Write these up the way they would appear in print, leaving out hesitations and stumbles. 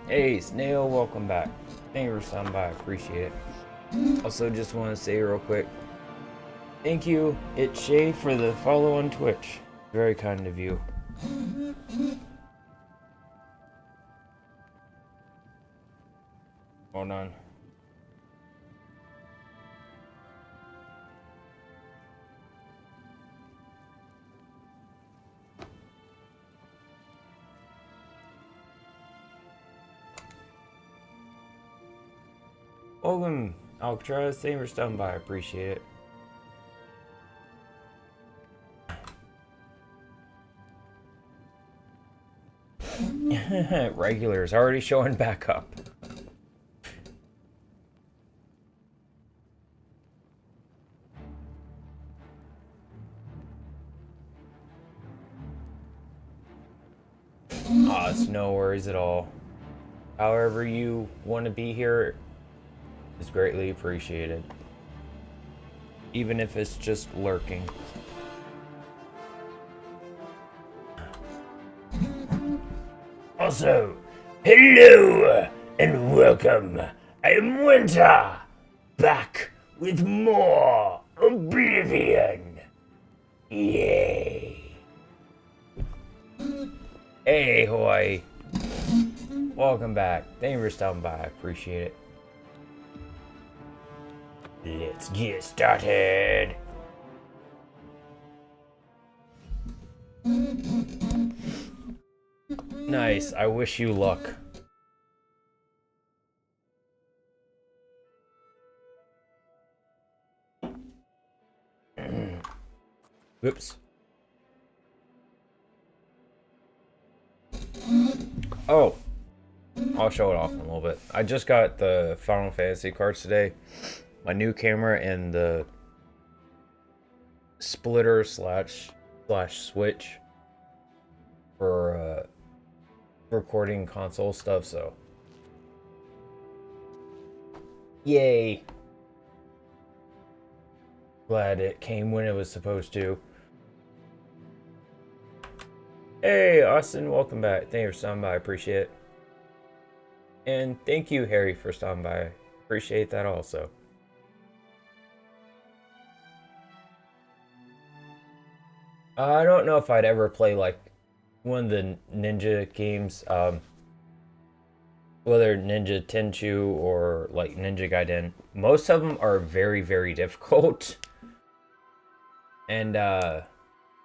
Hey, Snail, welcome back. Thank you for stopping by, I appreciate it. Also, just want to say real quick, thank you, It's Shay, for the follow on Twitch. Very kind of you. Hold on. Welcome, Alcatraz. Thank you for stopping by, I appreciate it. Regulars already showing back up. It's no worries at all. However you want to be here is greatly appreciated. Even if it's just lurking. Also, hello and welcome. I am Winter, back with more Oblivion. Yay. Hey, Hawaii. Welcome back. Thank you for stopping by. I appreciate it. Let's get started. Nice. I wish you luck. Whoops. Oh, I'll show it off in a little bit. I just got the Final Fantasy cards today. My new camera and the splitter slash switch for recording console stuff, so yay. Glad it came when it was supposed to. Hey, Austin, welcome back. Thank you for stopping by. I appreciate it. And thank you, Harry, for stopping by. Appreciate that also. I don't know if I'd ever play like one of the ninja games, whether Ninja Tenchu or like Ninja Gaiden. Most of them are very, very difficult. And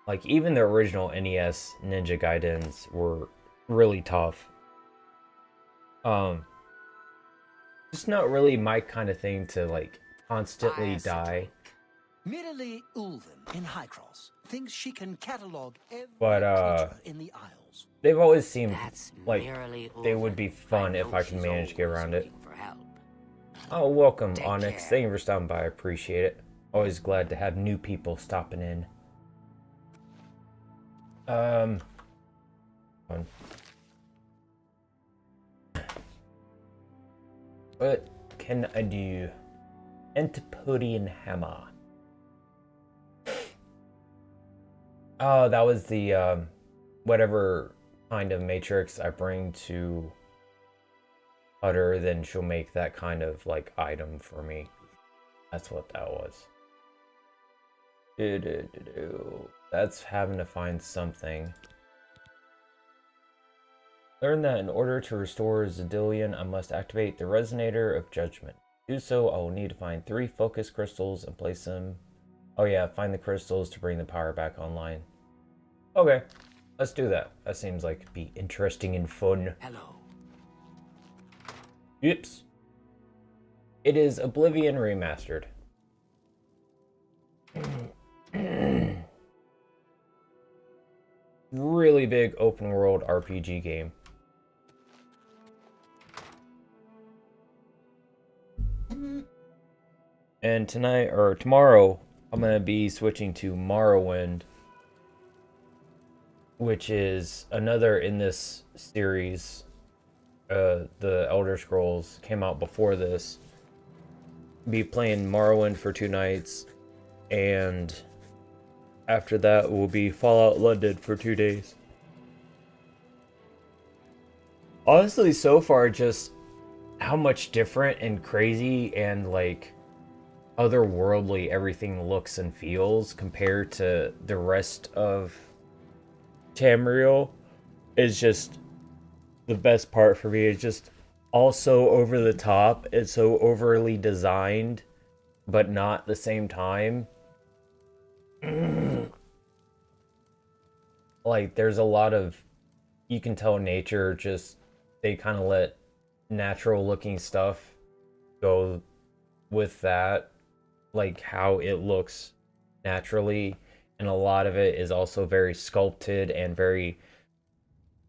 like even the original NES Ninja Gaidens were really tough. Just not really my kind of thing to like constantly die. Merely Ulven in Highcross thinks she can catalog every But creature in the Isles. they've always seemed like they would be fun if I can manage to get around it. Oh, welcome, Onyx. Thank you for stopping by. I appreciate it. Always glad to have new people stopping in. What can I do? Antipodean hammer. Oh, that was the whatever kind of matrix I bring to Utter, then she'll make that kind of like item for me. That's what that was. That's having to find something. Learn that in order to restore Zedillion, I must activate the Resonator of Judgment. To do so, I will need to find 3 focus crystals and place them... Oh yeah, find the crystals to bring the power back online. Okay, let's do that. That seems like it'd be interesting and fun. Hello. Yips. It is Oblivion Remastered. Really big open world RPG game. And tonight, or tomorrow, I'm going to be switching to Morrowind, which is another in this series. The Elder Scrolls came out before this. Be playing Morrowind for 2 nights, and after that will be Fallout London for 2 days. Honestly, so far, just how much different and crazy and like otherworldly everything looks and feels compared to the rest of Tamriel is just the best part for me. It's just also over the top. It's so overly designed, but not at the same time. Like, there's a lot of, you can tell nature just, they kind of let natural looking stuff go with that, like how it looks naturally. And a lot of it is also very sculpted and very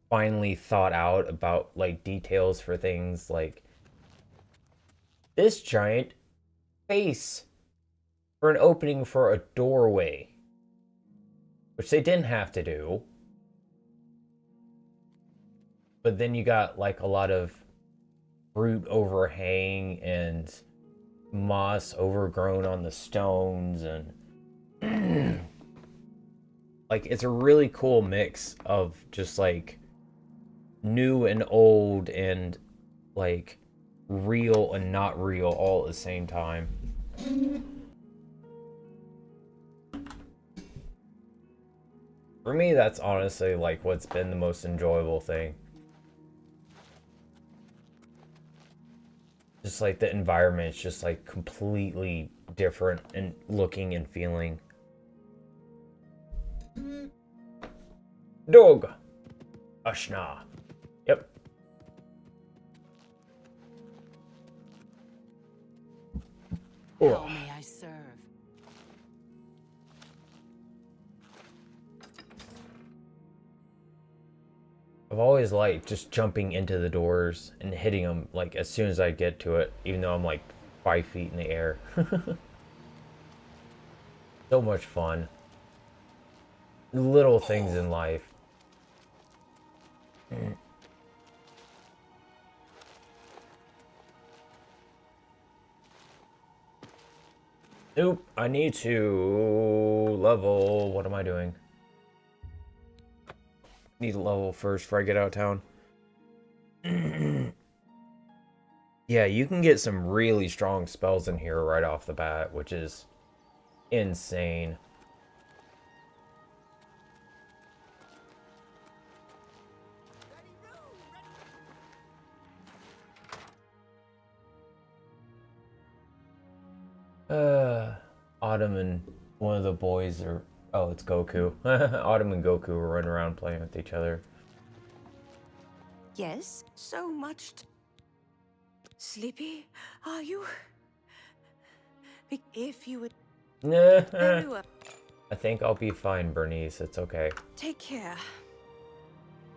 finely thought out about like details for things like this giant face for an opening for a doorway, which they didn't have to do. But then you got like a lot of fruit overhang and moss overgrown on the stones, and like it's a really cool mix of just like new and old and like real and not real all at the same time. For me, that's honestly like what's been the most enjoyable thing. Just like the environment's just like completely different and looking and feeling. Dog. Ashna. Yep. How may I serve? I've always liked just jumping into the doors and hitting them like as soon as I get to it, even though I'm like 5 feet in the air. So much fun. Little things in life. Nope, I need to level. What am I doing? Need to level first before I get out of town. Yeah, you can get some really strong spells in here right off the bat, which is insane. Autumn and one of the boys are... Oh, it's Goku. Autumn and Goku were running around playing with each other. Yes, so much. Sleepy, are you? If you would. Very well. I think I'll be fine, Bernice. It's okay. Take care.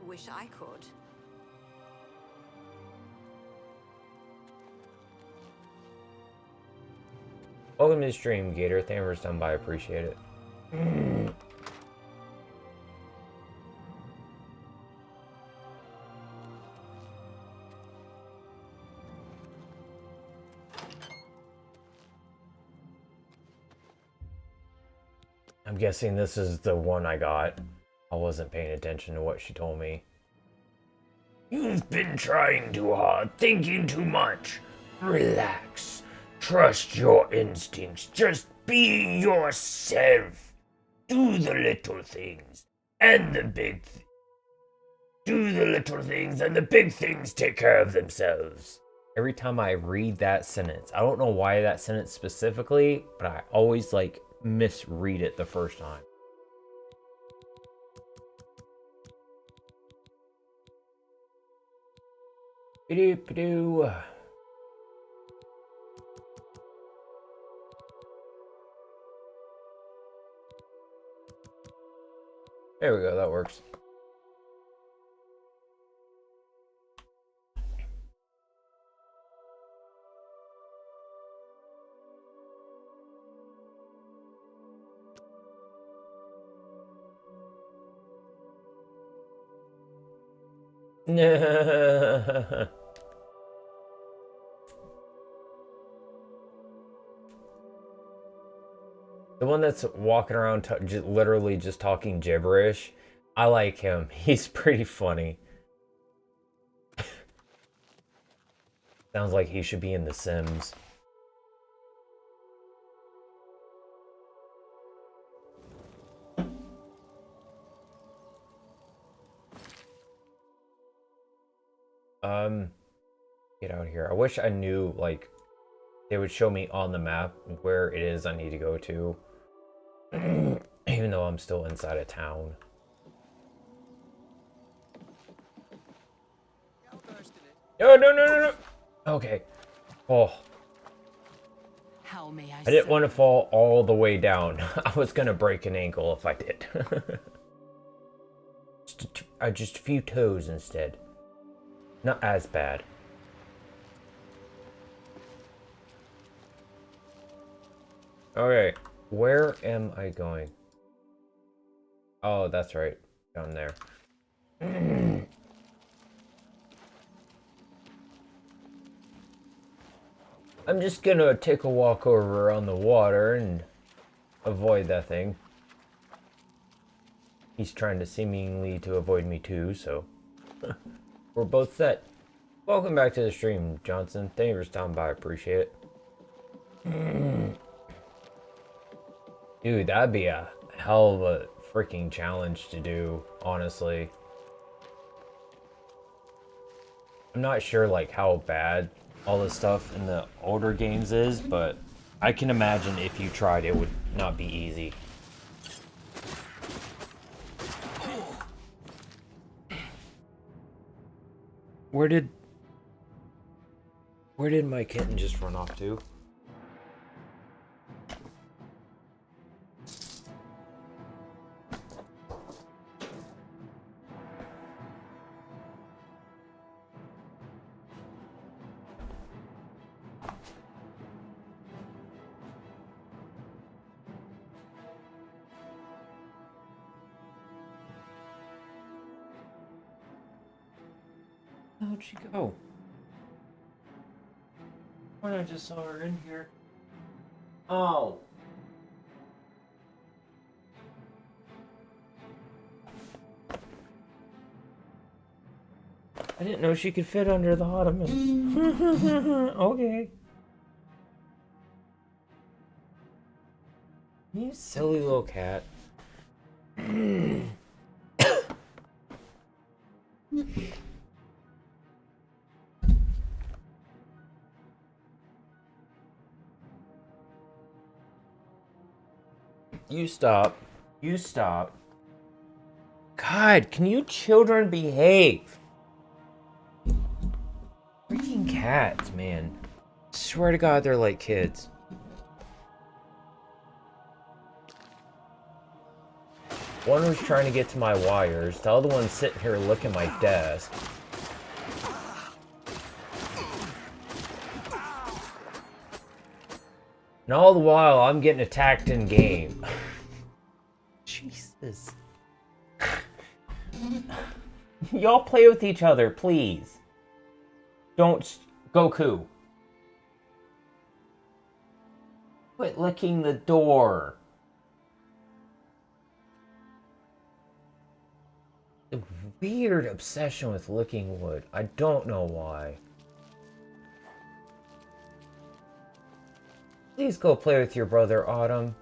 Wish I could. Welcome to the stream, Gator. Thank you for stopping by. I appreciate it. I'm guessing this is the one I got. I wasn't paying attention to what she told me. You've been trying too hard, thinking too much. Relax. Trust your instincts. Just be yourself. Do the little things and the big things. Do the little things and the big things take care of themselves. Every time I read that sentence, I don't know why that sentence specifically, but I always like misread it the first time. Ba-doo-ba-doo. There we go, that works. The one that's walking around literally just talking gibberish, I like him. He's pretty funny. Sounds like he should be in The Sims. Get out of here. I wish I knew, like, they would show me on the map where it is I need to go to. Even though I'm still inside of town. No, no, no, no, no. Okay. Oh. How may I didn't want to fall all the way down. I was gonna break an ankle if I did. Just a few toes instead. Not as bad. Okay, where am I going? Oh, that's right. Down there. I'm just gonna take a walk over on the water and avoid that thing. He's trying to seemingly to avoid me too, so we're both set. Welcome back to the stream, Johnson. Thank you for stopping by. I appreciate it. Dude, that'd be a hell of a freaking challenge to do, honestly. I'm not sure like how bad all the stuff in the older games is, but I can imagine if you tried it would not be easy. Where did my kitten just run off to? Where'd she go? When I just saw her in here. Oh. I didn't know she could fit under the ottoman. Okay. You silly little cat. You stop. You stop. God, can you children behave? Freaking cats, man. Swear to God, they're like kids. One was trying to get to my wires. The other one's sitting here looking at my desk. And all the while, I'm getting attacked in game. Jesus. Y'all play with each other, please. Don't... Goku. Quit licking the door. A weird obsession with licking wood. I don't know why. Please go play with your brother, Autumn.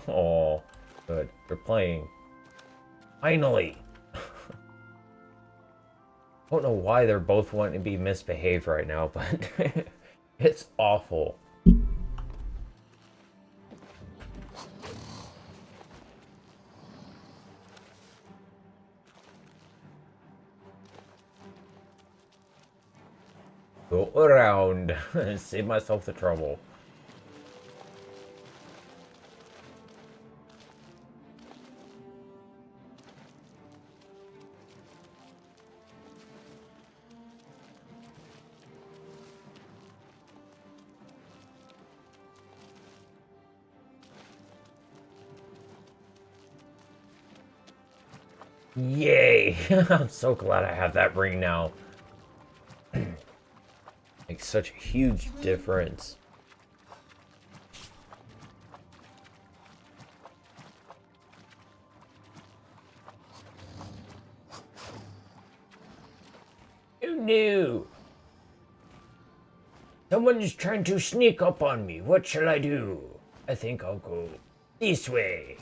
Oh, good. They're playing. Finally! I don't know why they're both wanting to be misbehaved right now, but it's awful. Go around and save myself the trouble. Yay! I'm so glad I have that ring now. Makes such a huge difference. no! Someone is trying to sneak up on me. What shall I do? I think I'll go this way.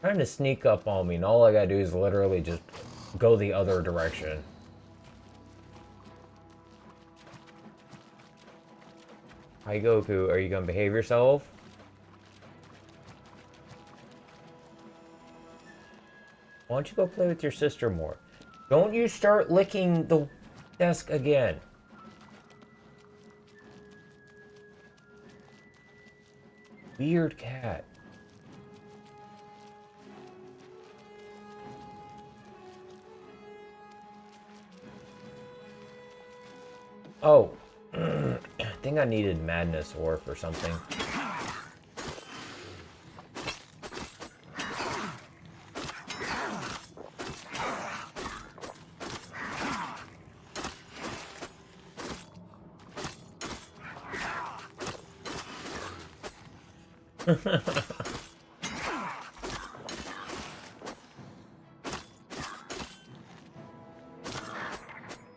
Trying to sneak up on me, and all I gotta do is literally just go the other direction. Hi Goku, are you gonna behave yourself? Why don't you go play with your sister more? Don't you start licking the desk again. Weird cat. Oh, I think I needed Madness Orb or something.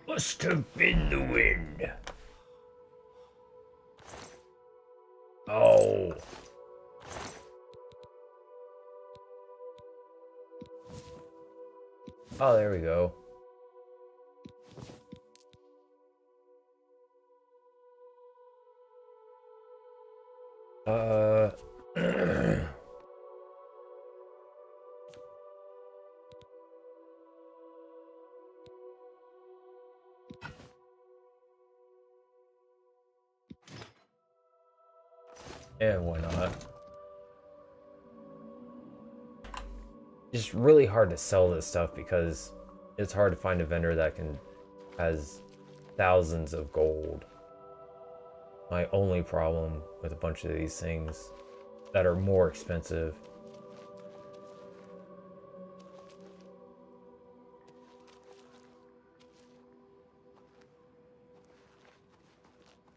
Must have been the wind. Oh. Oh, there we go. Yeah, why not? It's really hard to sell this stuff because it's hard to find a vendor that has thousands of gold. My only problem with a bunch of these things that are more expensive.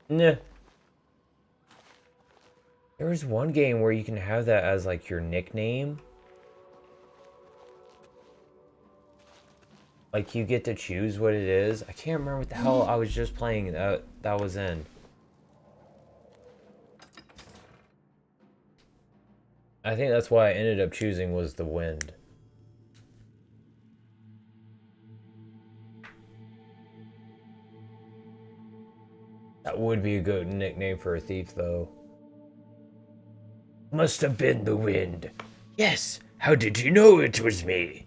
Nah. There was one game where you can have that as like your nickname. Like you get to choose what it is. I can't remember what the hell I was just playing that was in. I think that's why I ended up choosing was the wind. That would be a good nickname for a thief though. Must have been the wind. Yes, how did you know it was me?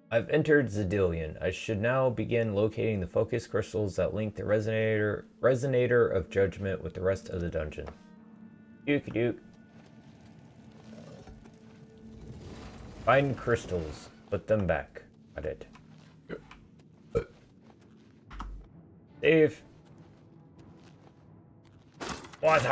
I've entered Zidillion. I should now begin locating the focus crystals that link the resonator of judgment with the rest of the dungeon. Dookie dook. Find crystals. Put them back. Got it. Save. Water!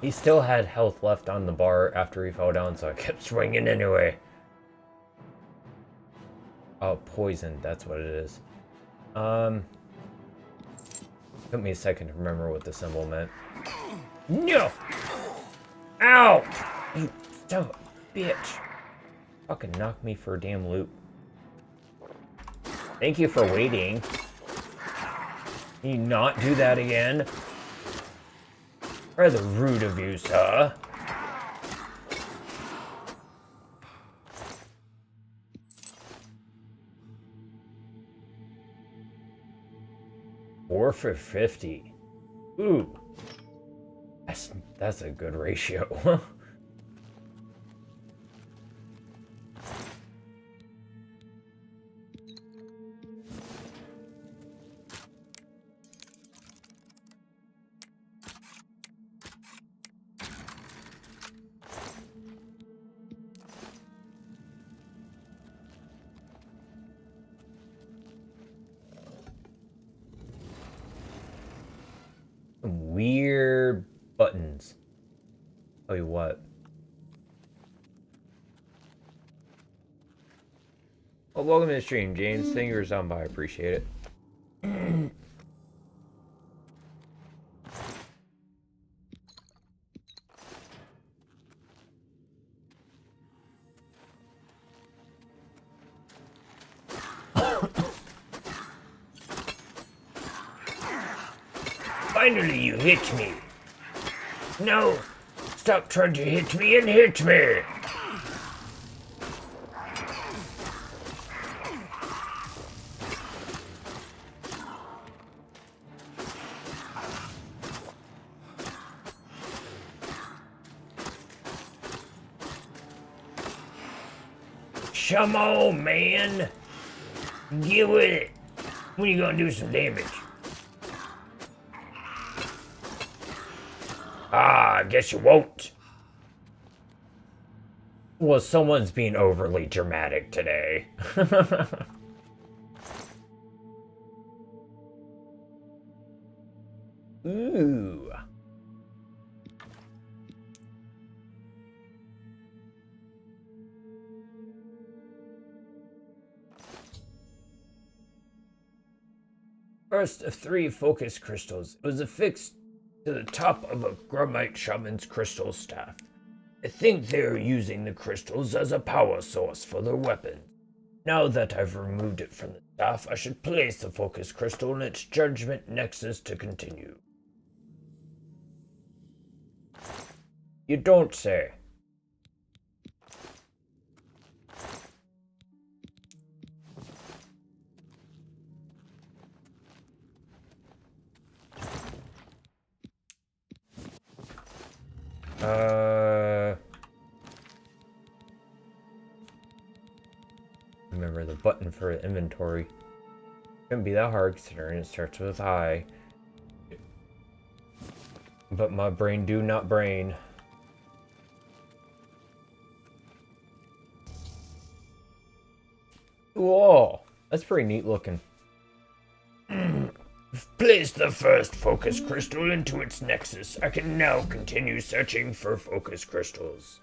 He still had health left on the bar after he fell down, so I kept swinging anyway. Oh, poison, that's what it is. Took me a second to remember what the symbol meant. No! Ow! You son of a bitch. Fucking knock me for a damn loop. Thank you for waiting. Can you not do that again? Rather rude of you, sir. Four for 50. Ooh. That's a good ratio. weird buttons. Tell you what. Well, welcome to the stream, James. Thank you for stopping by. I appreciate it. Finally, you hit me. No, stop trying to hit me and hit me. Come on, man. Get with it. When you gonna do some damage? Ah, I guess you won't. Well, someone's being overly dramatic today. Ooh. First of 3 focus crystals. It was affixed to the top of a Grumite shaman's crystal staff. I think they are using the crystals as a power source for their weapons. Now that I've removed it from the staff, I should place the focus crystal in its judgment nexus to continue. You don't say. Remember the button for inventory. Couldn't be that hard considering it starts with I. But my brain do not brain. Whoa, that's pretty neat looking. Place the first focus crystal into its nexus. I can now continue searching for focus crystals.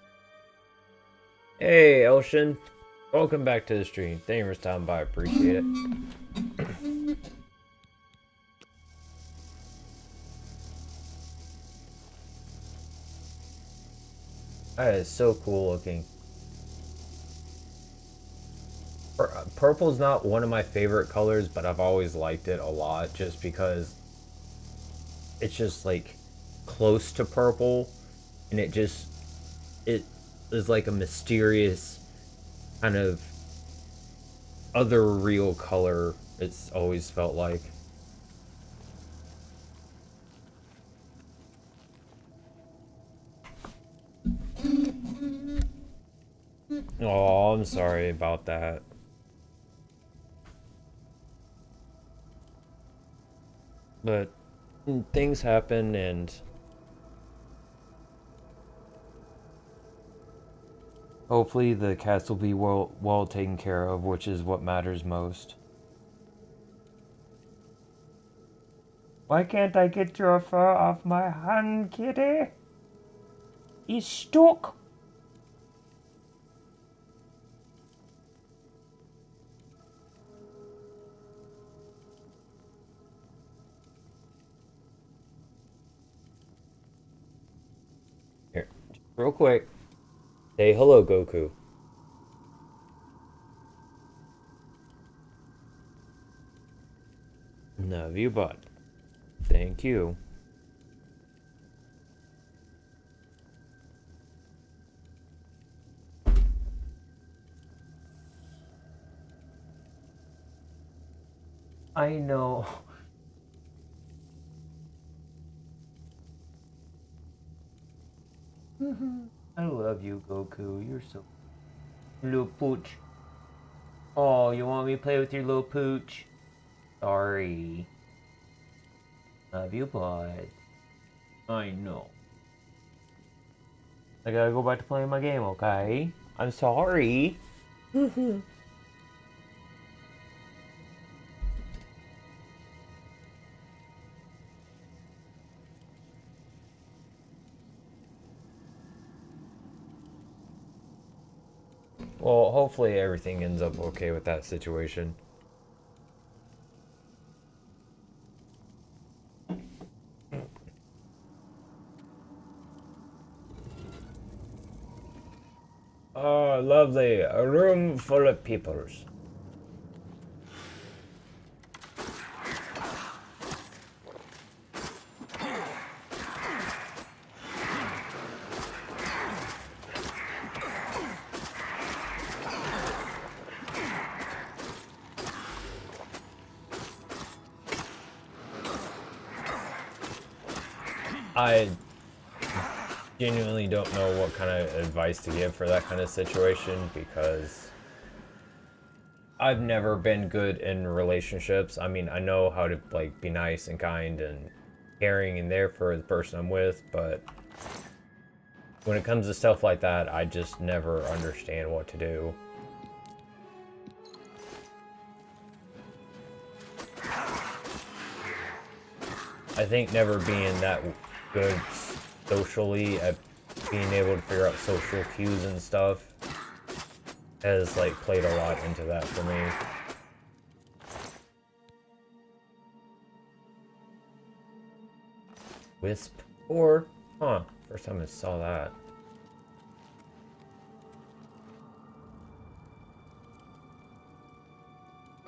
Hey, Elshin. Welcome back to the stream. Thank you for stopping by. I appreciate it. That is so cool looking. Purple's not one of my favorite colors, but I've always liked it a lot just because it's just like close to purple, and it is like a mysterious kind of other real color. It's always felt like. Oh, I'm sorry about that. But things happen, and hopefully the cats will be well taken care of, which is what matters most. Why can't I get your fur off my hand, kitty? He's stuck. Here, real quick. Say hello, Goku. Love you, bud. Thank you. I know. I love you, Goku. You're so... Little pooch. Oh, you want me to play with your little pooch? Sorry. Love you, bud. I know. I gotta go back to playing my game, okay? I'm sorry. Well, hopefully everything ends up okay with that situation. Oh, lovely. A room full of peoples. I genuinely don't know what kind of advice to give for that kind of situation because I've never been good in relationships. I mean, I know how to like be nice and kind and caring and there for the person I'm with, but when it comes to stuff like that, I just never understand what to do. I think never being that good socially at being able to figure out social cues and stuff has like played a lot into that for me. Wisp or huh, first time I saw that.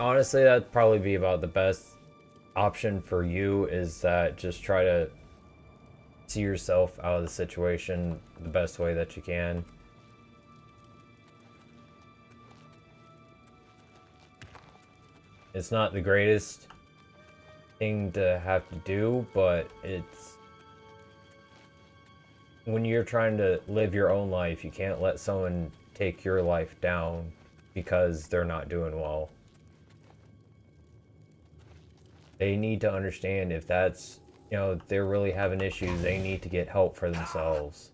Honestly, that'd probably be about the best option for you, is that just try to see yourself out of the situation the best way that you can. It's not the greatest thing to have to do, but it's when you're trying to live your own life, you can't let someone take your life down because they're not doing well. They need to understand if that's, you know, they're really having issues, they need to get help for themselves.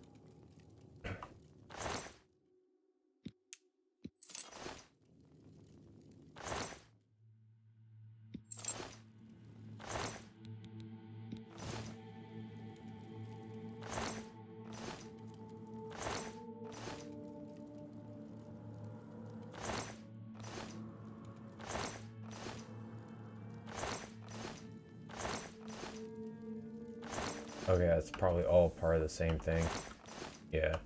Okay, that's probably all part of the same thing. Yeah.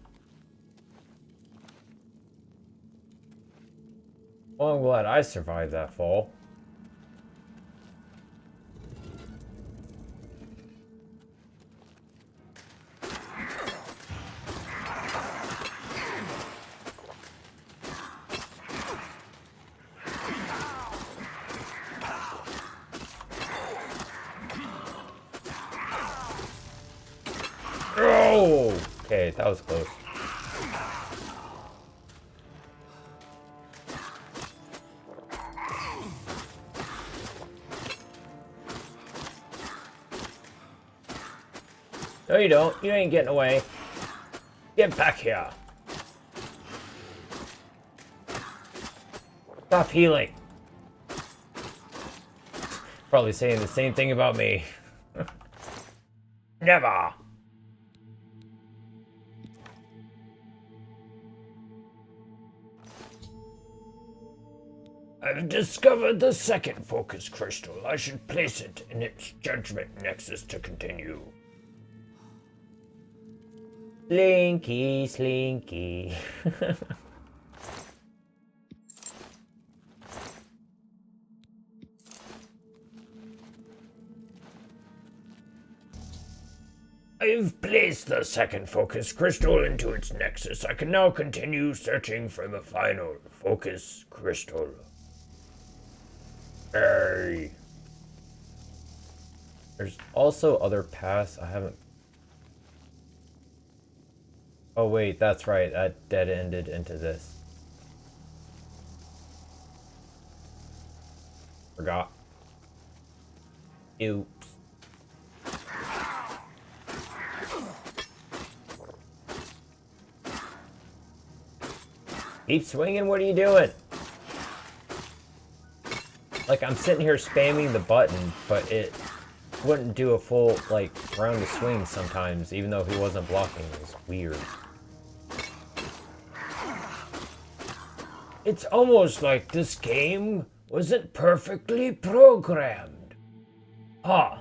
Well, I'm glad I survived that fall. Oh! Okay, that was close. No, you don't. You ain't getting away. Get back here. Stop healing. Probably saying the same thing about me. Never. I've discovered the second focus crystal. I should place it in its judgment nexus to continue. Slinky, slinky. I've placed the second focus crystal into its nexus. I can now continue searching for the final focus crystal. Hey. There's also other paths I haven't... Oh wait, that's right, that dead-ended into this. Forgot. Oops. Keep swinging, what are you doing? Like, I'm sitting here spamming the button, but it wouldn't do a full, like, round of swings sometimes, even though he wasn't blocking. It was weird. It's almost like this game wasn't perfectly programmed. Huh.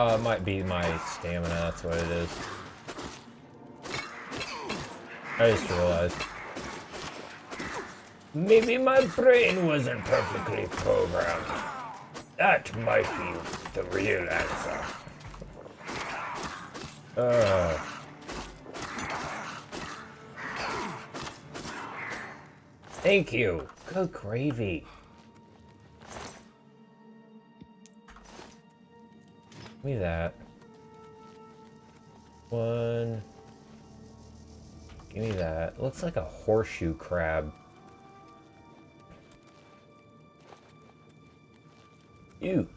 It might be my stamina, that's what it is. I just realized. Maybe my brain wasn't perfectly programmed. That might be the real answer. Thank you. Good gravy. Give me that. One. Give me that. It looks like a horseshoe crab. Ew.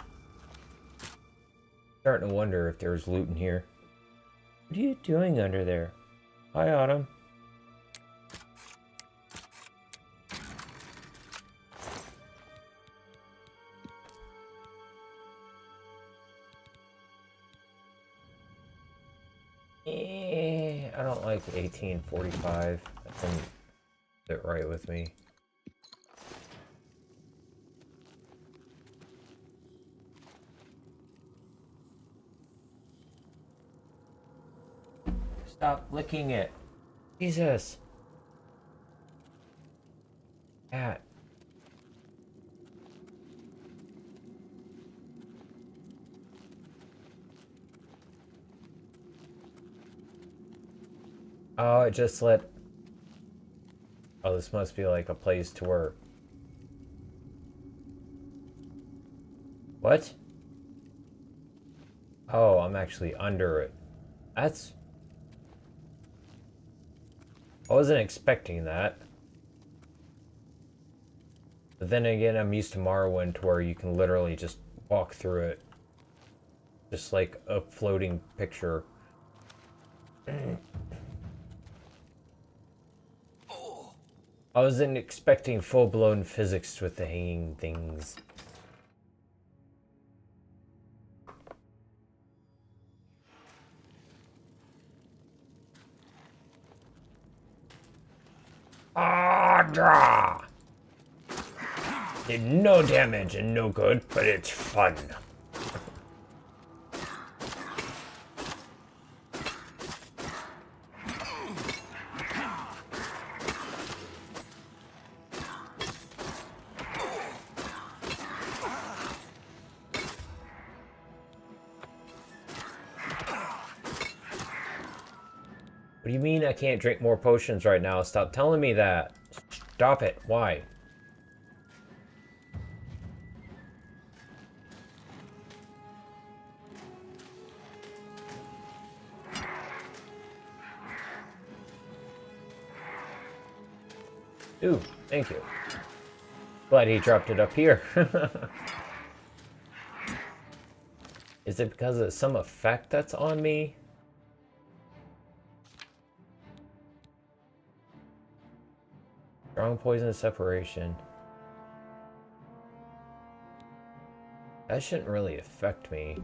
Starting to wonder if there's loot in here. What are you doing under there? Hi, Autumn. I don't like 1845. That doesn't sit right with me. Stop licking it. Jesus. Cat. Oh, it just let... Oh, this must be like a place to work. What? Oh, I'm actually under it. That's... I wasn't expecting that. But then again, I'm used to Morrowind to where you can literally just walk through it. Just like a floating picture. I wasn't expecting full-blown physics with the hanging things. Draw! Did no damage and no good, but it's fun. What do you mean I can't drink more potions right now? Stop telling me that. Stop it. Why? Ooh, thank you. Glad he dropped it up here. Is it because of some effect that's on me? Strong poison separation. That shouldn't really affect me.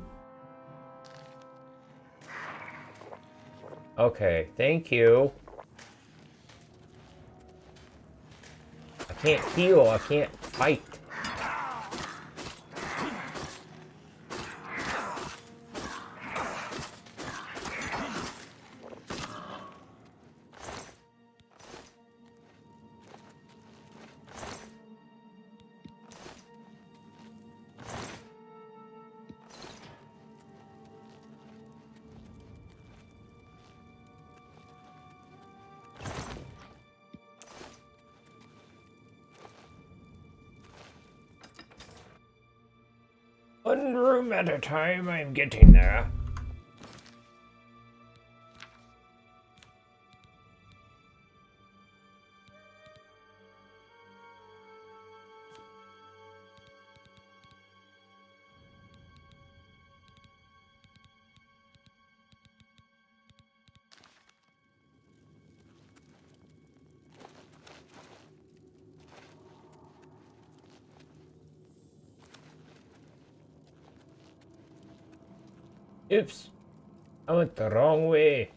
Okay, thank you. I can't heal, I can't fight. One room at a time, I'm getting there. Oops. I went the wrong way.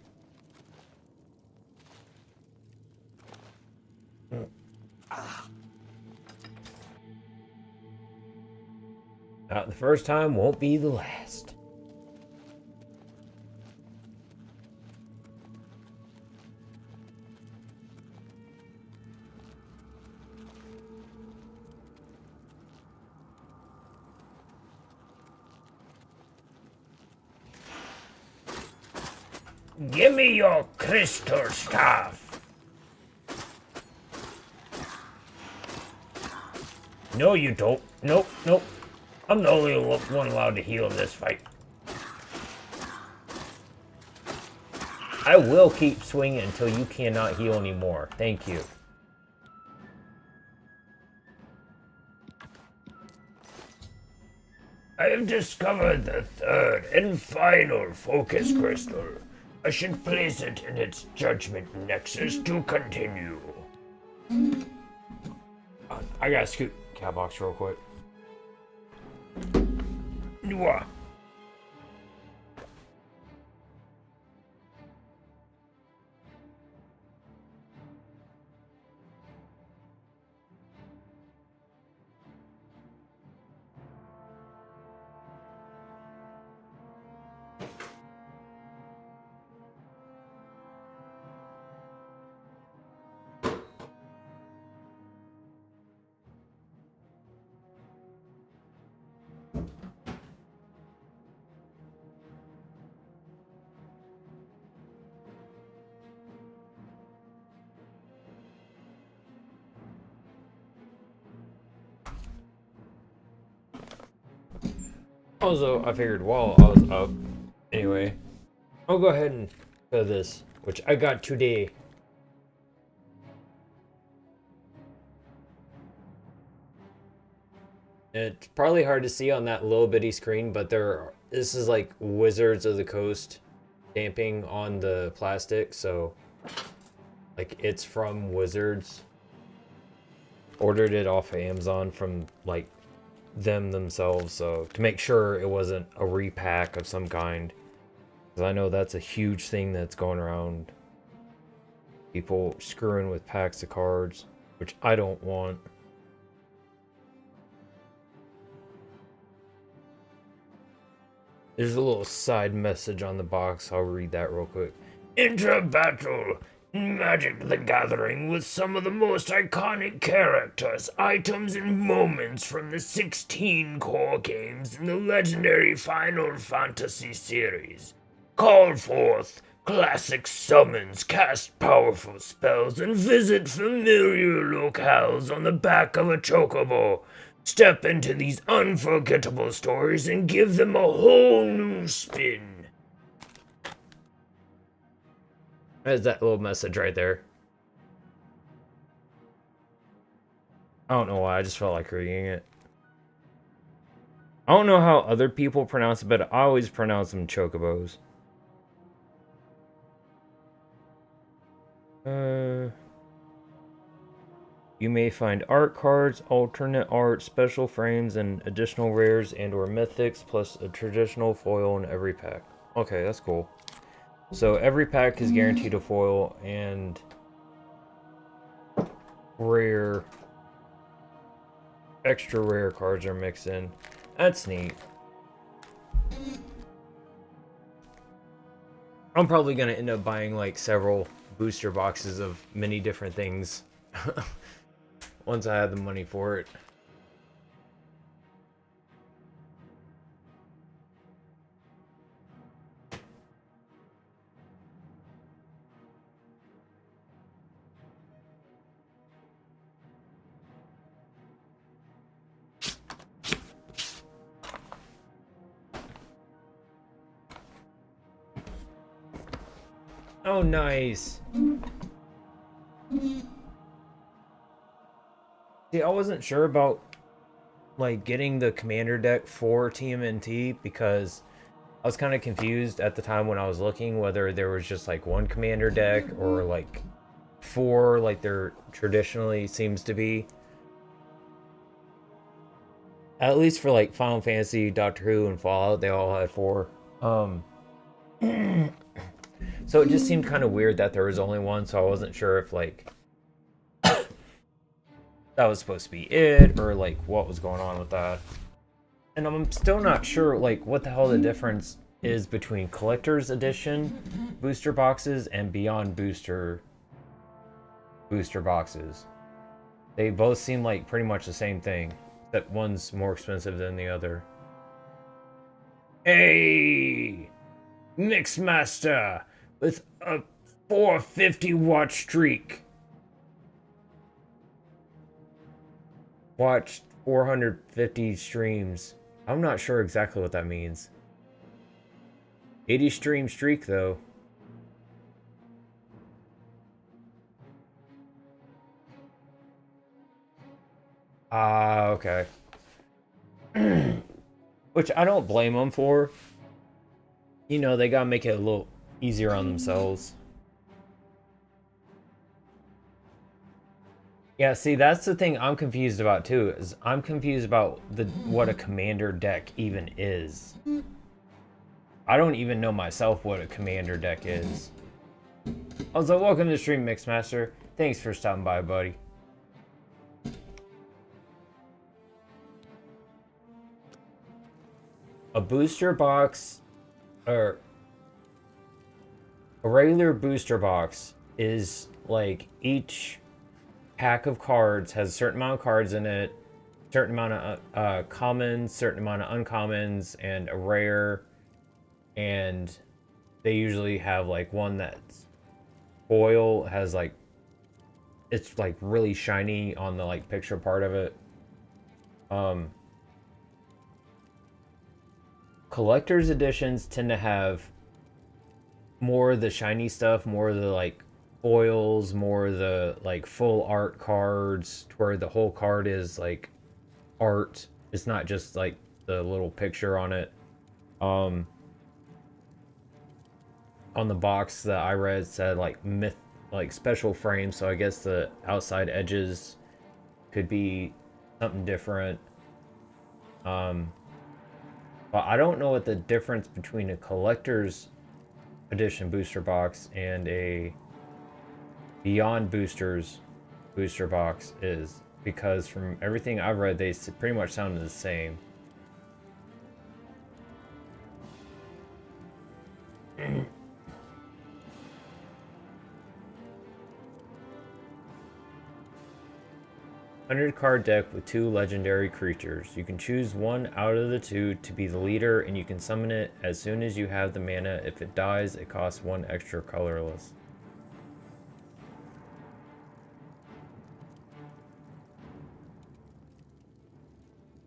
Not the first time, won't be the last. Give me your crystal staff. No, you don't. Nope, nope. I'm the only one allowed to heal in this fight. I will keep swinging until you cannot heal anymore. Thank you. I have discovered the third and final focus crystal. I should place it in its judgment nexus to continue. I gotta scoot Cowbox real quick. Mwah. Also, I figured while I was up, anyway, I'll go ahead and do this, which I got today. It's probably hard to see on that little bitty screen, but this is like Wizards of the Coast stamping on the plastic, so like it's from Wizards. Ordered it off of Amazon from like them themselves, so to make sure it wasn't a repack of some kind, because I know that's a huge thing that's going around, people screwing with packs of cards, which I don't want. There's a little side message on the box, I'll read that real quick. Enter battle! Magic the Gathering with some of the most iconic characters, items, and moments from the 16 core games in the legendary Final Fantasy series. Call forth classic summons, cast powerful spells, and visit familiar locales on the back of a chocobo. Step into these unforgettable stories and give them a whole new spin. There's that little message right there. I don't know why, I just felt like reading it. I don't know how other people pronounce it, but I always pronounce them chocobos. You may find art cards, alternate art, special frames, and additional rares and or mythics, plus a traditional foil in every pack. Okay, that's cool. So every pack is guaranteed a foil and rare, extra rare cards are mixed in. That's neat. I'm probably gonna end up buying like several booster boxes of many different things once I have the money for it. Oh, nice. See, I wasn't sure about like getting the commander deck for TMNT because I was kind of confused at the time when I was looking whether there was just like one commander deck or like four like there traditionally seems to be. At least for like Final Fantasy, Doctor Who, and Fallout, they all had four. Um, so it just seemed kind of weird that there was only one, so I wasn't sure if like that was supposed to be it or like what was going on with that. And I'm still not sure like what the hell the difference is between collector's edition booster boxes and beyond booster boxes. They both seem like pretty much the same thing, except one's more expensive than the other. Hey, Mixmaster with a 450-watt streak. Watched 450 streams. I'm not sure exactly what that means. 80 stream streak though. Ah, okay. Which I don't blame them for. You know, they gotta make it a little easier on themselves. Yeah, see, that's the thing I'm confused about too, is I'm confused about what a commander deck even is. I don't even know myself what a commander deck is. Also, welcome to the stream, Mixmaster. Thanks for stopping by, buddy. A booster box, or a regular booster box is like each pack of cards has a certain amount of cards in it, certain amount of commons, certain amount of uncommons, and a rare. And they usually have like one that's foil, has like, it's like really shiny on the like picture part of it. Collector's editions tend to have more of the shiny stuff, more of the like foils, more of the like full art cards, to where the whole card is like art. It's not just like the little picture on it. On the box that I read said like special frame, so I guess the outside edges could be something different. But I don't know what the difference between a collector's edition booster box and a Beyond Boosters booster box is, because from everything I've read, they pretty much sounded the same. $100-card deck with 2 legendary creatures. You can choose one out of the 2 to be the leader, and you can summon it as soon as you have the mana. If it dies, it costs 1 extra colorless.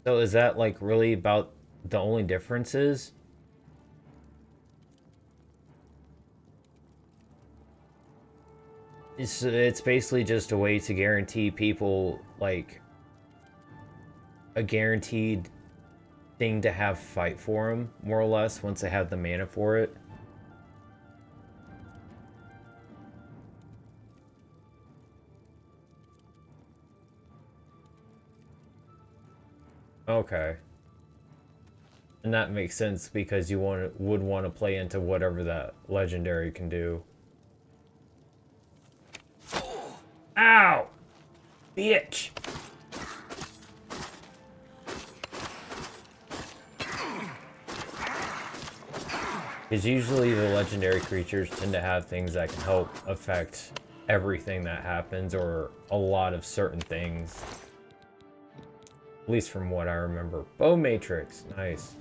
So is that like really about the only differences? It's basically just a way to guarantee people like a guaranteed thing to have fight for them, more or less, once they have the mana for it. Okay. And that makes sense because you would want to play into whatever that legendary can do. Ow! Bitch! Because usually the legendary creatures tend to have things that can help affect everything that happens, or a lot of certain things. At least from what I remember. Bow Matrix, nice.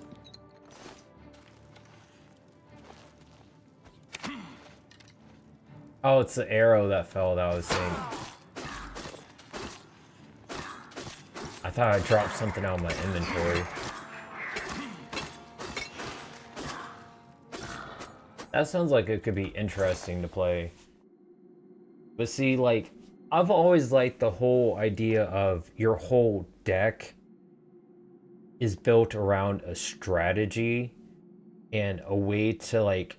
Oh, it's the arrow that fell that I was seeing. I thought I dropped something out of my inventory. That sounds like it could be interesting to play. But see, like, I've always liked the whole idea of your whole deck is built around a strategy and a way to, like,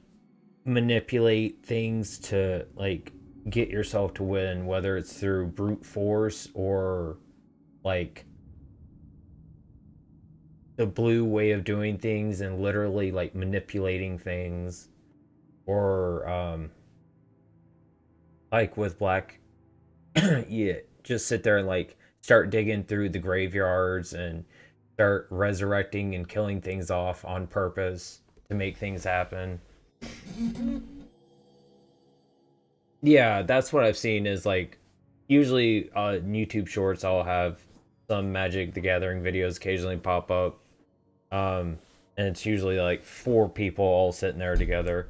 manipulate things to, like, get yourself to win, whether it's through brute force or, like, the blue way of doing things and literally like manipulating things, or like with black, yeah, just sit there and like start digging through the graveyards and start resurrecting and killing things off on purpose to make things happen. Yeah, that's what I've seen is like usually YouTube shorts I'll have some Magic the Gathering videos occasionally pop up. And it's usually like 4 people all sitting there together.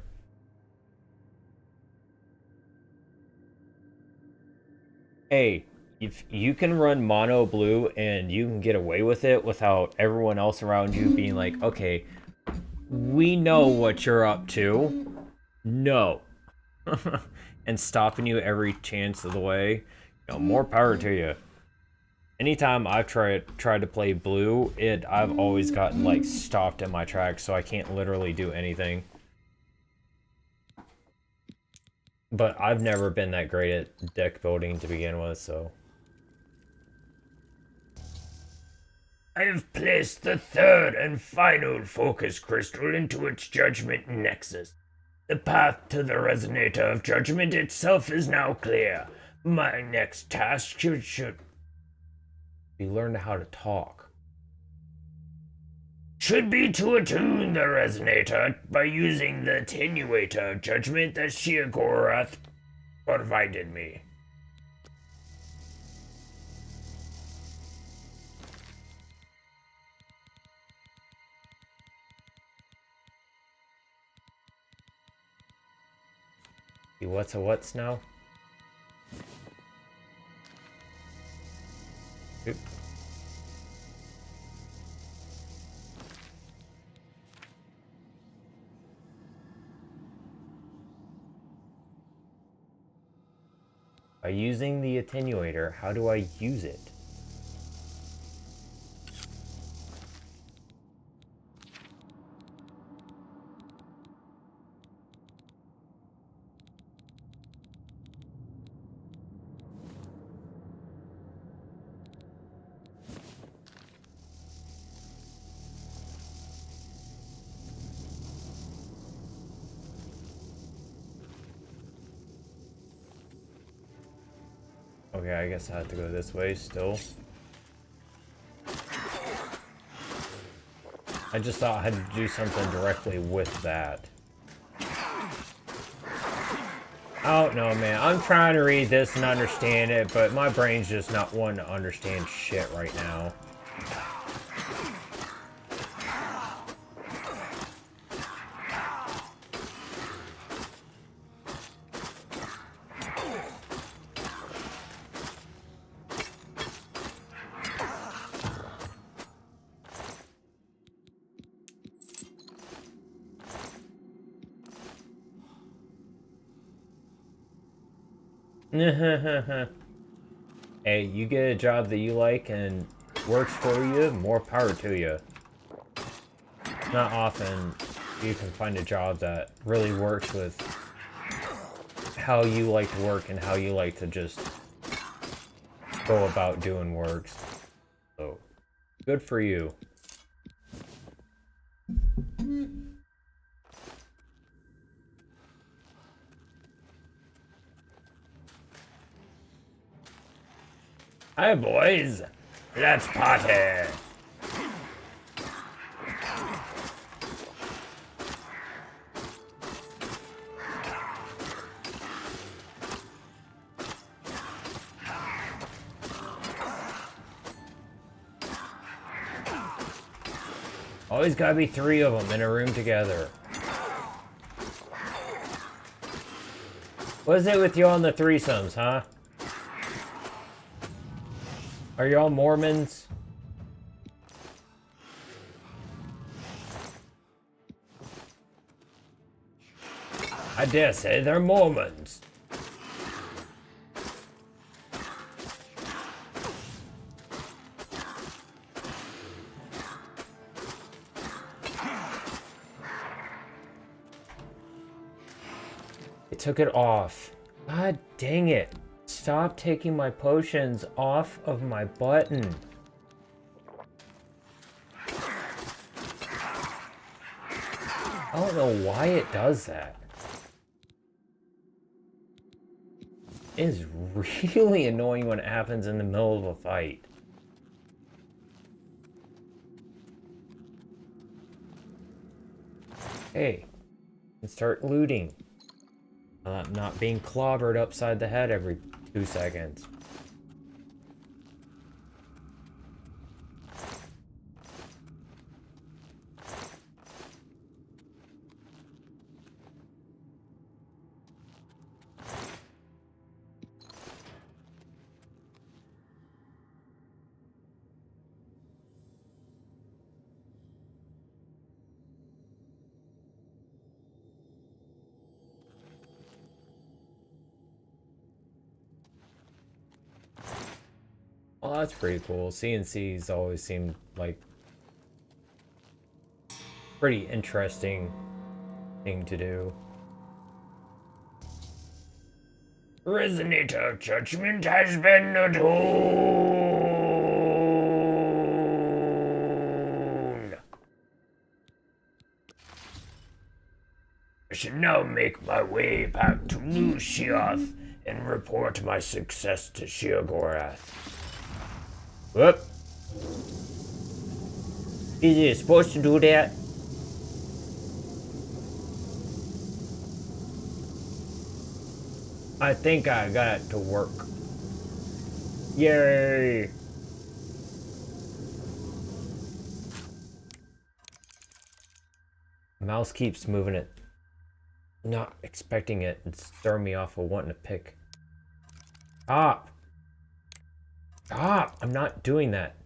Hey, if you can run mono blue and you can get away with it without everyone else around you being like, okay, we know what you're up to. No. And stopping you every chance of the way. More power to you. Anytime I've tried to play blue, I've always gotten like stopped in my tracks, so I can't literally do anything. But I've never been that great at deck building to begin with, so. I have placed the third and final focus crystal into its judgment nexus. The path to the resonator of judgment itself is now clear. My next task should be learn how to talk. Should be to attune the resonator by using the attenuator of judgment that Sheogorath provided me. What's a what's now? Oop. By using the attenuator, how do I use it? Okay, I guess I have to go this way still. I just thought I had to do something directly with that. I don't know, man. I'm trying to read this and understand it, but my brain's just not one to understand shit right now. Hey, you get a job that you like and works for you, more power to you. Not often you can find a job that really works with how you like to work and how you like to just go about doing works. So, good for you. Hi, boys. Let's party. Always gotta be 3 of them in a room together. What is it with you on the threesomes, huh? Are y'all Mormons? I dare say they're Mormons. It took it off. God dang it. Stop taking my potions off of my button. I don't know why it does that. It is really annoying when it happens in the middle of a fight. Hey, and start looting. Not being clobbered upside the head every 2 seconds. Well, that's pretty cool. CNC's always seemed like pretty interesting thing to do. Resonator judgment has been attuned. I should now make my way back to New Sheoth and report my success to Sheogorath. Whoop. Is it supposed to do that? I think I got it to work. Yay! Mouse keeps moving it. Not expecting it. It's throwing me off of wanting to pick. Stop! Stop! I'm not doing that.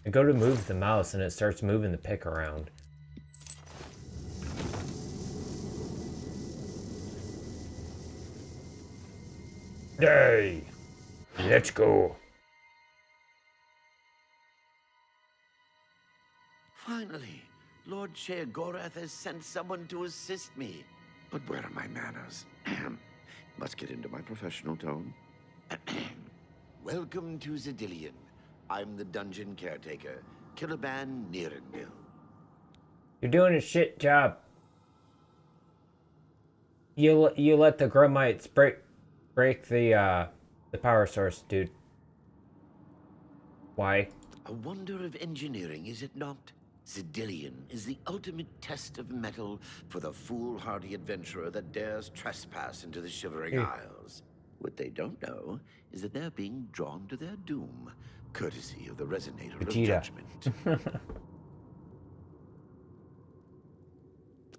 I go to move the mouse and it starts moving the pick around. Hey! Let's go. Finally, Lord Sheogorath has sent someone to assist me. But where are my manners? Must get into my professional tone. Welcome to Zidillion. I'm the dungeon caretaker, Killaban Nierendil. You're doing a shit job. You let the Grumites break the power source, dude. Why? A wonder of engineering, is it not? Zidillion is the ultimate test of metal for the foolhardy adventurer that dares trespass into the Shivering Isles. What they don't know is that they're being drawn to their doom, courtesy of the Resonator of Judgment.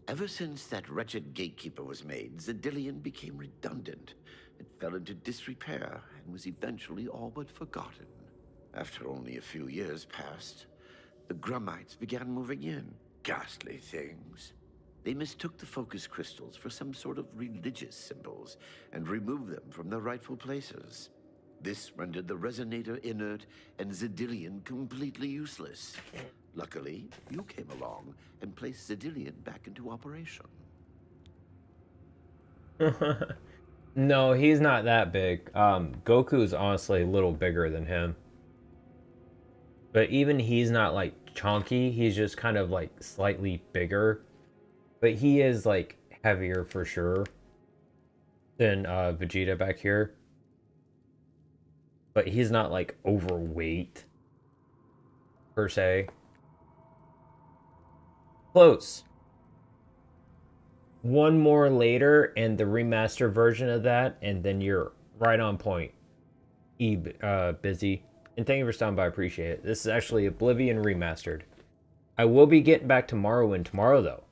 Ever since that wretched gatekeeper was made, Zidillion became redundant. It fell into disrepair and was eventually all but forgotten. After only a few years passed, the Grumites began moving in. Ghastly things. They mistook the focus crystals for some sort of religious symbols and removed them from their rightful places. This rendered the Resonator inert and Zidillion completely useless. Luckily, you came along and placed Zidillion back into operation. No, he's not that big. Goku's honestly a little bigger than him. But even he's not like chunky, he's just kind of like slightly bigger. But he is like heavier for sure than Vegeta back here. But he's not like overweight per se. Close. One more later and the remaster version of that, and then you're right on point. Busy. And thank you for stopping by, I appreciate it. This is actually Oblivion Remastered. I will be getting back tomorrow though.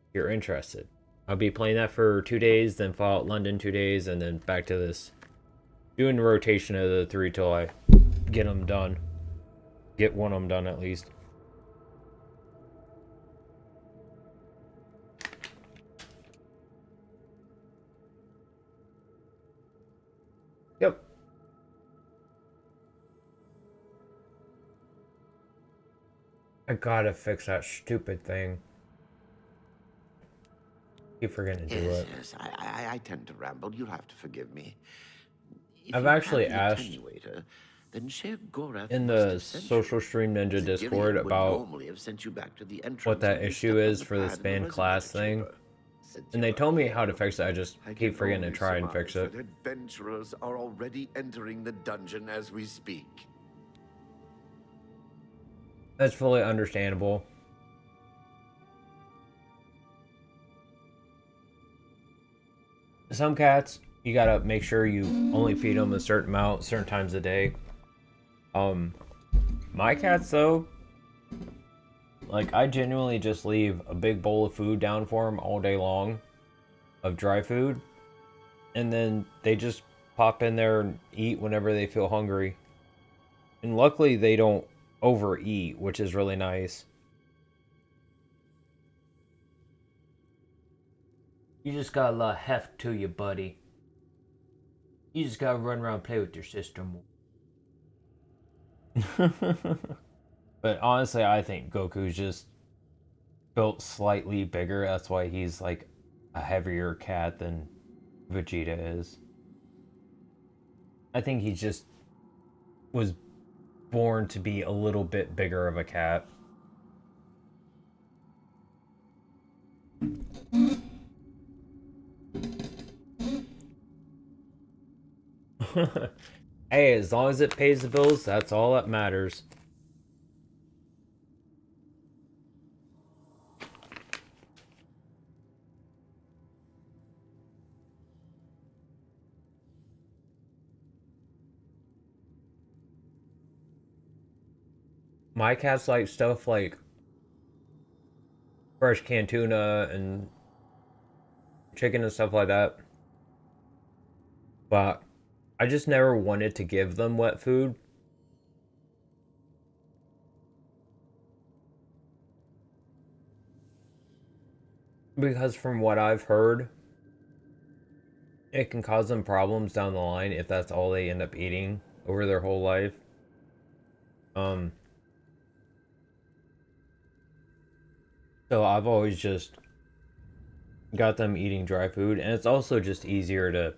If you're interested. I'll be playing that for 2 days, then Fallout London 2 days, and then back to this. Doing the rotation of the 3 till I get them done. Get one of them done at least. Yep. I gotta fix that stupid thing. Keep forgetting to do it. Yes, I tend to ramble. You'll have to forgive me. If I've you actually have the asked. attenuator, then Shea Gorath in must the have sent Social you. Stream Ninja Discord Zedillion would about normally have sent you back to the what entrance that when you issue stepped on is the for the pad in the span class resonator thing. chamber. Since And you they are told me here, how to fix it. I just I keep can forgetting to only try and fix surmise it. that adventurers are already entering the dungeon as we speak. That's fully understandable. Some cats, you gotta make sure you only feed them a certain amount, certain times a day. My cats though, like I genuinely just leave a big bowl of food down for them all day long, of dry food, and then they just pop in there and eat whenever they feel hungry. And luckily they don't overeat, which is really nice. You just got a lot of heft to you, buddy. You just gotta run around and play with your sister more. But honestly, I think Goku's just built slightly bigger. That's why he's like a heavier cat than Vegeta is. I think he just was born to be a little bit bigger of a cat. Hey, as long as it pays the bills, that's all that matters. My cats like stuff like fresh canned tuna and chicken and stuff like that. But I just never wanted to give them wet food. Because from what I've heard, it can cause them problems down the line if that's all they end up eating over their whole life. Um, so I've always just got them eating dry food, and it's also just easier to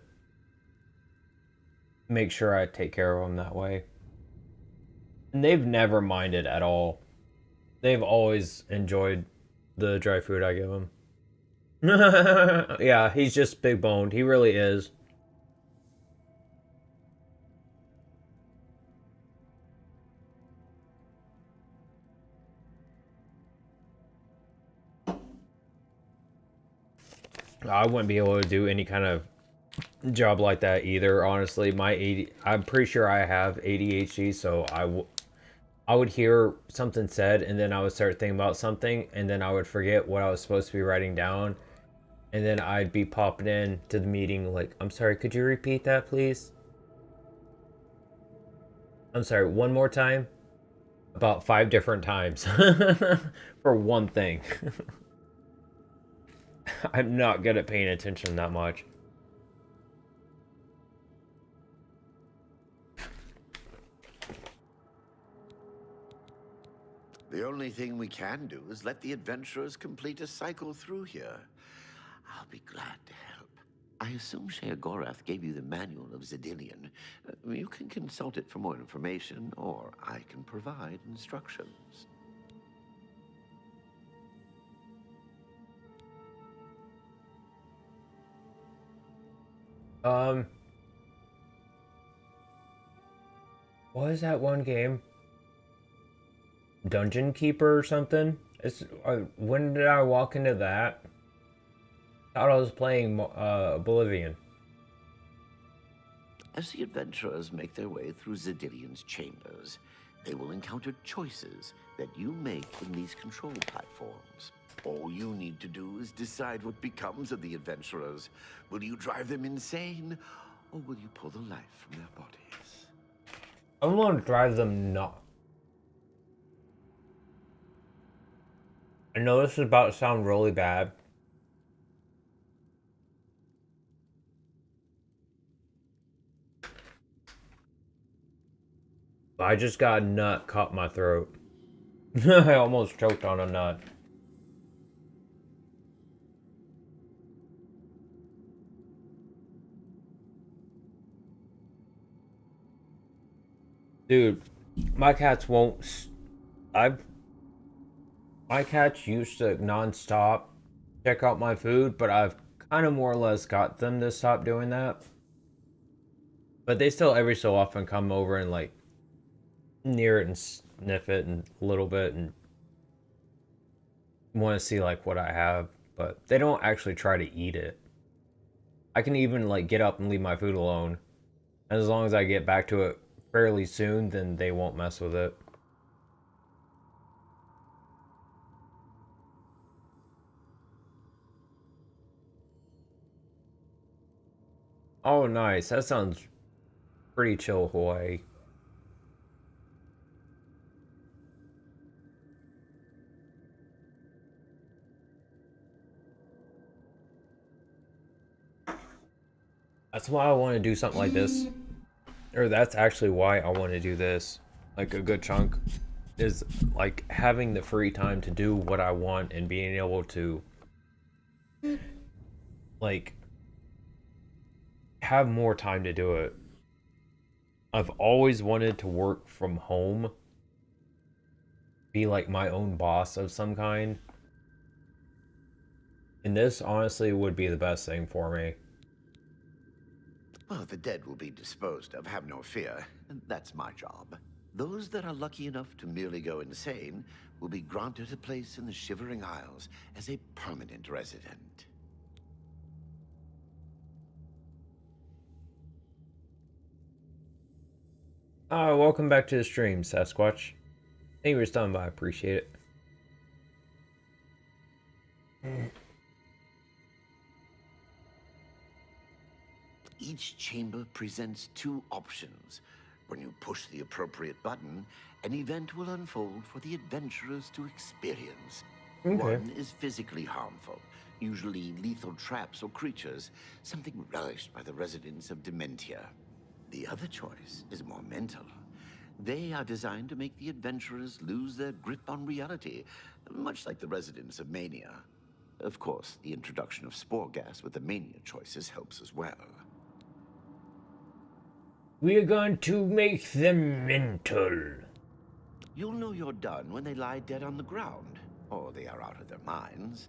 make sure I take care of them that way. And they've never minded at all. They've always enjoyed the dry food I give them. Yeah, he's just big boned. He really is. I wouldn't be able to do any kind of job like that either, honestly. I'm pretty sure I have ADHD, so I would hear something said and then I would start thinking about something and then I would forget what I was supposed to be writing down, and then I'd be popping in to the meeting like, "I'm sorry, could you repeat that, please? I'm sorry, one more time?" About 5 different times for one thing. I'm not good at paying attention that much. The only thing we can do is let the adventurers complete a cycle through here. I'll be glad to help. I assume Shea Gorath gave you the manual of Zedillion. You can consult it for more information, or I can provide instructions. What is that one game? Dungeon Keeper or something? When did I walk into that? Thought I was playing Oblivion. As the adventurers make their way through Zedillion's chambers, they will encounter choices that you make in these control platforms. All you need to do is decide what becomes of the adventurers. Will you drive them insane, or will you pull the life from their bodies? I'm gonna drive them nuts. I know this is about to sound really bad. But I just got a nut caught in my throat. I almost choked on a nut. Dude, my cats won't. I've my cats used to nonstop check out my food, but I've kind of more or less got them to stop doing that. But they still every so often come over and like near it and sniff it and a little bit and want to see like what I have, but they don't actually try to eat it. I can even like get up and leave my food alone. And as long as I get back to it fairly soon, then they won't mess with it. Oh, nice. That sounds pretty chill, Hawaii. That's why I want to do something like this. Or that's actually why I want to do this. Like a good chunk is like having the free time to do what I want and being able to like have more time to do it. I've always wanted to work from home, be like my own boss of some kind. And this honestly would be the best thing for me. Well, the dead will be disposed of, have no fear. That's my job. Those that are lucky enough to merely go insane will be granted a place in the Shivering Isles as a permanent resident. Welcome back to the stream, Sasquatch. Thank you for stopping by, I appreciate it. Each chamber presents two options. When you push the appropriate button, an event will unfold for the adventurers to experience. Okay. One is physically harmful, usually lethal traps or creatures, something relished by the residents of Dementia. The other choice is more mental. They are designed to make the adventurers lose their grip on reality, much like the residents of Mania. Of course, the introduction of spore gas with the Mania choices helps as well. We're going to make them mental. You'll know you're done when they lie dead on the ground, or they are out of their minds.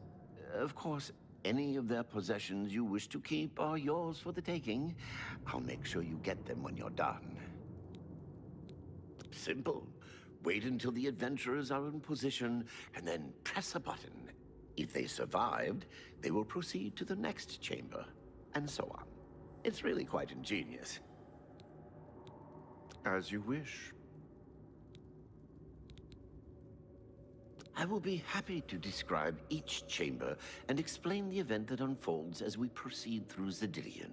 Of course, any of their possessions you wish to keep are yours for the taking. I'll make sure you get them when you're done. Simple. Wait until the adventurers are in position, and then press a button. If they survived, they will proceed to the next chamber, and so on. It's really quite ingenious. As you wish. I will be happy to describe each chamber and explain the event that unfolds as we proceed through Zedillion.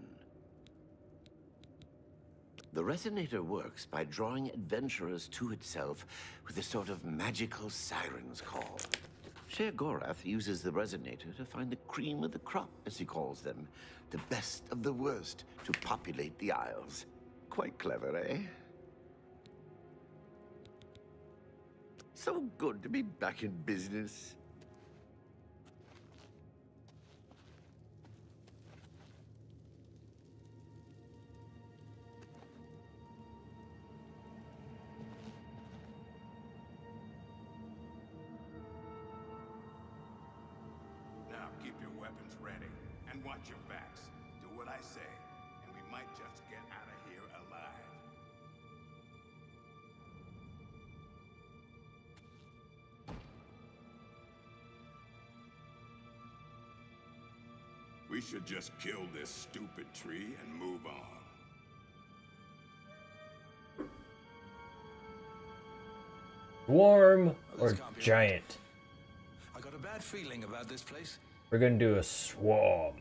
The Resonator works by drawing adventurers to itself with a sort of magical siren's call. Sher Gorath uses the Resonator to find the cream of the crop, as he calls them, the best of the worst to populate the Isles. Quite clever, eh? So good to be back in business. Now keep your weapons ready and watch your backs. Do what I say, and we might just get out of here alive. We should just kill this stupid tree and move on. Swarm or This can't be giant? I got a bad feeling about this place. We're gonna do a swarm.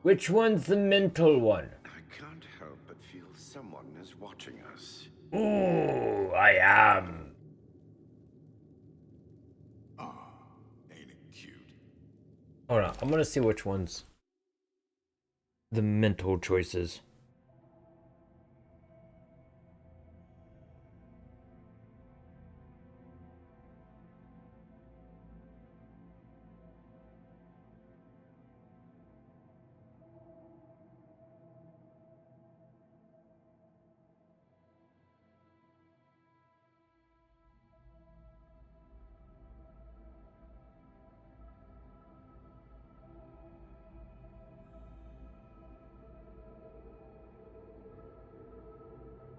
Which one's the mental one? I can't help but feel someone is watching us. Ooh, I am. Oh, ain't it cute? Hold on, I'm gonna see which one's the mental choices.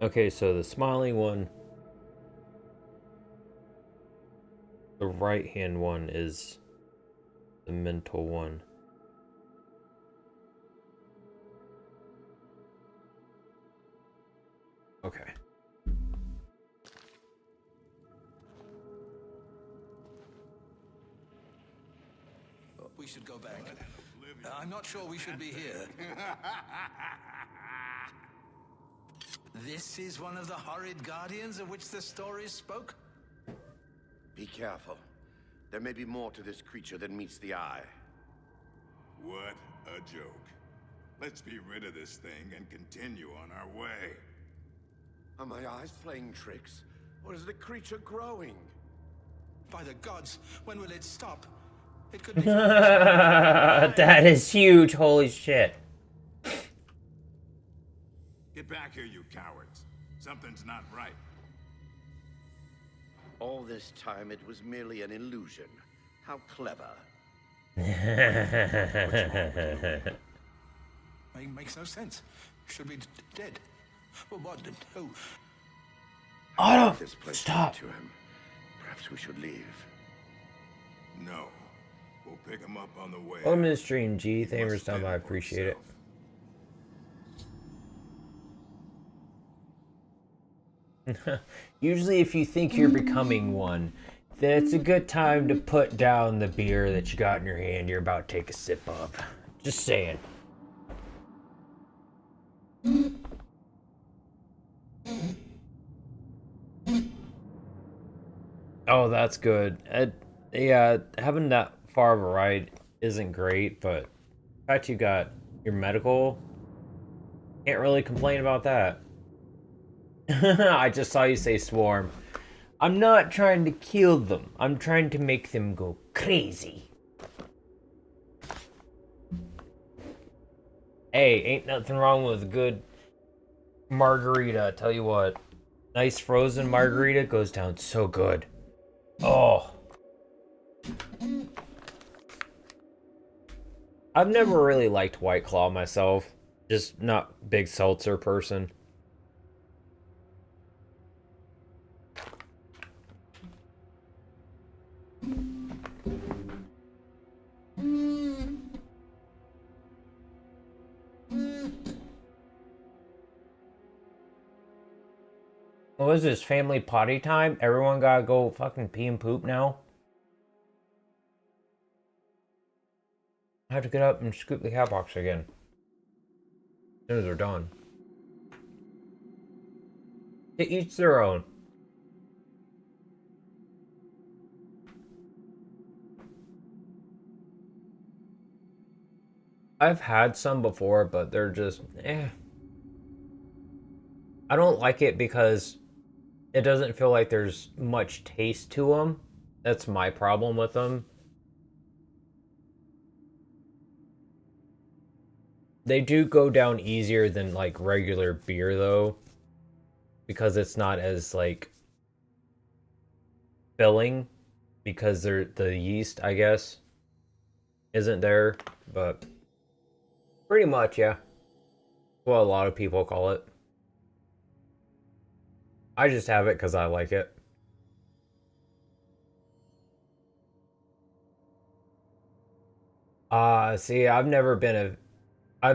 Okay, so the smiling one, the right hand one is the mental one. Okay. We should go back. I'm not sure we should be here. This is one of the horrid guardians of which the stories spoke? Be careful. There may be more to this creature than meets the eye. What a joke. Let's be rid of this thing and continue on our way. Are my eyes playing tricks? Or is the creature growing? By the gods, when will it stop? It could be... That is huge, holy shit. Get back here, you cowards. Something's not right. All this time it was merely an illusion. How clever. Makes no sense. Should be dead. Well, what? Who? Otto, This place stop. to him. Perhaps we should leave. No. We'll pick him up on the way. Welcome to the stream, G. He Thank you for must stopping by. I fend for appreciate it. Usually if you think you're becoming one, then it's a good time to put down the beer that you got in your hand you're about to take a sip of. Just saying. Oh, that's good. Yeah, having that far of a ride isn't great, but the fact you got your medical, can't really complain about that. I just saw you say swarm. I'm not trying to kill them. I'm trying to make them go crazy. Hey, ain't nothing wrong with a good margarita. Tell you what, nice frozen margarita goes down so good. Oh. I've never really liked White Claw myself. Just not big seltzer person. What is this, family potty time? Everyone gotta go fucking pee and poop now? I have to get up and scoop the cat box again. As soon as they're done. To each their own. I've had some before, but they're just, eh. I don't like it because it doesn't feel like there's much taste to them. That's my problem with them. They do go down easier than like regular beer though, because it's not as like filling, because the yeast, I guess, isn't there, but pretty much, yeah. Well, a lot of people call it. I just have it because I like it. See, I've never been a... I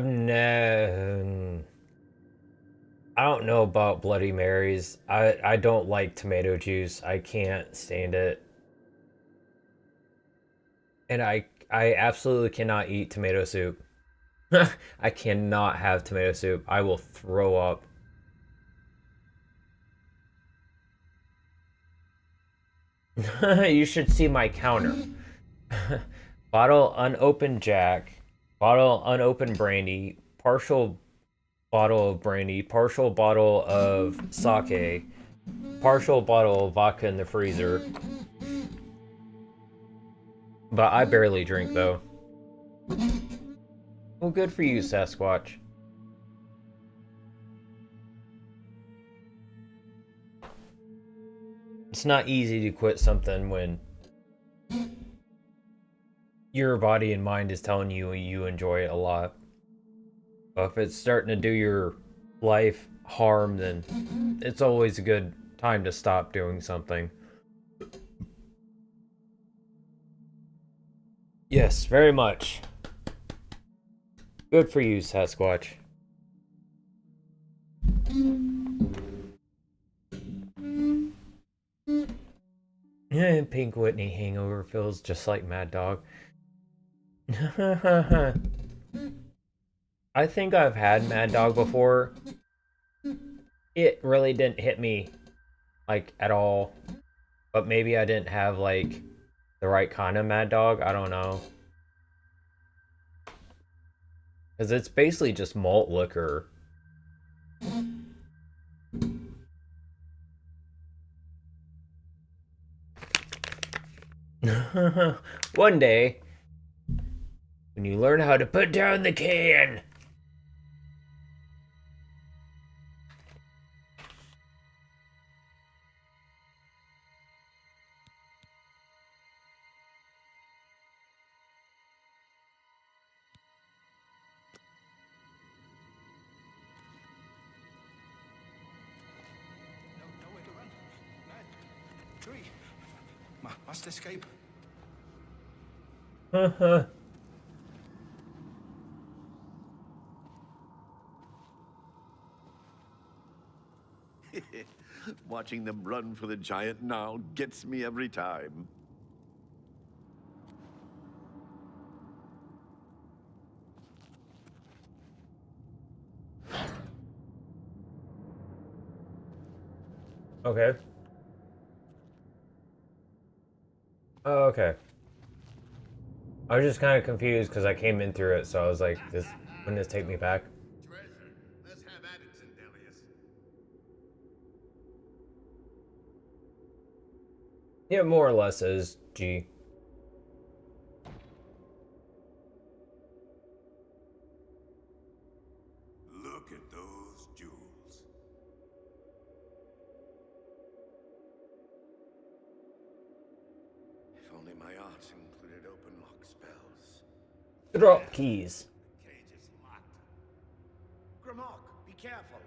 don't know about Bloody Marys. I don't like tomato juice. I can't stand it. And I absolutely cannot eat tomato soup. I cannot have tomato soup. I will throw up. You should see my counter. Bottle unopened Jack, bottle unopened brandy, partial bottle of brandy, partial bottle of sake, partial bottle of vodka in the freezer. But I barely drink though. Well, good for you, Sasquatch. It's not easy to quit something when your body and mind is telling you you enjoy it a lot. But if it's starting to do your life harm, then it's always a good time to stop doing something. Yes, very much. Good for you, Sasquatch. Pink Whitney hangover feels just like Mad Dog. I think I've had Mad Dog before. It really didn't hit me, like, at all. But maybe I didn't have, like, the right kind of Mad Dog. I don't know. Because it's basically just malt liquor. One day, when you learn how to put down the can. Nowhere to run. Tree. Must escape. Watching them run for the giant now gets me every time. Okay. Oh, okay. I was just kind of confused because I came in through it, so I was like, wouldn't this take me back? Treasure. Let's have at it, Zendelius. Yeah, more or less is G. Look at those jewels. If only my arts included open lock spells. Drop keys. The cage is locked. Gramok, be careful.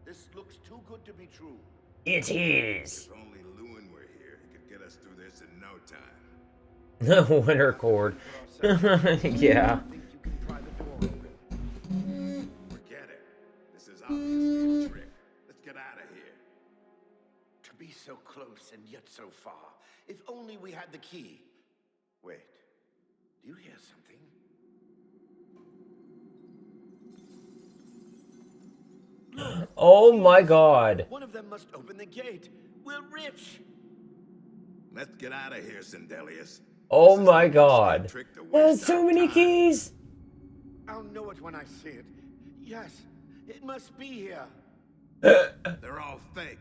This looks too good to be true. It is. If only Lewin were here, he could get us through this in no time. Winter cord. Yeah. Think you can pry the door open? Forget it. This is obviously a trick. Let's get out of here. To be so close and yet so far. If only we had the key. Wait. Do you hear something? Oh my god. One of them must open the gate. We're rich. Let's get out of here, Zendelius. Oh This is my a god. trick to waste There's so our many time. keys. I'll know it when I see it. Yes, it must be here. They're all fake.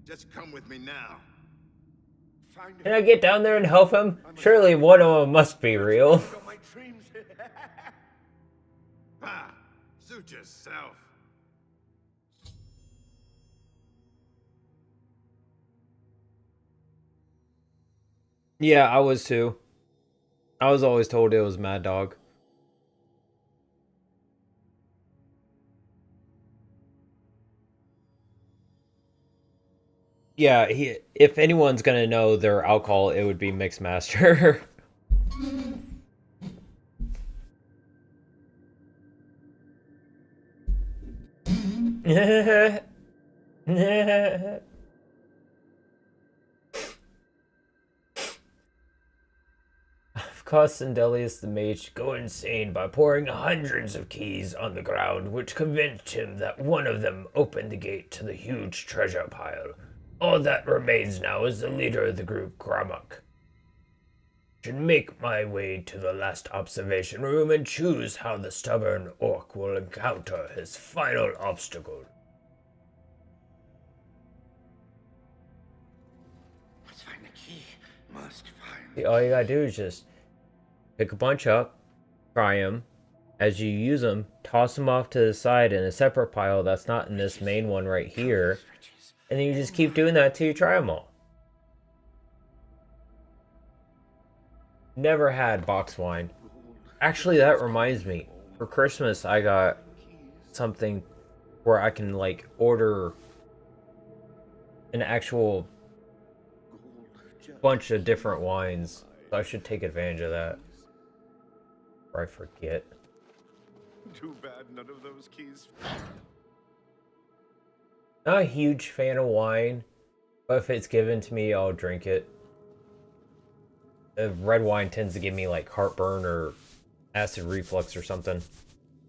Just come with me now. Find Can I get down there and help him? Surely one of them must be real. Got my dreams. Ha! Suit yourself. Yeah, I was too. I was always told it was Mad Dog. Yeah, if anyone's gonna know their alcohol, it would be Mixmaster. I've caused Sindelius the mage to go insane by pouring hundreds of keys on the ground, which convinced him that one of them opened the gate to the huge treasure pile. All that remains now is the leader of the group, Gramok. Should make my way to the last observation room and choose how the stubborn orc will encounter his final obstacle. Let's find the key. Must find. See, all you gotta do is just pick a bunch up, try them. As you use them, toss them off to the side in a separate pile that's not in this main one right here. And then you just keep doing that till you try them all. Never had box wine. Actually, that reminds me. For Christmas, I got something where I can like order an actual bunch of different wines. So I should take advantage of that. Or I forget. Too bad none of those keys. Not a huge fan of wine, but if it's given to me, I'll drink it. Red wine tends to give me like heartburn or acid reflux or something.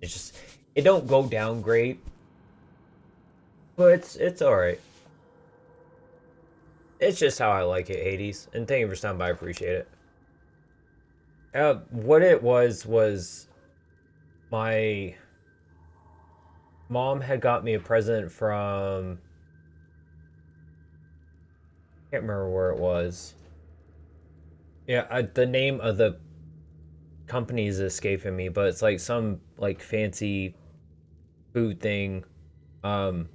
It's just, it don't go down great, but it's all right. It's just how I like it, Hades. And thank you for stopping by. I appreciate it. What it was my mom had got me a present from, I can't remember where it was. Yeah, the name of the company is escaping me, but it's like some like fancy food thing. Got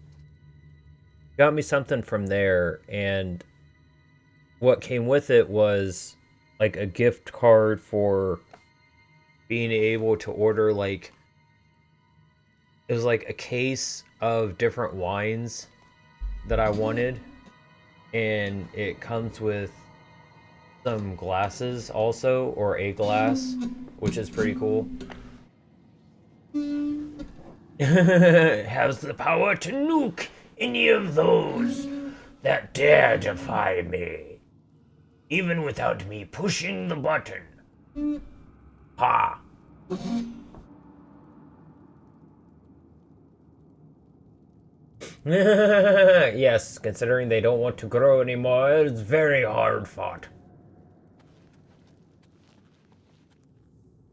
me something from there, and what came with it was like a gift card for being able to order like, it was like a case of different wines that I wanted, and it comes with some glasses also, or a glass, which is pretty cool. Has the power to nuke any of those that dare defy me, even without me pushing the button. Ha! Yes, considering they don't want to grow anymore, it's very hard fought.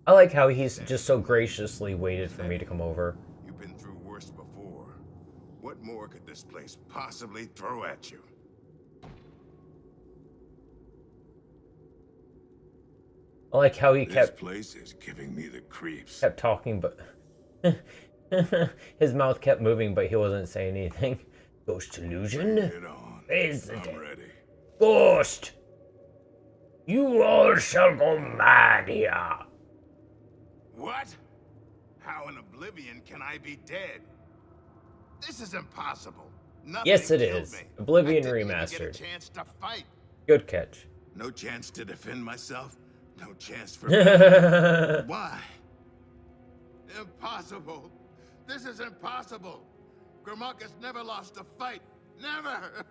I like how he's just so graciously waited for me to come over. You've been through worse before. What more could this place possibly throw at you? I like how he This place is giving me the creeps. kept talking, but his mouth kept moving, but he wasn't saying anything. Ghost illusion? Bring it on. Raise the I'm dead. ready. Ghost! You all shall go mad here. What? How in Oblivion can I be dead? This is impossible. Nothing Yes, it killed is. me. Oblivion I didn't even Remastered. get a chance to fight. Good catch. No chance to defend myself. No chance for me. Why? Impossible. This is impossible. Gramarcus never lost a fight. Never.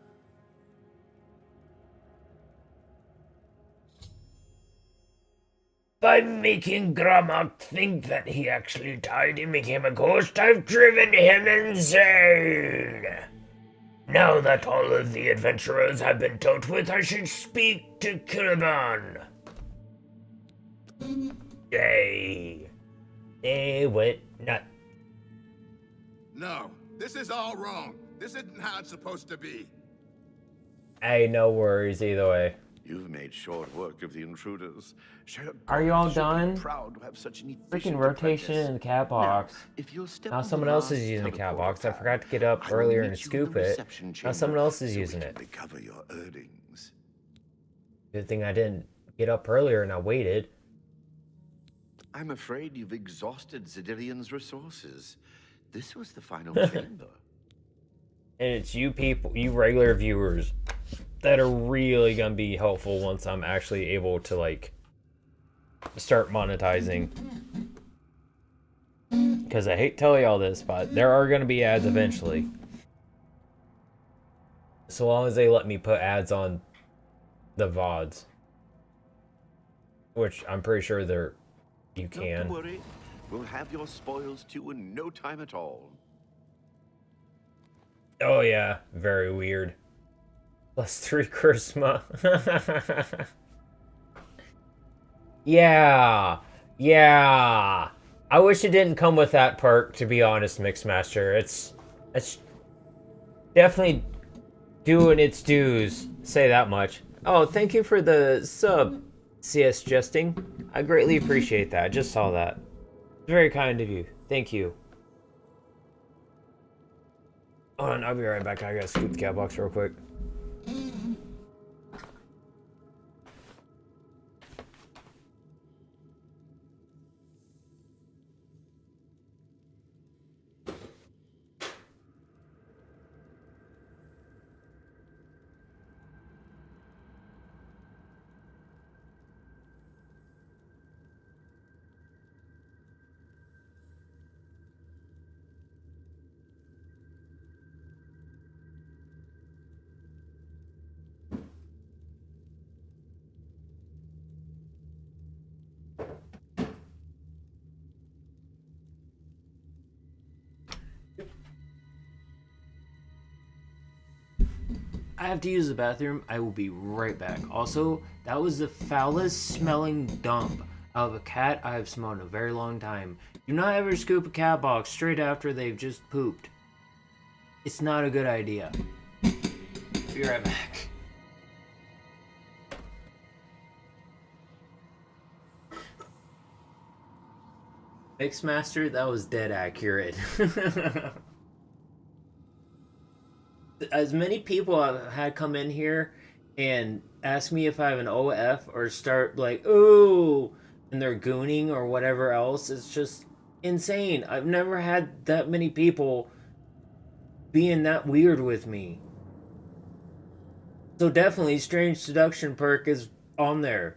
By making Gramark think that he actually died and became a ghost, I've driven him insane. Now that all of the adventurers have been dealt with, I should speak to Caliban. Yay. What? Not. No, this is all wrong. This isn't how it's supposed to be. Hey, no worries either way. You've made short work of the intruders. Sherlock Are you all Holmes should be done? Proud to have such an Freaking efficient rotation apprentice. in the cat box. Now, if you'll step Now on the someone else is last using the cat teleporter box. I pad, forgot to get up I will earlier meet and you in scoop the it. reception Now chamber someone else is so we using can it. recover your earnings. Good thing I didn't get up earlier and I waited. I'm afraid you've exhausted Zedilion's resources. This was the final chamber. And it's you people, you regular viewers, that are really gonna be helpful once I'm actually able to like start monetizing. Because I hate telling y'all this, but there are gonna be ads eventually. So long as they let me put ads on the VODs. Which I'm pretty sure you can. Don't worry. We'll have your spoils too in no time at all. Oh yeah, very weird. +3 charisma. Yeah. I wish it didn't come with that perk, to be honest, Mixmaster. It's definitely doing its dues. Say that much. Oh, thank you for the sub, CS Jesting. I greatly appreciate that. I just saw that. Very kind of you. Thank you. Hold on, I'll be right back. I gotta scoop the cat box real quick. I have to use the bathroom. I will be right back. Also, that was the foulest smelling dump of a cat I have smelled in a very long time. Do not ever scoop a cat box straight after they've just pooped. It's not a good idea. Be right back. Mixmaster, that was dead accurate. As many people I've had come in here and ask me if I have an OF or start like, ooh, and they're gooning or whatever else, it's just insane. I've never had that many people being that weird with me. So definitely Strange Seduction perk is on there.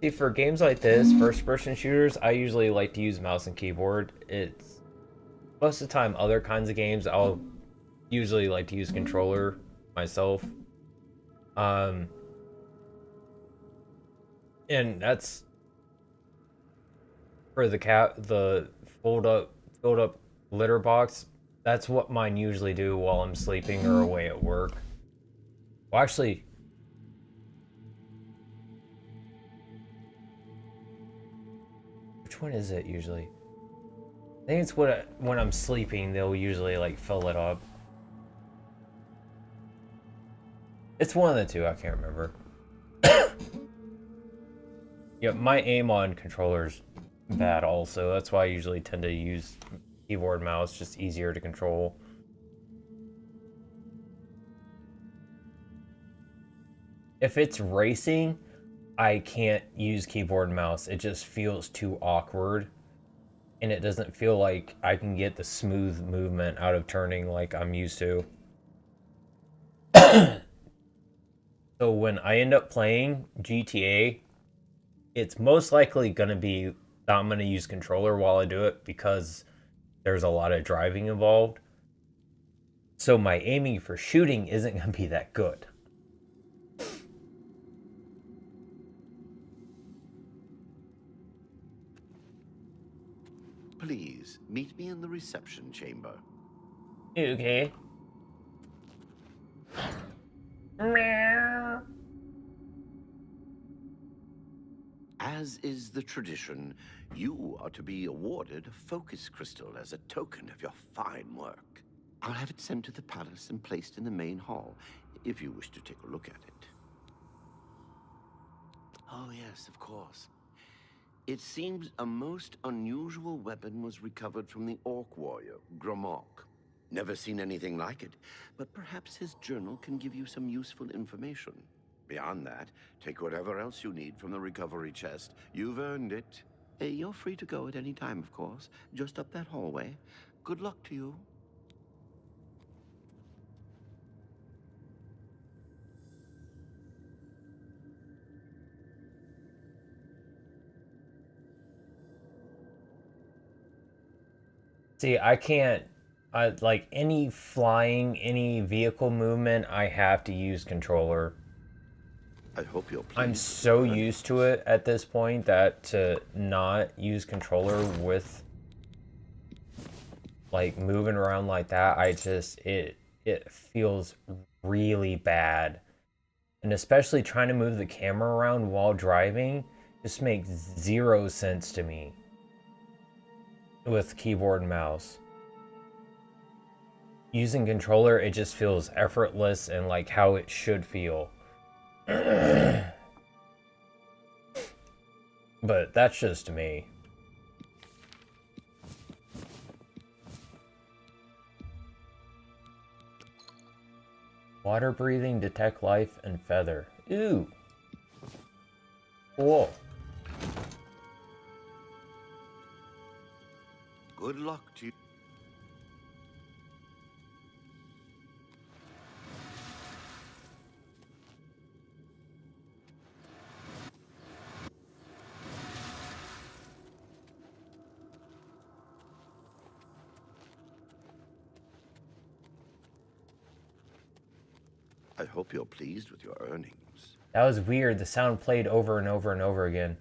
See, for games like this, first-person shooters, I usually like to use mouse and keyboard. It's most of the time other kinds of games, I'll usually like to use controller myself. And that's for the fold up litter box. That's what mine usually do while I'm sleeping or away at work. Well, actually, which one is it usually? I think it's when I'm sleeping, they'll usually like fill it up. It's one of the two, I can't remember. Yeah, my aim on controller's bad also. That's why I usually tend to use keyboard and mouse, just easier to control. If it's racing, I can't use keyboard and mouse. It just feels too awkward. And it doesn't feel like I can get the smooth movement out of turning like I'm used to. So when I end up playing GTA, it's most likely going to be that I'm going to use controller while I do it because there's a lot of driving involved. So my aiming for shooting isn't going to be that good. Meet me in the reception chamber. Okay. Meow. As is the tradition, you are to be awarded a focus crystal as a token of your fine work. I'll have it sent to the palace and placed in the main hall, if you wish to take a look at it. Oh yes, of course. It seems a most unusual weapon was recovered from the orc warrior, Gromok. Never seen anything like it, but perhaps his journal can give you some useful information. Beyond that, take whatever else you need from the recovery chest. You've earned it. You're free to go at any time, of course. Just up that hallway. Good luck to you. See, I can't. Like any flying, any vehicle movement, I have to use controller. I hope you're pleased. I'm so used to it at this point that to not use controller with like moving around like that, it feels really bad. And especially trying to move the camera around while driving just makes zero sense to me with keyboard and mouse. Using controller, it just feels effortless and like how it should feel. But that's just me. Water breathing, detect life, and feather. Ooh. Cool. Good luck to you. I hope you're pleased with your earnings. That was weird. The sound played over and over and over again.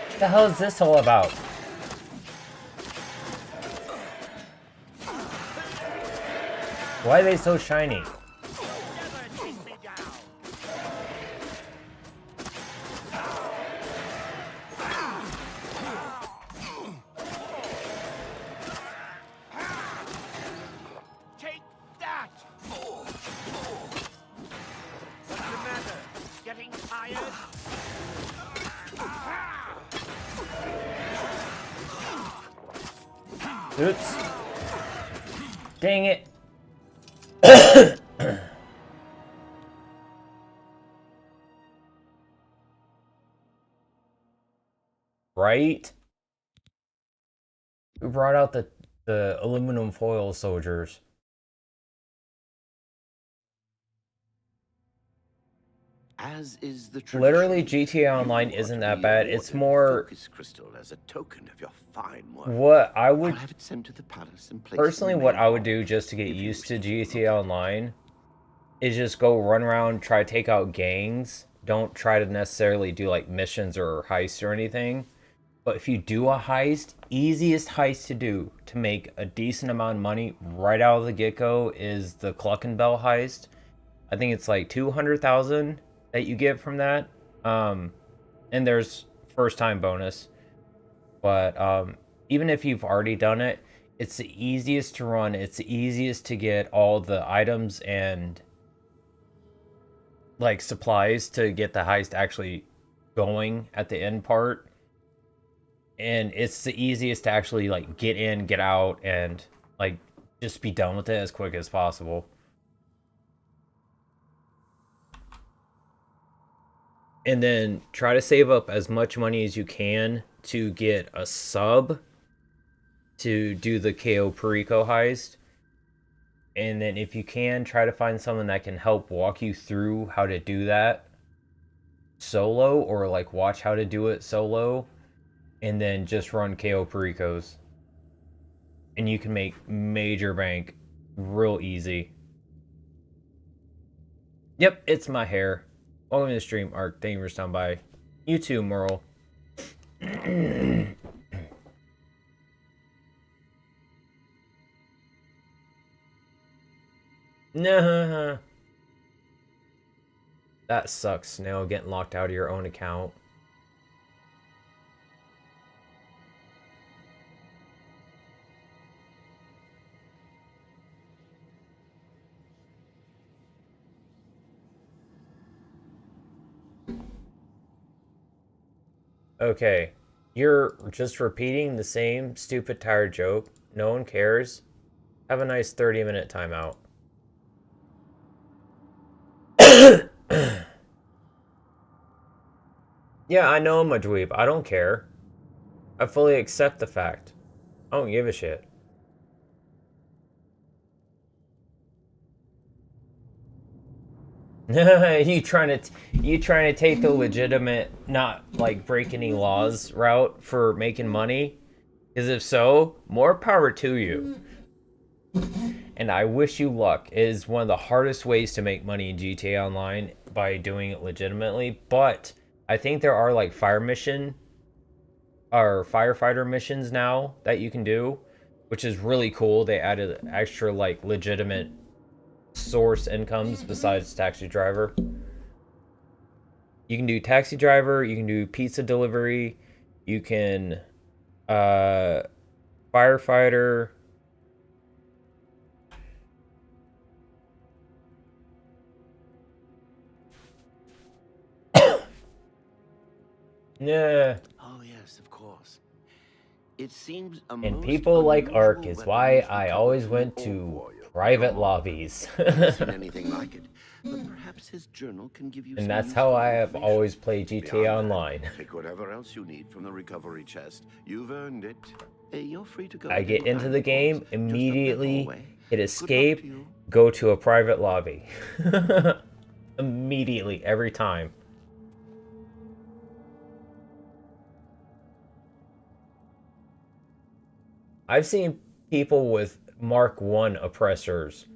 What the hell is this all about? Why are they so shiny? Take that! What's the matter? Getting tired? Oops. Dang it. Right? We brought out the aluminum foil soldiers. As is the tradition, Literally, GTA Online you are isn't to that be bad. It's awarded a more focus crystal as a token of your fine work. what I I'll would have it sent to the palace and placed personally in the what main I would hall, do just to get if you used wish to take a GTA look. Online is just go run around, try to take out gangs. Don't try to necessarily do like missions or heists or anything. But if you do a heist, easiest heist to do to make a decent amount of money right out of the get-go is the Cluckenbell heist. I think it's like 200,000 that you get from that. And there's first time bonus. But even if you've already done it, it's the easiest to run. It's the easiest to get all the items and like supplies to get the heist actually going at the end part. And it's the easiest to actually like get in, get out, and like just be done with it as quick as possible. And then try to save up as much money as you can to get a sub to do the KO Perico heist. And then if you can, try to find someone that can help walk you through how to do that solo, or like watch how to do it solo, and then just run KO Pericos. and you can make major bank real easy. Yep, it's my hair. Welcome to the stream, Arc. Thank you for stopping by. You too, Merle. Nah. That sucks, Snail, getting locked out of your own account. Okay, you're just repeating the same stupid tired joke. No one cares. Have a nice 30-minute timeout. Yeah, I know I'm a dweeb. I don't care. I fully accept the fact. I don't give a shit. you trying to take the legitimate, not like break any laws route for making money? Because if so, more power to you. And I wish you luck. It is one of the hardest ways to make money in GTA Online by doing it legitimately. But I think there are like firefighter missions now that you can do, which is really cool. They added extra like legitimate source incomes besides taxi driver. You can do taxi driver, you can do pizza delivery, you can firefighter. Yeah. Oh, yes, of course. It seems a And most people like Ark unusual is weapon why was I recovered always from went an to orc warrior. private lobbies. Haven't seen anything like it, but perhaps his journal can give you And some that's how useful I have information. always played GTA Beyond that, Online. Take whatever else you need from the recovery chest. You've earned it. You're free to go. I get into the game, immediately hit Good luck escape, to you. go to a private lobby. Immediately, every time. I've seen people with Mark 1 oppressors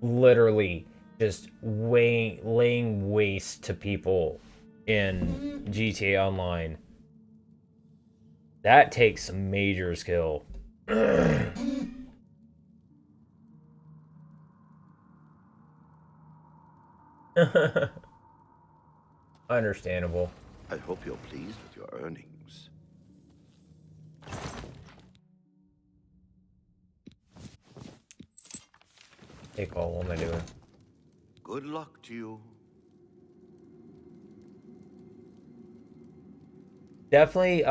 literally just laying waste to people in GTA Online. That takes some major skill. Understandable. I hope you're pleased with your earnings. Hey, Cole, what am I doing? Good luck to you. Definitely,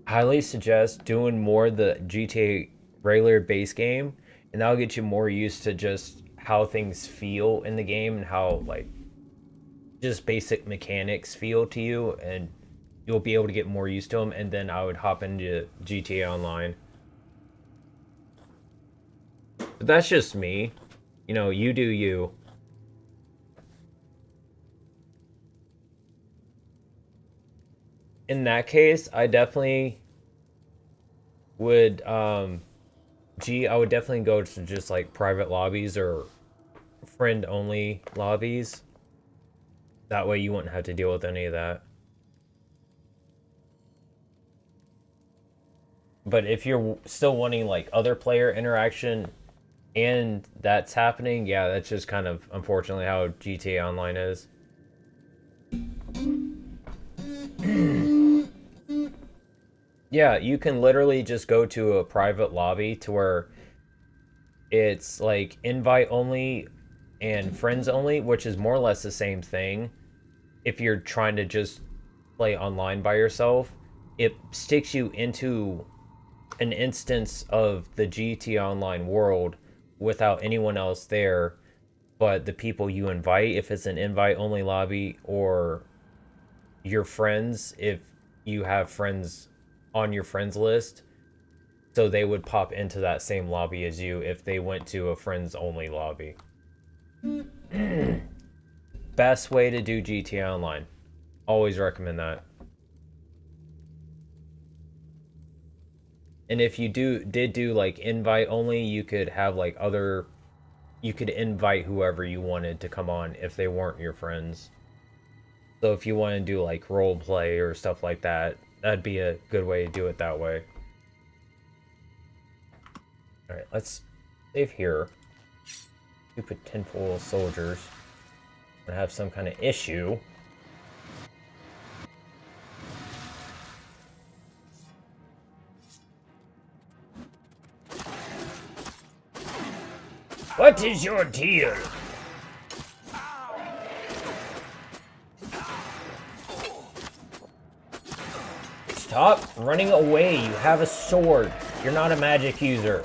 highly suggest doing more of the GTA regular base game, and that'll get you more used to just how things feel in the game and how, like, just basic mechanics feel to you, and you'll be able to get more used to them, and then I would hop into GTA Online. But that's just me. You know, you do you. In that case, I definitely would, I would definitely go to just, like, private lobbies or friend-only lobbies. That way you wouldn't have to deal with any of that. But if you're still wanting, like, other player interaction and that's happening, yeah, that's just kind of unfortunately how GTA Online is. Yeah, you can literally just go to a private lobby to where it's like invite only and friends only, which is more or less the same thing. If you're trying to just play online by yourself, it sticks you into an instance of the GTA Online world without anyone else there, but the people you invite, if it's an invite only lobby, or your friends, if you have friends on your friends list, so they would pop into that same lobby as you if they went to a friends only lobby. Best way to do GTA Online. Always recommend that. And if you did do like invite only, you could have like you could invite whoever you wanted to come on if they weren't your friends. So if you want to do like role play or stuff like that, that'd be a good way to do it that way. Alright, let's save here. Stupid tinfoil soldiers. Gonna have some kind of issue. What is your deal? Stop running away. You have a sword. You're not a magic user.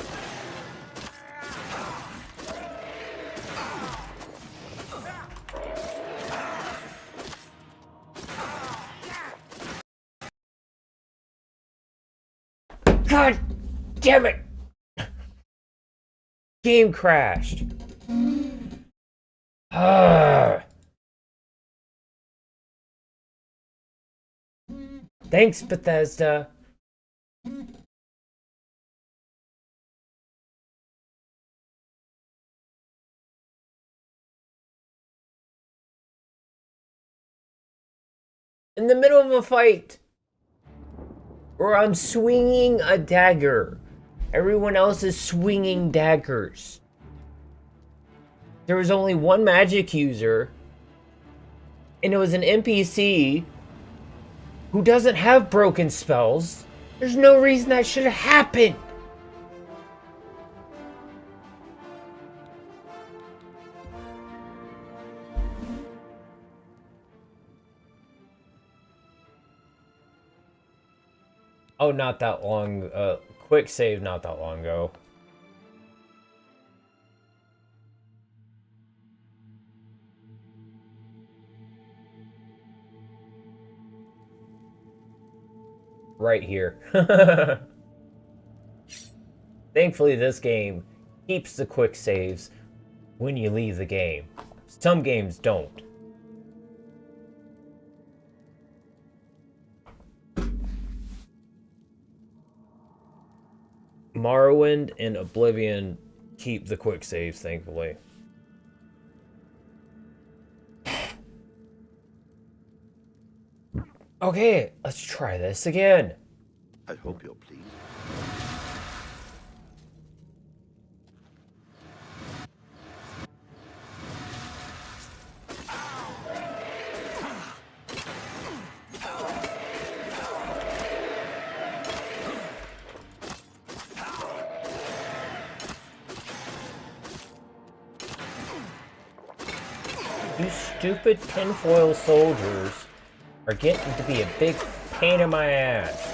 God damn it! Game crashed. Thanks, Bethesda. In the middle of a fight, or I'm swinging a dagger. Everyone else is swinging daggers. There was only one magic user, and it was an NPC who doesn't have broken spells. There's no reason that should have happened. Oh, not that long. Quick save not that long ago. Right here. Thankfully, this game keeps the quick saves when you leave the game. Some games don't. Morrowind and Oblivion keep the quick saves, thankfully. Okay, let's try this again. I hope you're pleased. You stupid tinfoil soldiers are getting to be a big pain in my ass.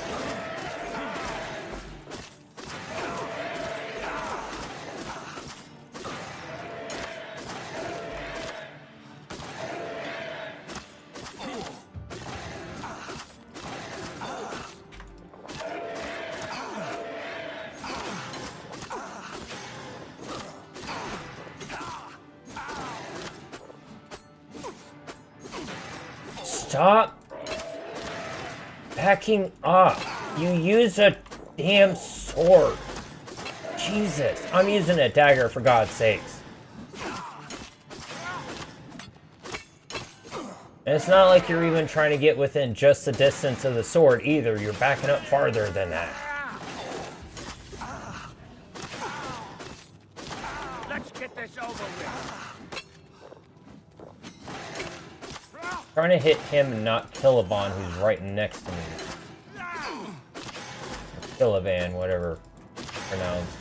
Stop backing up. You use a damn sword. Jesus, I'm using a dagger for God's sakes. And it's not like you're even trying to get within just the distance of the sword either. You're backing up farther than that. Let's get this over with. Trying to hit him and not Killavan, who's right next to me. Killavan, whatever pronounced.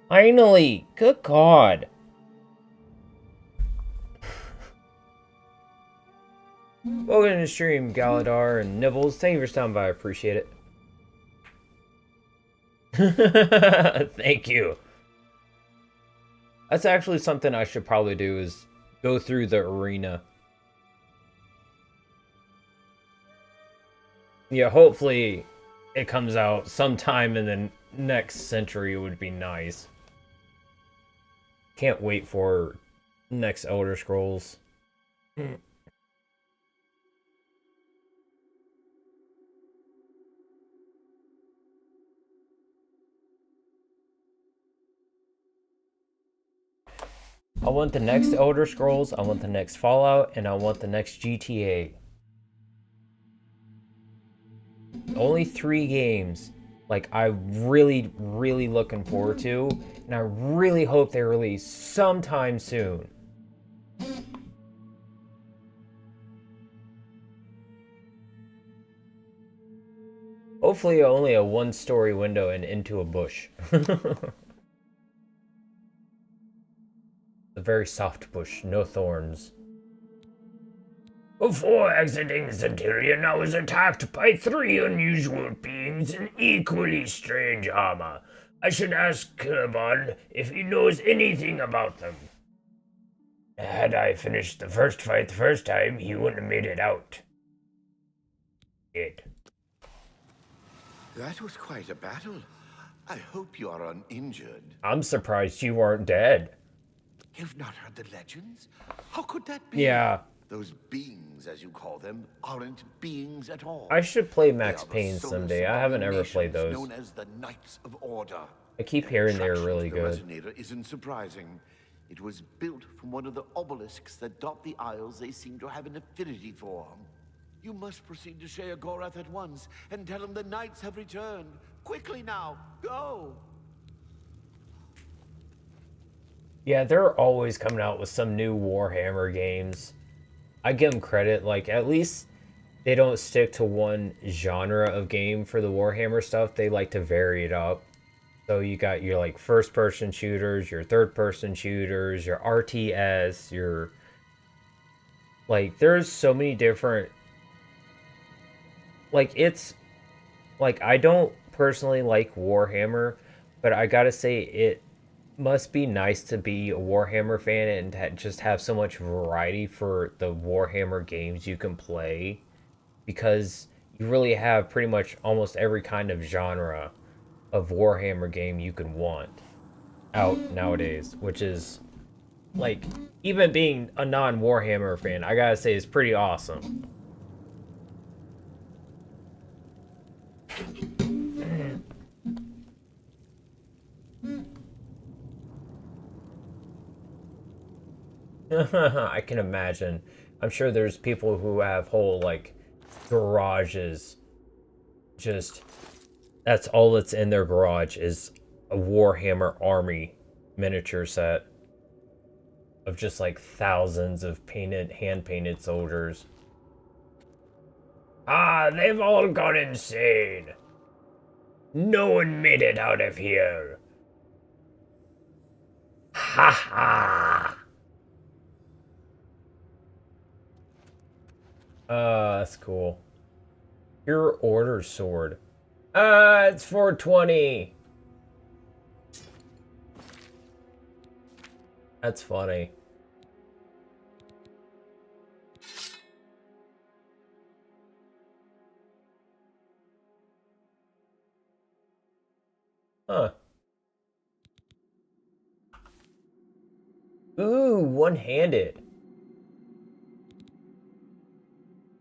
Finally! Good God! Welcome to the stream, Galadar and Nibbles. Thank you for stopping by, I appreciate it. Thank you. That's actually something I should probably do, is go through the arena. Yeah, hopefully it comes out sometime in the next century. Would be nice. Can't wait for Next Elder Scrolls. I want the next Elder Scrolls, I want the next Fallout, and I want the next GTA. Only 3 games like I'm really looking forward to, and I really hope they release sometime soon. Hopefully only a 1-story window and into a bush. A very soft bush, no thorns. Before exiting Zendilion, I was attacked by 3 unusual beings in equally strange armor. I should ask Kirbon if he knows anything about them. Had I finished the first fight the first time, he wouldn't have made it out. It. That was quite a battle. I hope you are uninjured. I'm surprised you weren't dead. You've not heard the legends? How could that be? Yeah. Those beings, as you call them, aren't beings at all. I should play They Max are the Payne soulless someday. I haven't ever played those. known as the Knights of Order. I keep hearing they're Construction really of the good. resonator isn't surprising. It was built from one of the obelisks that dot the isles they seem to have an affinity for. You must proceed to Sheogorath at once and tell him the knights have returned. Quickly now, go! Yeah, they're always coming out with some new Warhammer games. I give them credit, like, at least they don't stick to one genre of game for the Warhammer stuff. They like to vary it up. So you got your, like, first-person shooters, your third-person shooters, your RTS, your... Like, there's so many different... Like, it's... Like, I don't personally like Warhammer, but I gotta say, it must be nice to be a Warhammer fan and just have so much variety for the Warhammer games you can play, because you really have pretty much almost every kind of genre of Warhammer game you could want out nowadays, which is, like, even being a non-Warhammer fan, I gotta say, is pretty awesome. I can imagine. I'm sure there's people who have whole, like, garages. Just, that's all that's in their garage is a Warhammer army miniature set of just, like, thousands of painted, hand-painted soldiers. Ah, they've all gone insane. No one made it out of here. Ha ha. That's cool. Your order sword. It's 420. That's funny. Huh. Ooh, one-handed.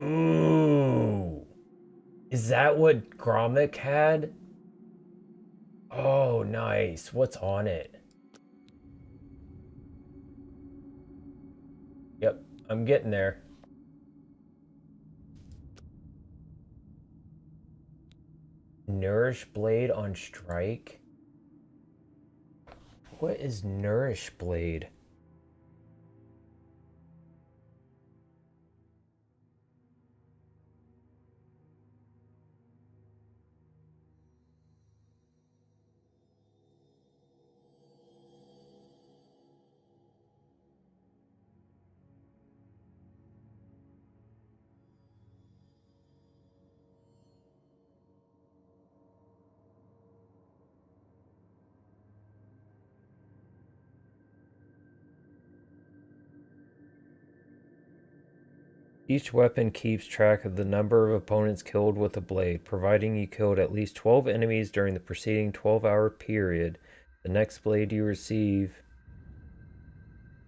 Ooh. Is that what Gromit had? Oh, nice. What's on it? Yep, I'm getting there. Nourish Blade on strike? What is Nourish Blade? Each weapon keeps track of the number of opponents killed with a blade, providing you killed at least 12 enemies during the preceding 12-hour period. The next blade you receive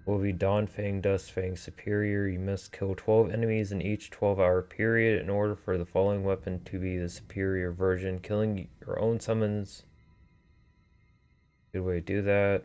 will be Dawnfang, Dustfang superior. You must kill 12 enemies in each 12-hour period in order for the following weapon to be the superior version. Killing your own summons. Good way to do that.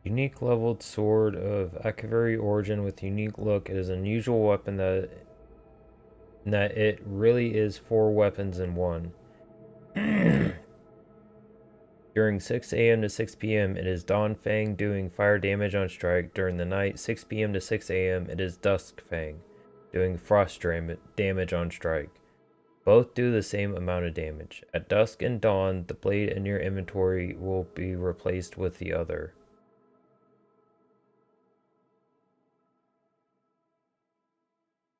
Unique leveled sword of Akaviri origin with unique look. It is an unusual weapon that it really is 4 weapons in one. During 6 a.m. to 6 p.m. it is Dawnfang doing fire damage on strike. During the night 6 p.m. to 6 a.m. it is Duskfang doing frost damage on strike. Both do the same amount of damage. At dusk and dawn, the blade in your inventory will be replaced with the other.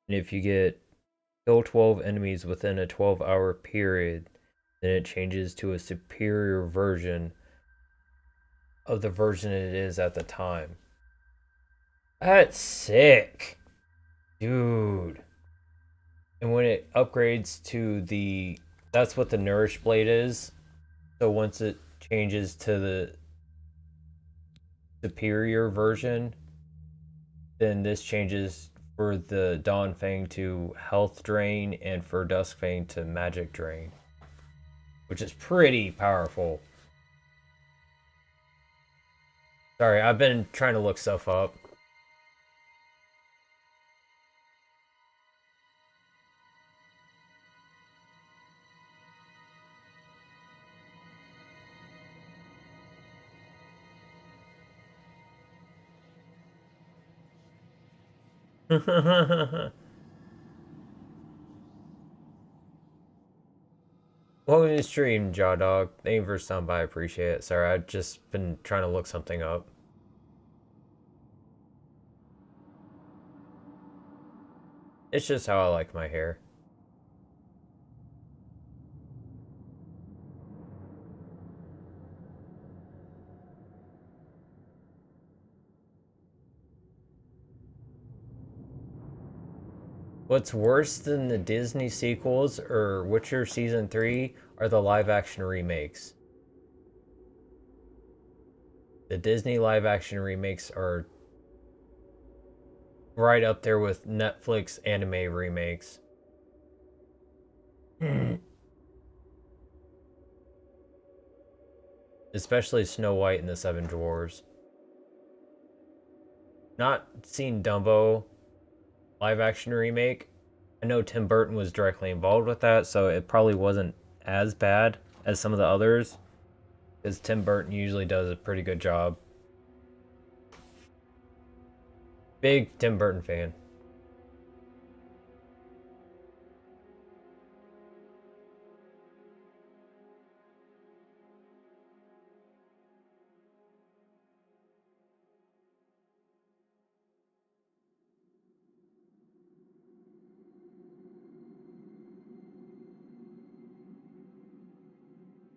And if you get kill 12 enemies within a 12-hour period, then it changes to a superior version of the version it is at the time. That's sick. Dude. And when it upgrades to the... That's what the Nourish Blade is. So once it changes to the superior version, then this changes for the Dawnfang to Health Drain and for Duskfang to Magic Drain, which is pretty powerful. Sorry, I've been trying to look stuff up. Welcome to the stream, Jaw Dog. Thank you for stopping by. I appreciate it. Sorry, I've just been trying to look something up. It's just how I like my hair. What's worse than the Disney sequels or Witcher Season 3 are the live-action remakes. The Disney live-action remakes are right up there with Netflix anime remakes. Especially Snow White and the Seven Dwarfs. Not seen Dumbo live-action remake. I know Tim Burton was directly involved with that, so it probably wasn't as bad as some of the others, because Tim Burton usually does a pretty good job. Big Tim Burton fan.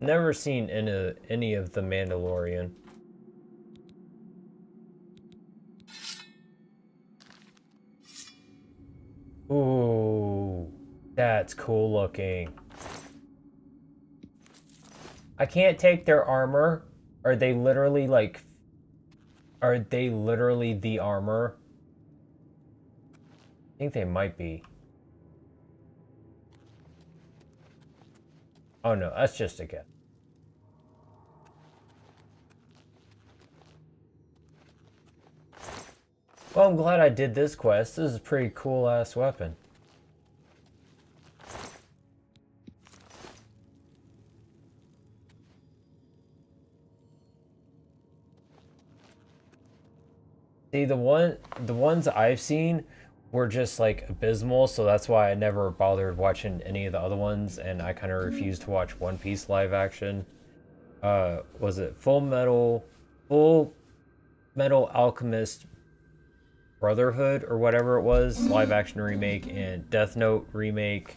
Never seen any of The Mandalorian. That's cool looking. I can't take their armor. Are they literally like... Are they literally the armor? I think they might be. Oh no, that's just a guess. Well, I'm glad I did this quest. This is a pretty cool ass weapon. See, the ones I've seen were just like abysmal, so that's why I never bothered watching any of the other ones, and I kind of refused to watch One Piece live action. Was it Full Metal Alchemist Brotherhood or whatever it was, live action remake, and Death Note remake. Is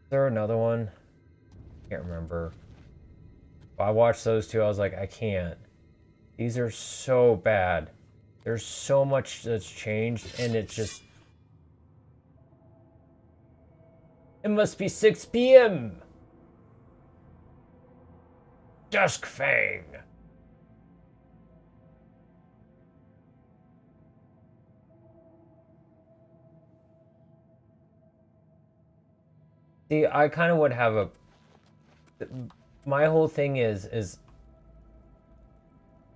there another one? Can't remember. I watched those two. I was like, I can't. These are so bad. There's so much that's changed, and it's just... It must be 6 p.m. Dusk Fang. See, I kind of would have a... My whole thing is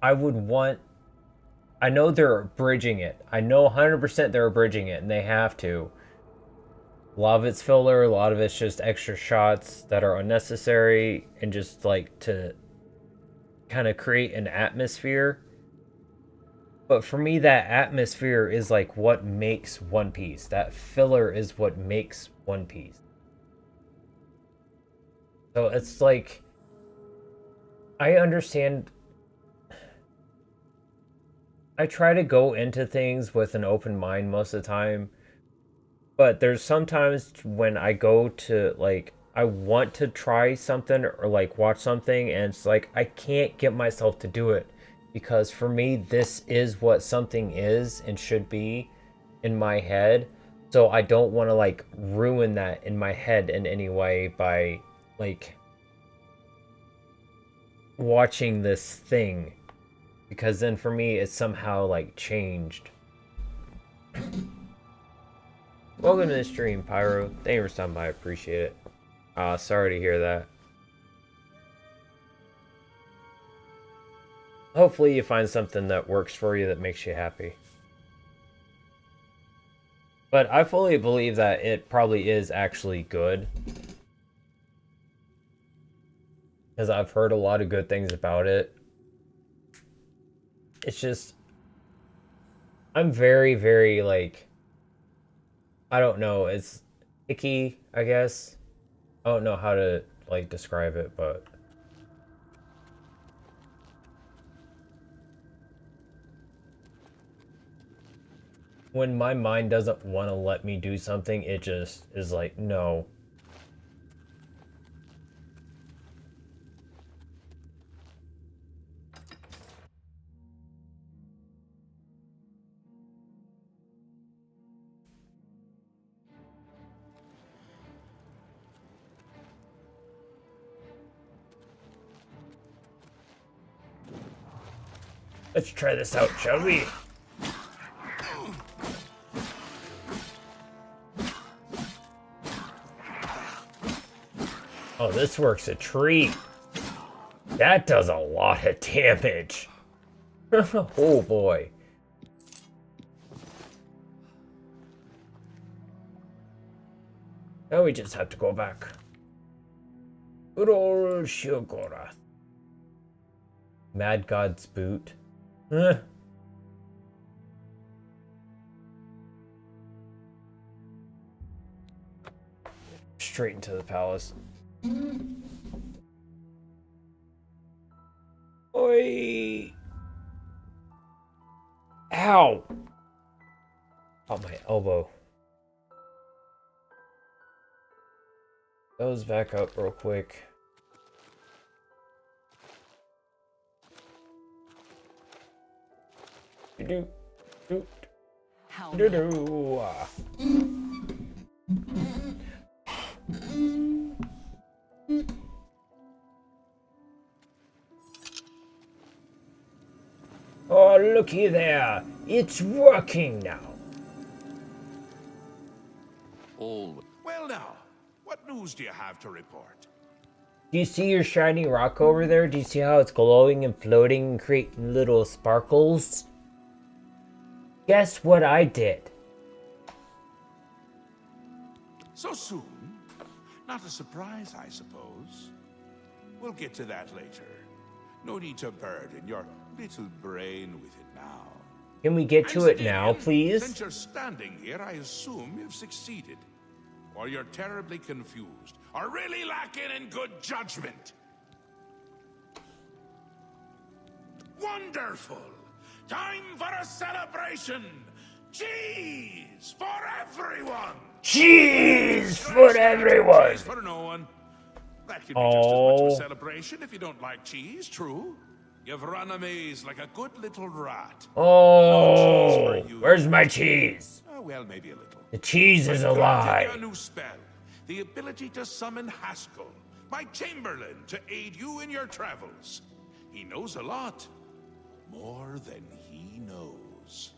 I would want... I know they're abridging it. I know 100% they're abridging it, and they have to. A lot of it's filler, a lot of it's just extra shots that are unnecessary, and just like to kind of create an atmosphere. But for me, that atmosphere is like what makes One Piece. That filler is what makes One Piece. So it's like... I understand. I try to go into things with an open mind most of the time. But there's sometimes when I go to, like, I want to try something or, like, watch something, and it's like, I can't get myself to do it. Because for me, this is what something is and should be in my head. So I don't want to, like, ruin that in my head in any way by, like... watching this thing, because then for me it's somehow like changed. Welcome to the stream, Pyro. Thank you for stopping by. I appreciate it. Sorry to hear that. Hopefully you find something that works for you, that makes you happy. But I fully believe that it probably is actually good, because I've heard a lot of good things about it. It's just... I'm very, very, like... I don't know, it's icky, I guess. I don't know how to, like, describe it, but... when my mind doesn't want to let me do something, it just is like, no. Let's try this out, shall we? Oh, this works a treat. That does a lot of damage. Oh boy. Now we just have to go back. Good old Shiogorath. Mad God's boot. Straight into the palace. Oi! Ow! Oh, my elbow. Goes back up real quick. Do. How Doo-doo. Oh, looky there. It's working now. Well now, what news do you have to report? Do you see your shiny rock over there? Do you see how it's glowing and floating and creating little sparkles? Guess what I did? So soon? Not a surprise, I suppose. We'll get to that later. No need to burden your little brain with it now. Can we get to it now, Since please? you're standing here, I assume you've succeeded. Or you're terribly confused, or really lacking in good judgment. Wonderful! Time for a celebration! Cheese for everyone! Cheese for everyone! Cheese for no one. That could be just as much of Oh. a celebration if you don't like cheese, true? You've run a maze like a good little rat. Oh, you. where's my cheese? Well, maybe a little. The cheese is a Granted lie. you a new spell. The ability to summon Haskell, my Chamberlain, to aid you in your travels. He knows a lot. More than he knows.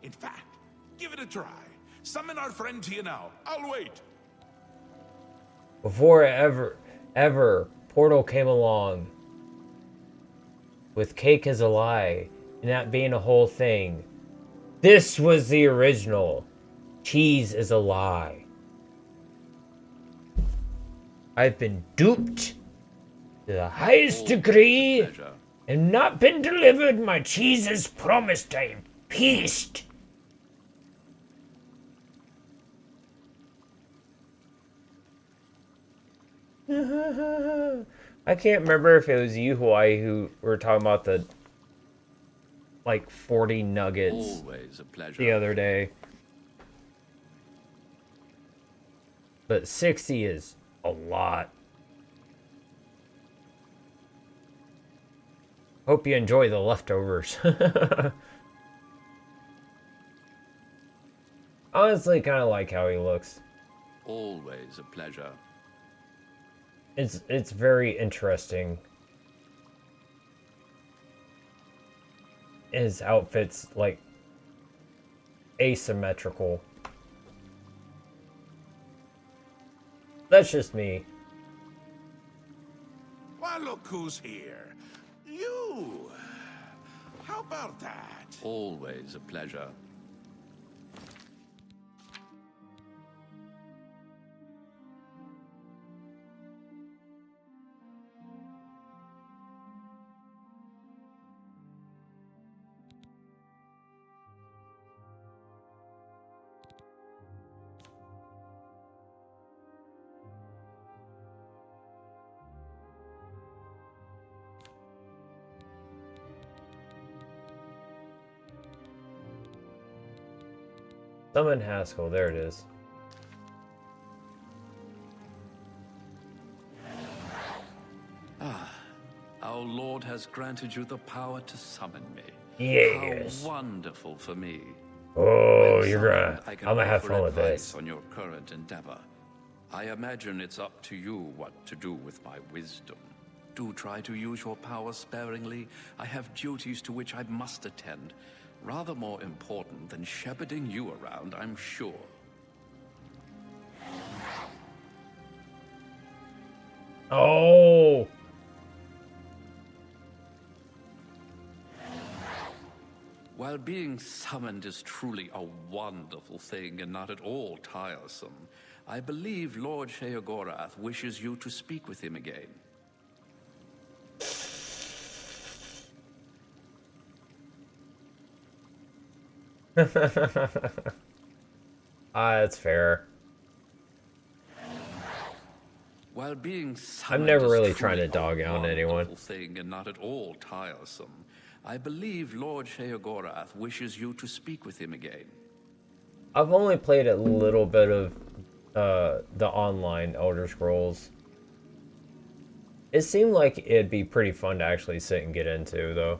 In fact, give it a try. Summon our friend to you now. I'll wait. Before ever, Portal came along with cake as a lie and that being a whole thing. This was the original. Cheese is a lie. I've been duped to the highest degree and not been delivered my cheese as promised. I am pissed. I can't remember if it was you, Hawaii, who were talking about the like 40 nuggets Always a pleasure. the other day. But 60 is a lot. Hope you enjoy the leftovers. Honestly, kind of like how he looks. Always a pleasure. It's very interesting. His outfit's like asymmetrical. That's just me. Well, look who's here. You. How about that? Always a pleasure. Summon Haskell, there it is. Our Lord has granted you the power to summon me. Yes. How wonderful for me. Oh, When you're summoned, gonna. I can I'm gonna have offer fun with advice this. on your current endeavor. I imagine it's up to you what to do with my wisdom. Do try to use your power sparingly. I have duties to which I must attend. Rather more important than shepherding you around, I'm sure. Oh. While being summoned is truly a wonderful thing and not at all tiresome, I believe Lord Sheogorath wishes you to speak with him again. That's fair. While being I'm summoned never is really trying truly to dog a out anyone. wonderful thing and not at all tiresome, I believe Lord Sheogorath wishes you to speak with him again. I've only played a little bit of the online Elder Scrolls. It seemed like it'd be pretty fun to actually sit and get into, though.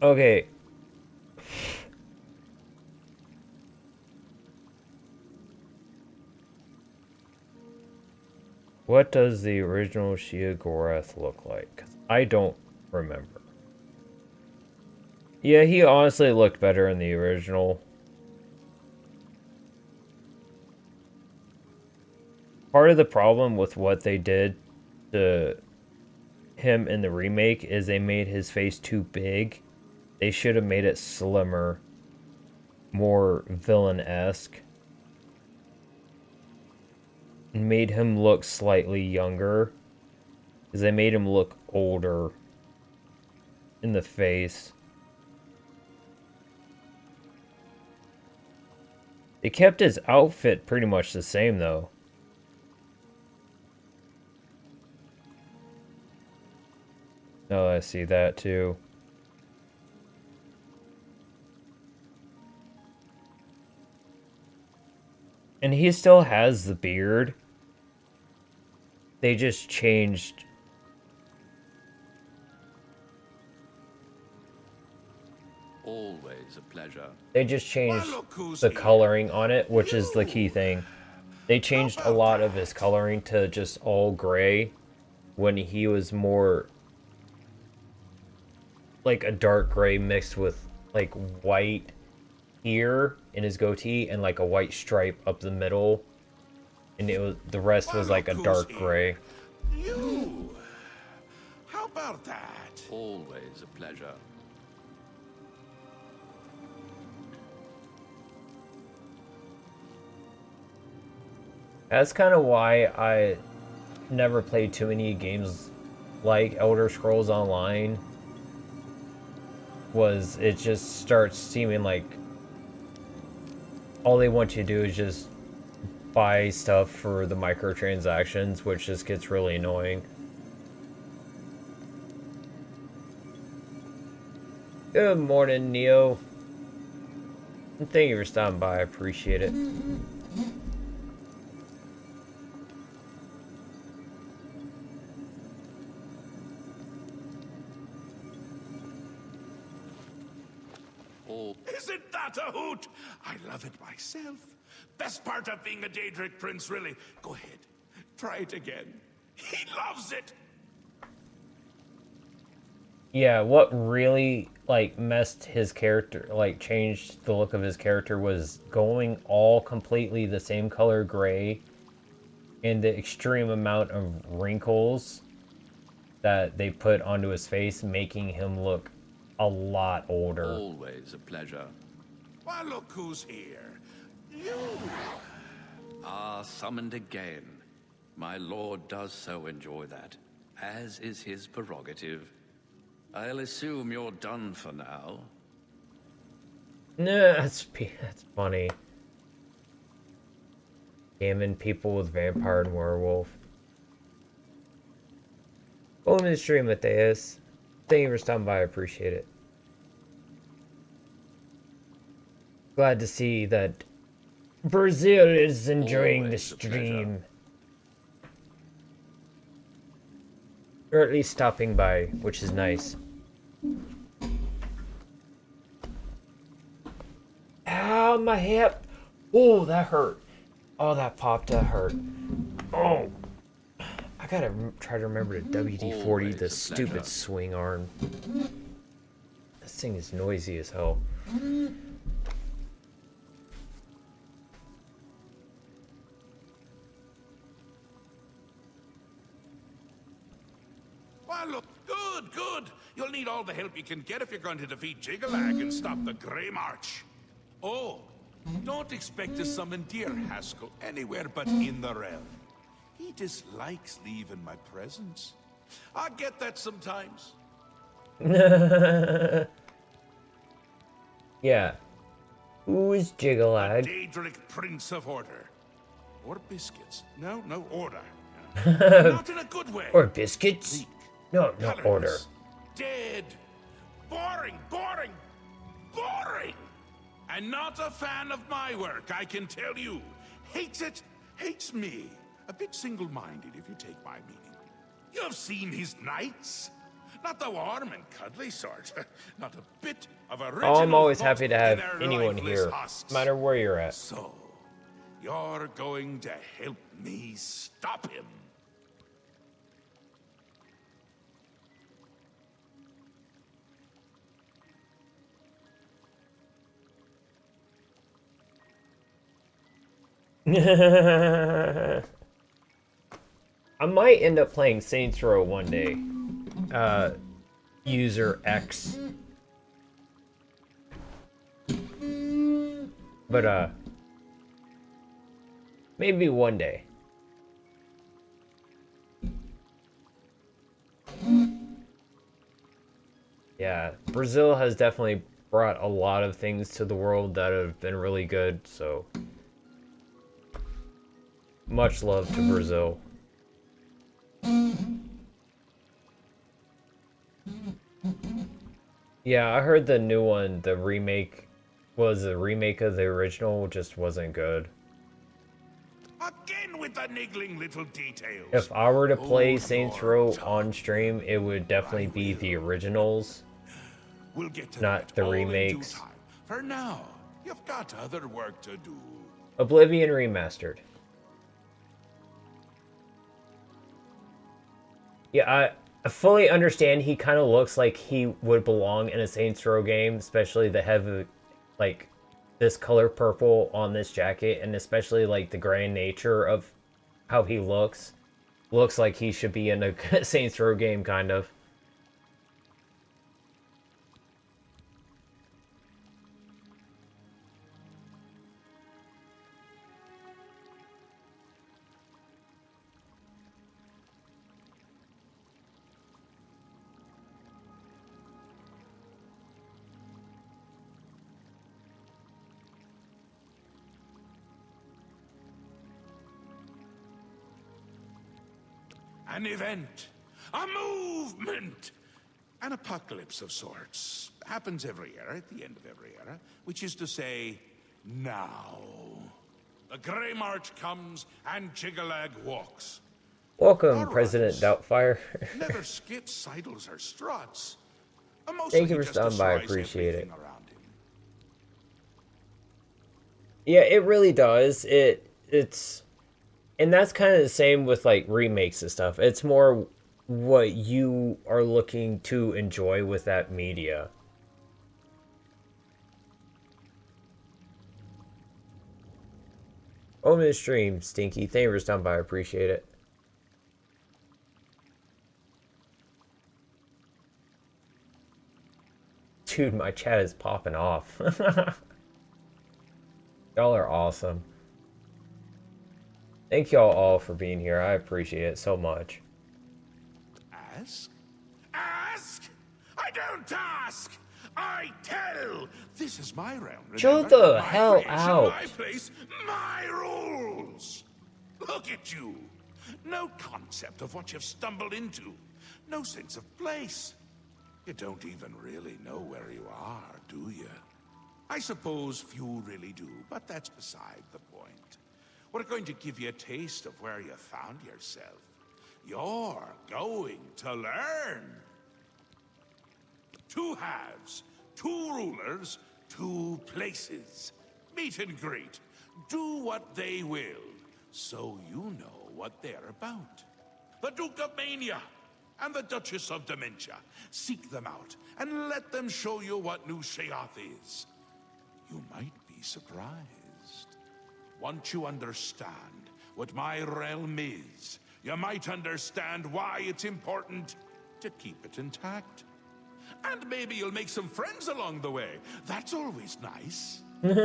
Okay. What does the original Sheogorath look like? 'Cause I don't remember. Yeah, he honestly looked better in the original. Part of the problem with what they did to him in the remake is they made his face too big. They should have made it slimmer, more villain-esque, and made him look slightly younger, because they made him look older in the face. They kept his outfit pretty much the same, though. Oh, I see that too. And he still has the beard. They just changed. Always a pleasure. They just changed Well, look who's the here. coloring on it, which is the key thing. They changed a lot of his coloring to just all gray when he was more like a dark gray mixed with like white here in his goatee and like a white stripe up the middle, and the rest was like a dark gray. You. How about that? Always a pleasure. That's kind of why I never played too many games like Elder Scrolls Online. Was it just starts seeming like all they want you to do is just buy stuff for the microtransactions, which just gets really annoying. Good morning, Neo. Thank you for stopping by. I appreciate it. Isn't that a hoot? I love it myself. Best part of being a Daedric prince, really. Go ahead. Try it again. He loves it. Yeah, what really like messed his character, like changed the look of his character, was going all completely the same color gray and the extreme amount of wrinkles that they put onto his face, making him look a lot older. Always a pleasure. Well, look who's here. You. Ah, summoned again. My lord does so enjoy that, as is his prerogative. I'll assume you're done for now. Nah, that's funny. Scamming people with vampire and werewolf. Welcome to the stream, Mateus. Thank you for stopping by. I appreciate it. Glad to see that Brazil is enjoying the Always a pleasure. stream. Or at least stopping by, which is nice. Ow, my hip! Oh, that hurt. Oh, that popped. That hurt. Oh. I gotta try to remember to WD-40 Always the a stupid pleasure. swing arm. This thing is noisy as hell. Well, look. Good, good. You'll need all the help you can get if you're going to defeat Jigalag and stop the Grey March. Oh, don't expect to summon dear Haskell anywhere but in the realm. He dislikes leaving my presence. I get that sometimes. Yeah. Who is Jigalag? Daedric Prince of Order. Or biscuits. No, no, order. Not in a good way. Or biscuits? Weak, No, no colorless, order. Dead. Boring, boring, boring. And not a fan of my work, I can tell you. Hates it, hates me. A bit single-minded, if you take my meaning. You've seen his knights. Not the warm and cuddly sort. Not a bit of original. Oh, I'm always thought happy to in have their anyone lifeless here, husks. no matter where you're at. So, you're going to help me stop him. I might end up playing Saints Row one day. User X. But, maybe one day. Yeah, Brazil has definitely brought a lot of things to the world that have been really good, so much love to Brazil. Yeah, I heard the new one, the remake, was a remake of the original, just wasn't good. Again with the niggling little details. If I were to play Oh, Saints Lord Row John. on stream, it would definitely be the originals. We'll get to Not that the all in due remakes. time. For now, you've got other work to do. Oblivion Remastered. Yeah, I fully understand he kind of looks like he would belong in a Saints Row game, especially the heavy, like, this color purple on this jacket, and especially, like, the grand nature of how he looks. Looks like he should be in a Saints Row game, kind of. An event, a movement, an apocalypse of sorts. Happens every era, at the end of every era, which is to say, now. The Grey March comes and Jiggalag walks. Welcome, All President right. Doubtfire. Never skips sidles or struts. Mostly Thank you for just stopping by, I destroys appreciate it. everything around him. Yeah, it really does. It's and that's kind of the same with like remakes and stuff. It's more what you are looking to enjoy with that media. Open the stream, Stinky. Thank you for stopping by. I appreciate it. Dude, my chat is popping off. Y'all are awesome. Thank y'all all for being here. I appreciate it so much. Ask? Ask? I don't ask! I tell! This is my realm. Chill remember? the My hell creation, out. My place, my rules! Look at you! No concept of what you've stumbled into. No sense of place. You don't even really know where you are, do you? I suppose few really do, but that's beside the point. We're going to give you a taste of where you found yourself. You're going to learn. 2 halves, 2 rulers, 2 places. Meet and greet. Do what they will, so you know what they're about. The Duke of Mania and the Duchess of Dementia. Seek them out and let them show you what New Sheoth is. You might be surprised. Once you understand what my realm is, you might understand why it's important to keep it intact. And maybe you'll make some friends along the way. That's always nice. What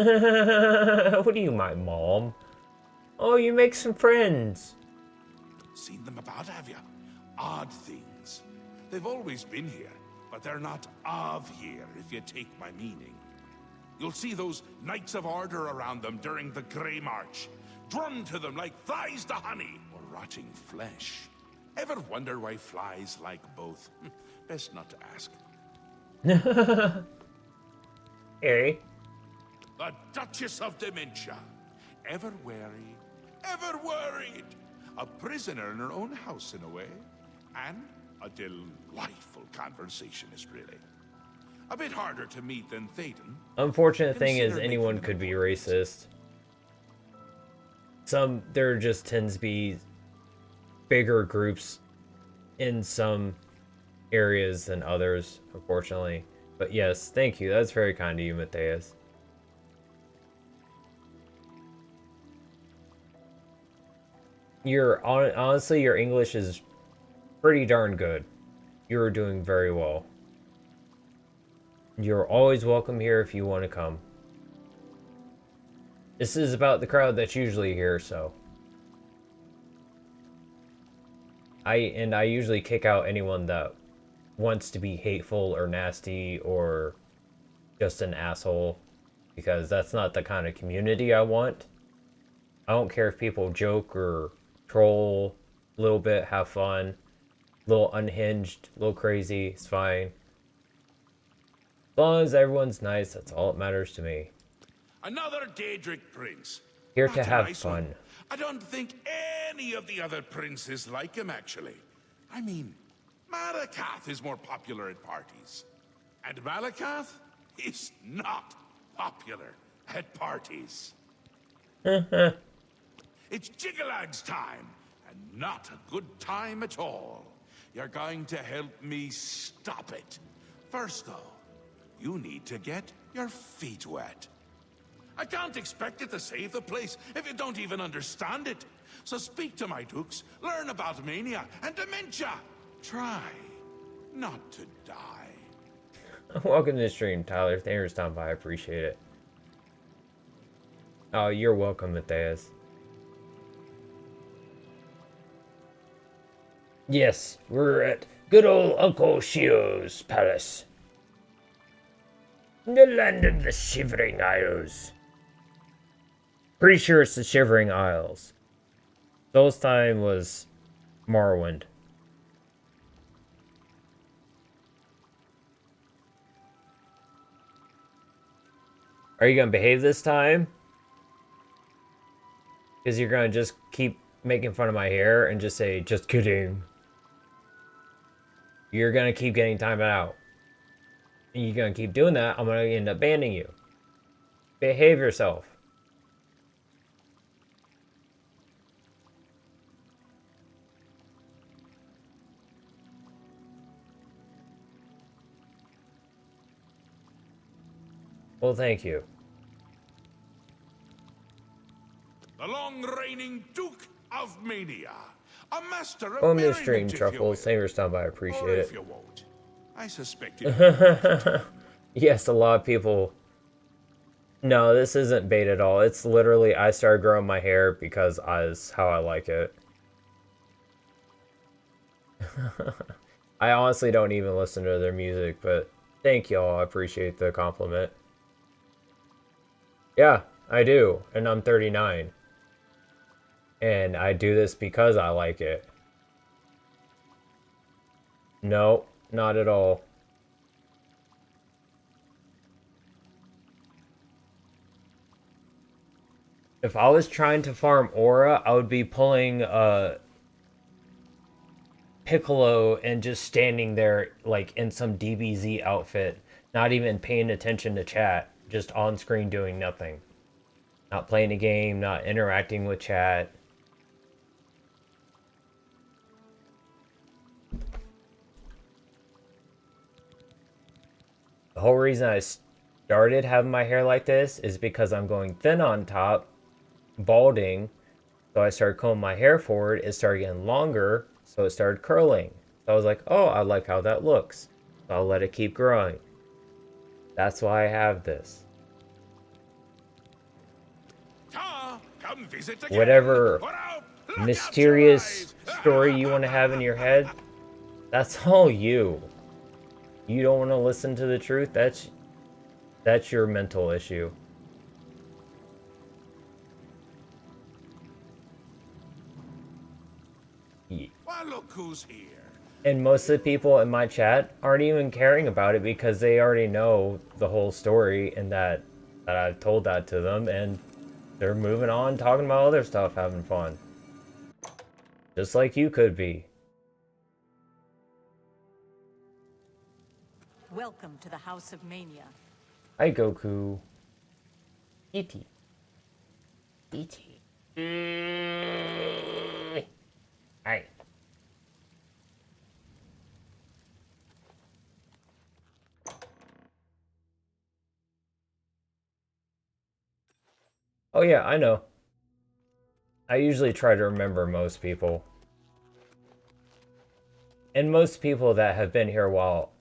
are you, my mom? Oh, you make some friends. Seen them about, have you? Odd things. They've always been here, but they're not of here, if you take my meaning. You'll see those Knights of Order around them during the Grey March. Drum to them like flies to honey, or rotting flesh. Ever wonder why flies like both? Best not to ask. Harry? The Duchess of Dementia. Ever wary, ever worried. A prisoner in her own house in a way. And A delightful conversationist, really. A bit harder to meet than Thaden. Unfortunate thing is Consider anyone making could be appointments. racist. There just tends to be bigger groups in some areas than others, unfortunately. But yes, thank you. That's very kind of you, Matthias. Honestly, your English is pretty darn good. You're doing very well. You're always welcome here if you want to come. This is about the crowd that's usually here, so. I usually kick out anyone that wants to be hateful or nasty or just an asshole, because that's not the kind of community I want. I don't care if people joke or troll a little bit, have fun, a little unhinged, a little crazy, it's fine. As long as everyone's nice, that's all that matters to me. Another Daedric prince. Here That's to a have nice fun. one. I don't think any of the other princes like him, actually. I mean, Malakath is more popular at parties. And Malakath is not popular at parties. It's Jiggalag's time, and not a good time at all. You're going to help me stop it. First, though, you need to get your feet wet. I can't expect it to save the place if you don't even understand it. So speak to my dukes, learn about mania and dementia. Try not to die. Welcome to the stream, Tyler. Thanks for stopping by. I appreciate it. Oh, you're welcome, Matthias. Yes, we're at good old Uncle Shio's palace. The land of the Shivering Isles. Pretty sure it's the Shivering Isles. Solstheim was Morrowind. Are you gonna behave this time? Because you're gonna just keep making fun of my hair and just say, just kidding. You're gonna keep getting timed out. And you're gonna keep doing that, I'm gonna end up banning you. Behave yourself. Well, thank you. The long-reigning Duke of Mania. A master of Welcome to the merriment, stream, if you Truffles. will. Thanks for stopping by, I Or appreciate if it. you won't. I suspect it. Yes, a lot of people... No, this isn't bait at all. It's literally, I started growing my hair because it's how I like it. I honestly don't even listen to their music, but thank y'all. I appreciate the compliment. Yeah, I do, and I'm 39. And I do this because I like it. No, not at all. If I was trying to farm aura, I would be pulling Piccolo and just standing there like in some DBZ outfit, not even paying attention to chat, just on screen doing nothing. Not playing a game, not interacting with chat. The whole reason I started having my hair like this is because I'm going thin on top, balding, so I started combing my hair forward, it started getting longer, so it started curling. So I was like, oh, I like how that looks. So I'll let it keep growing. That's why I have this. Come visit again. Whatever Put out, look out mysterious your eyes. story you want to have in your head, that's all you. You don't want to listen to the truth, that's your mental issue. Well, look who's here. And most of the people in my chat aren't even caring about it because they already know the whole story and that I've told that to them, and they're moving on, talking about other stuff, having fun. Just like you could be. Welcome to the House of Mania. Hi, Goku. E.T. E.T. Hi. Oh yeah, I know. I usually try to remember most people. And most people that have been here a while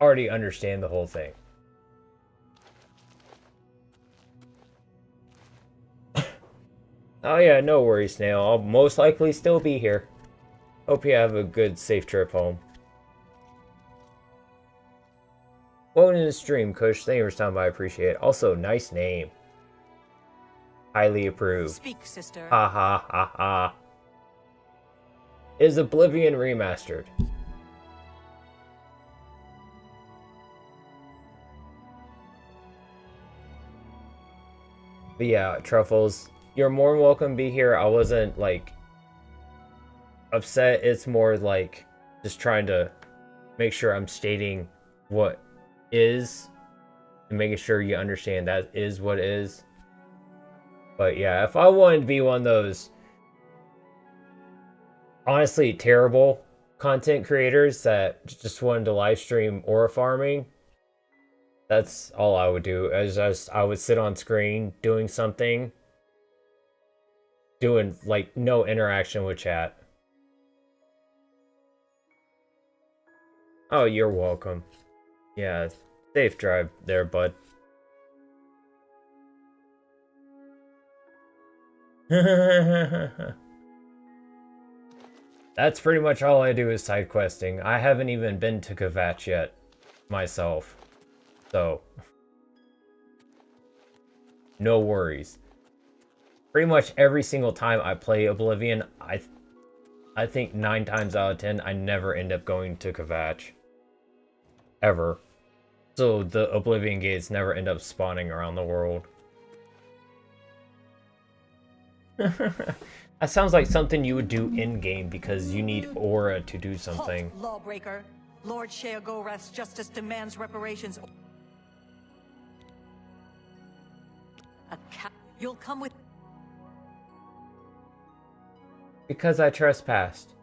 already understand the whole thing. Oh yeah, no worries, Snail. I'll most likely still be here. Hope you have a good, safe trip home. Welcome to the stream, Kush. Thank you for stopping by. I appreciate it. Also, nice name. Highly approved. Speak, sister. Ha ha ha ha. Is Oblivion Remastered. But yeah, Truffles, you're more than welcome to be here. I wasn't, like, upset. It's more like just trying to make sure I'm stating what is and making sure you understand that is what is. But yeah, if I wanted to be one of those honestly terrible content creators that just wanted to live stream aura farming, that's all I would do. I would sit on screen doing something, doing like no interaction with chat. Oh, you're welcome. Yeah, safe drive there, bud. That's pretty much all I do is side questing. I haven't even been to Kvatch yet myself. So no worries. Pretty much every single time I play Oblivion, I think 9 times out of 10 I never end up going to Kvatch. Ever. So the Oblivion gates never end up spawning around the world. That sounds like something you would do in-game because you need aura to do something. Halt, lawbreaker. Lord Sheogorath's justice demands reparations. You'll come with... Because I trespassed.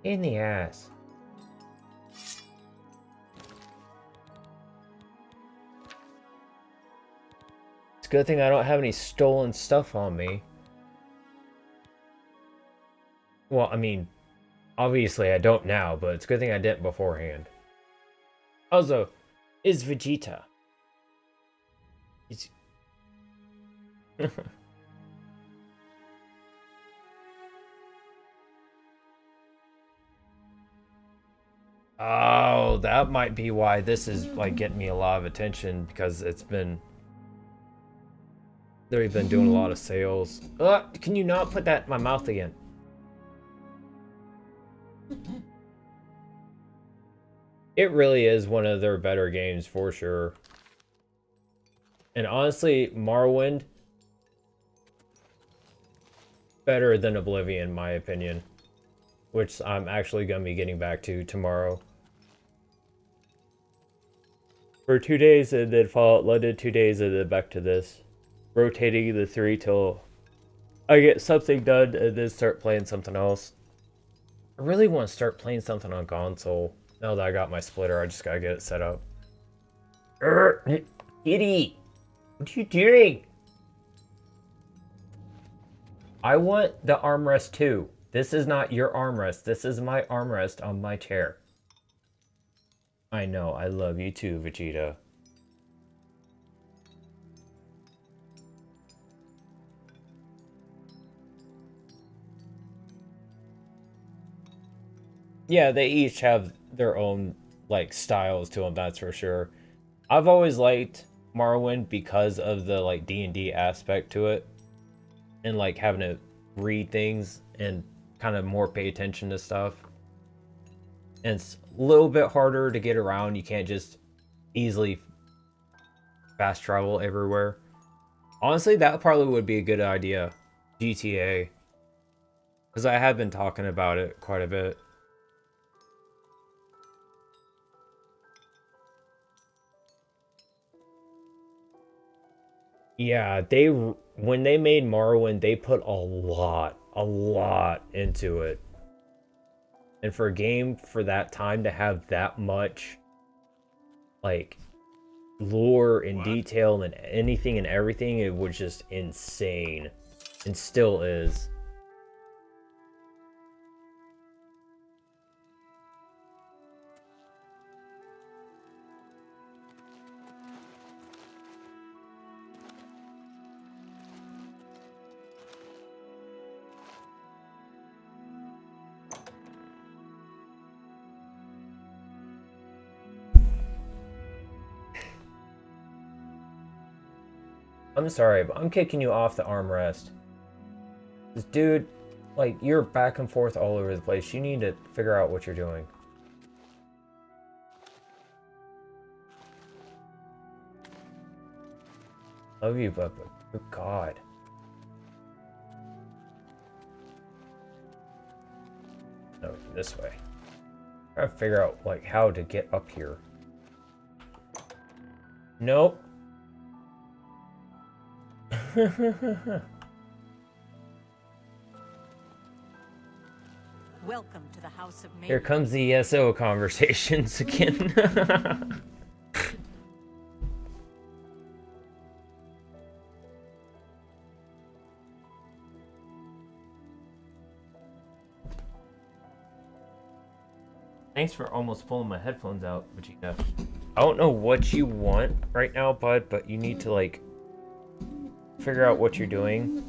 In the ass. It's a good thing I don't have any stolen stuff on me. Well, I mean, obviously I don't now, but it's a good thing I didn't beforehand. Also, is Vegeta? Is... Oh, that might be why this is like getting me a lot of attention, because it's been... They've been doing a lot of sales. Can you not put that in my mouth again? It really is one of their better games for sure. And honestly, Morrowind, better than Oblivion in my opinion. Which I'm actually going to be getting back to tomorrow. For 2 days and then Fallout London, 2 days and then back to this. Rotating the 3 till I get something done and then start playing something else. I really want to start playing something on console. Now that I got my splitter, I just gotta get it set up. Kitty! What are you doing? I want the armrest too. This is not your armrest. This is my armrest on my chair. I know, I love you too, Vegeta. Yeah, they each have their own, like, styles to them, that's for sure. I've always liked Morrowind because of the, like, D&D aspect to it. And, like, having to read things and kind of more pay attention to stuff. And it's a little bit harder to get around. You can't just easily fast travel everywhere. Honestly, that probably would be a good idea. GTA. Because I have been talking about it quite a bit. Yeah, when they made Morrowind, they put a lot into it. And for a game for that time to have that much, like, lore and detail and anything and everything, it was just insane. And still is. I'm sorry, but I'm kicking you off the armrest. This dude, like, you're back and forth all over the place. You need to figure out what you're doing. Love you, but good God. No, this way. I'm trying to figure out, like, how to get up here. Nope. Welcome to the House of Here comes the ESO conversations again. Thanks for almost pulling my headphones out, Vegeta. I don't know what you want right now, bud, but you need to, like, figure out what you're doing.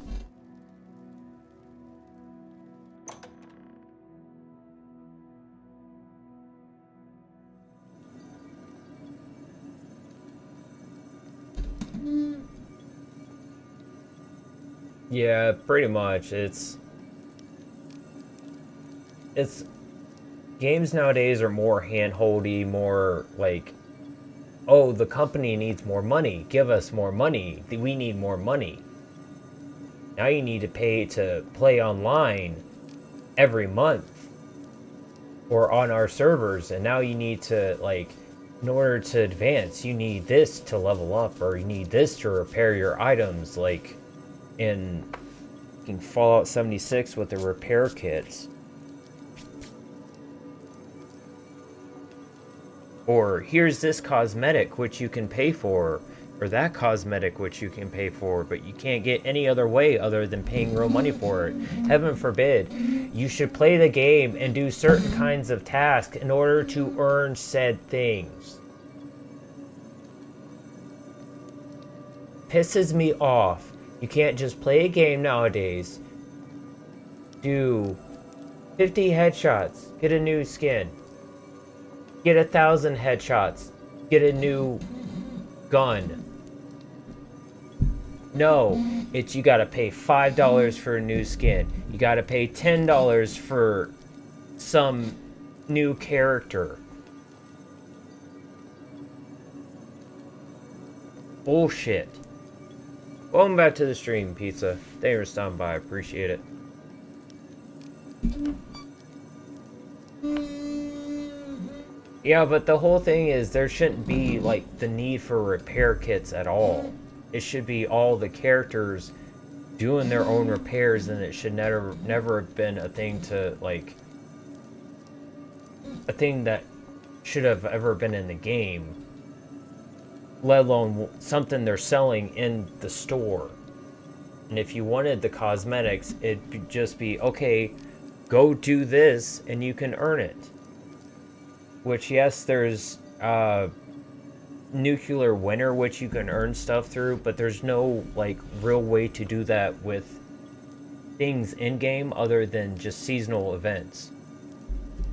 Yeah, pretty much. It's games nowadays are more handholdy, more like, oh, the company needs more money. Give us more money. We need more money. Now you need to pay to play online every month or on our servers, and now you need to, like, in order to advance, you need this to level up, or you need this to repair your items, like in Fallout 76 with the repair kits. Or here's this cosmetic which you can pay for, or that cosmetic which you can pay for, but you can't get any other way other than paying real money for it. Heaven forbid, you should play the game and do certain kinds of tasks in order to earn said things. Pisses me off. You can't just play a game nowadays, do 50 headshots, get a new skin. Get 1,000 headshots, get a new gun. No, it's you gotta pay $5 for a new skin. You gotta pay $10 for some new character. Bullshit. Welcome back to the stream, Pizza. Thank you for stopping by. I appreciate it. Yeah, but the whole thing is there shouldn't be, like, the need for repair kits at all. It should be all the characters doing their own repairs, and it should never have been a thing to, like, a thing that should have ever been in the game, let alone something they're selling in the store. And if you wanted the cosmetics, it'd just be, okay, go do this and you can earn it. Which, yes, there's nuclear winter which you can earn stuff through, but there's no, like, real way to do that with things in-game other than just seasonal events.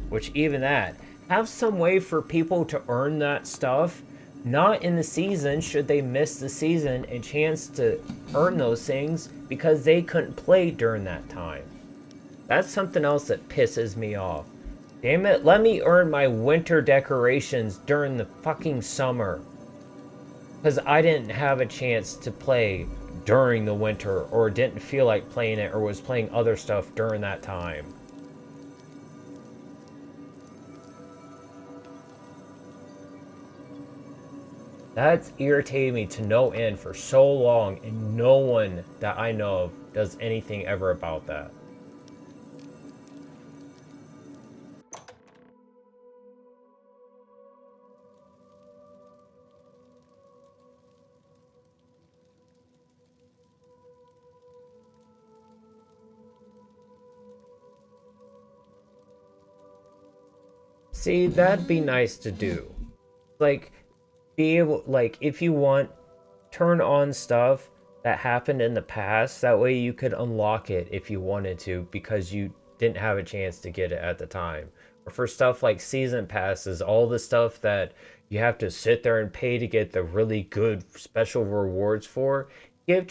Which, even that, have some way for people to earn that stuff, not in the season should they miss the season, a chance to earn those things because they couldn't play during that time. That's something else that pisses me off. Damn it, let me earn my winter decorations during the fucking summer. Because I didn't have a chance to play during the winter, or didn't feel like playing it, or was playing other stuff during that time. That's irritated me to no end for so long, and no one that I know of does anything ever about that. See, that'd be nice to do. Like, be able, like, if you want, turn on stuff that happened in the past. That way you could unlock it if you wanted to, because you didn't have a chance to get it at the time. Or for stuff like season passes, all the stuff that you have to sit there and pay to get the really good special rewards for, give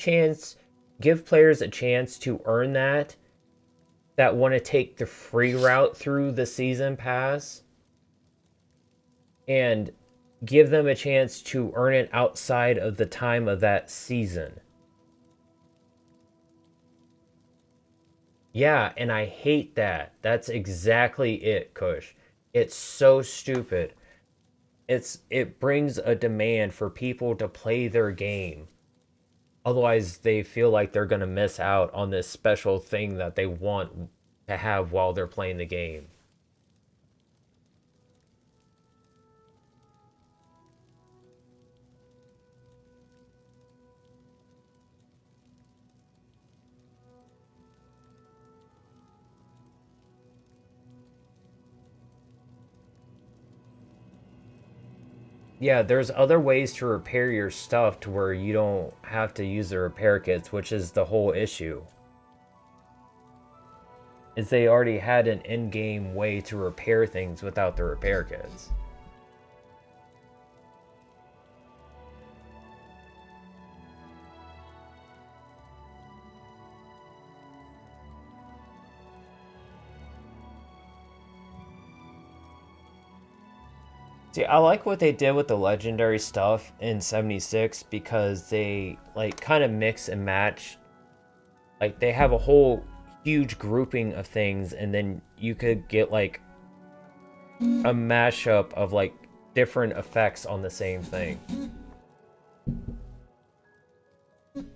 players a chance to earn that want to take the free route through the season pass, and give them a chance to earn it outside of the time of that season. Yeah, and I hate that. That's exactly it, Kush. It's so stupid. It brings a demand for people to play their game. Otherwise, they feel like they're going to miss out on this special thing that they want to have while they're playing the game. Yeah, there's other ways to repair your stuff to where you don't have to use the repair kits, which is the whole issue. Is they already had an in-game way to repair things without the repair kits. See, I like what they did with the legendary stuff in 76 because they like kind of mix and match. Like they have a whole huge grouping of things, and then you could get like a mashup of like different effects on the same thing.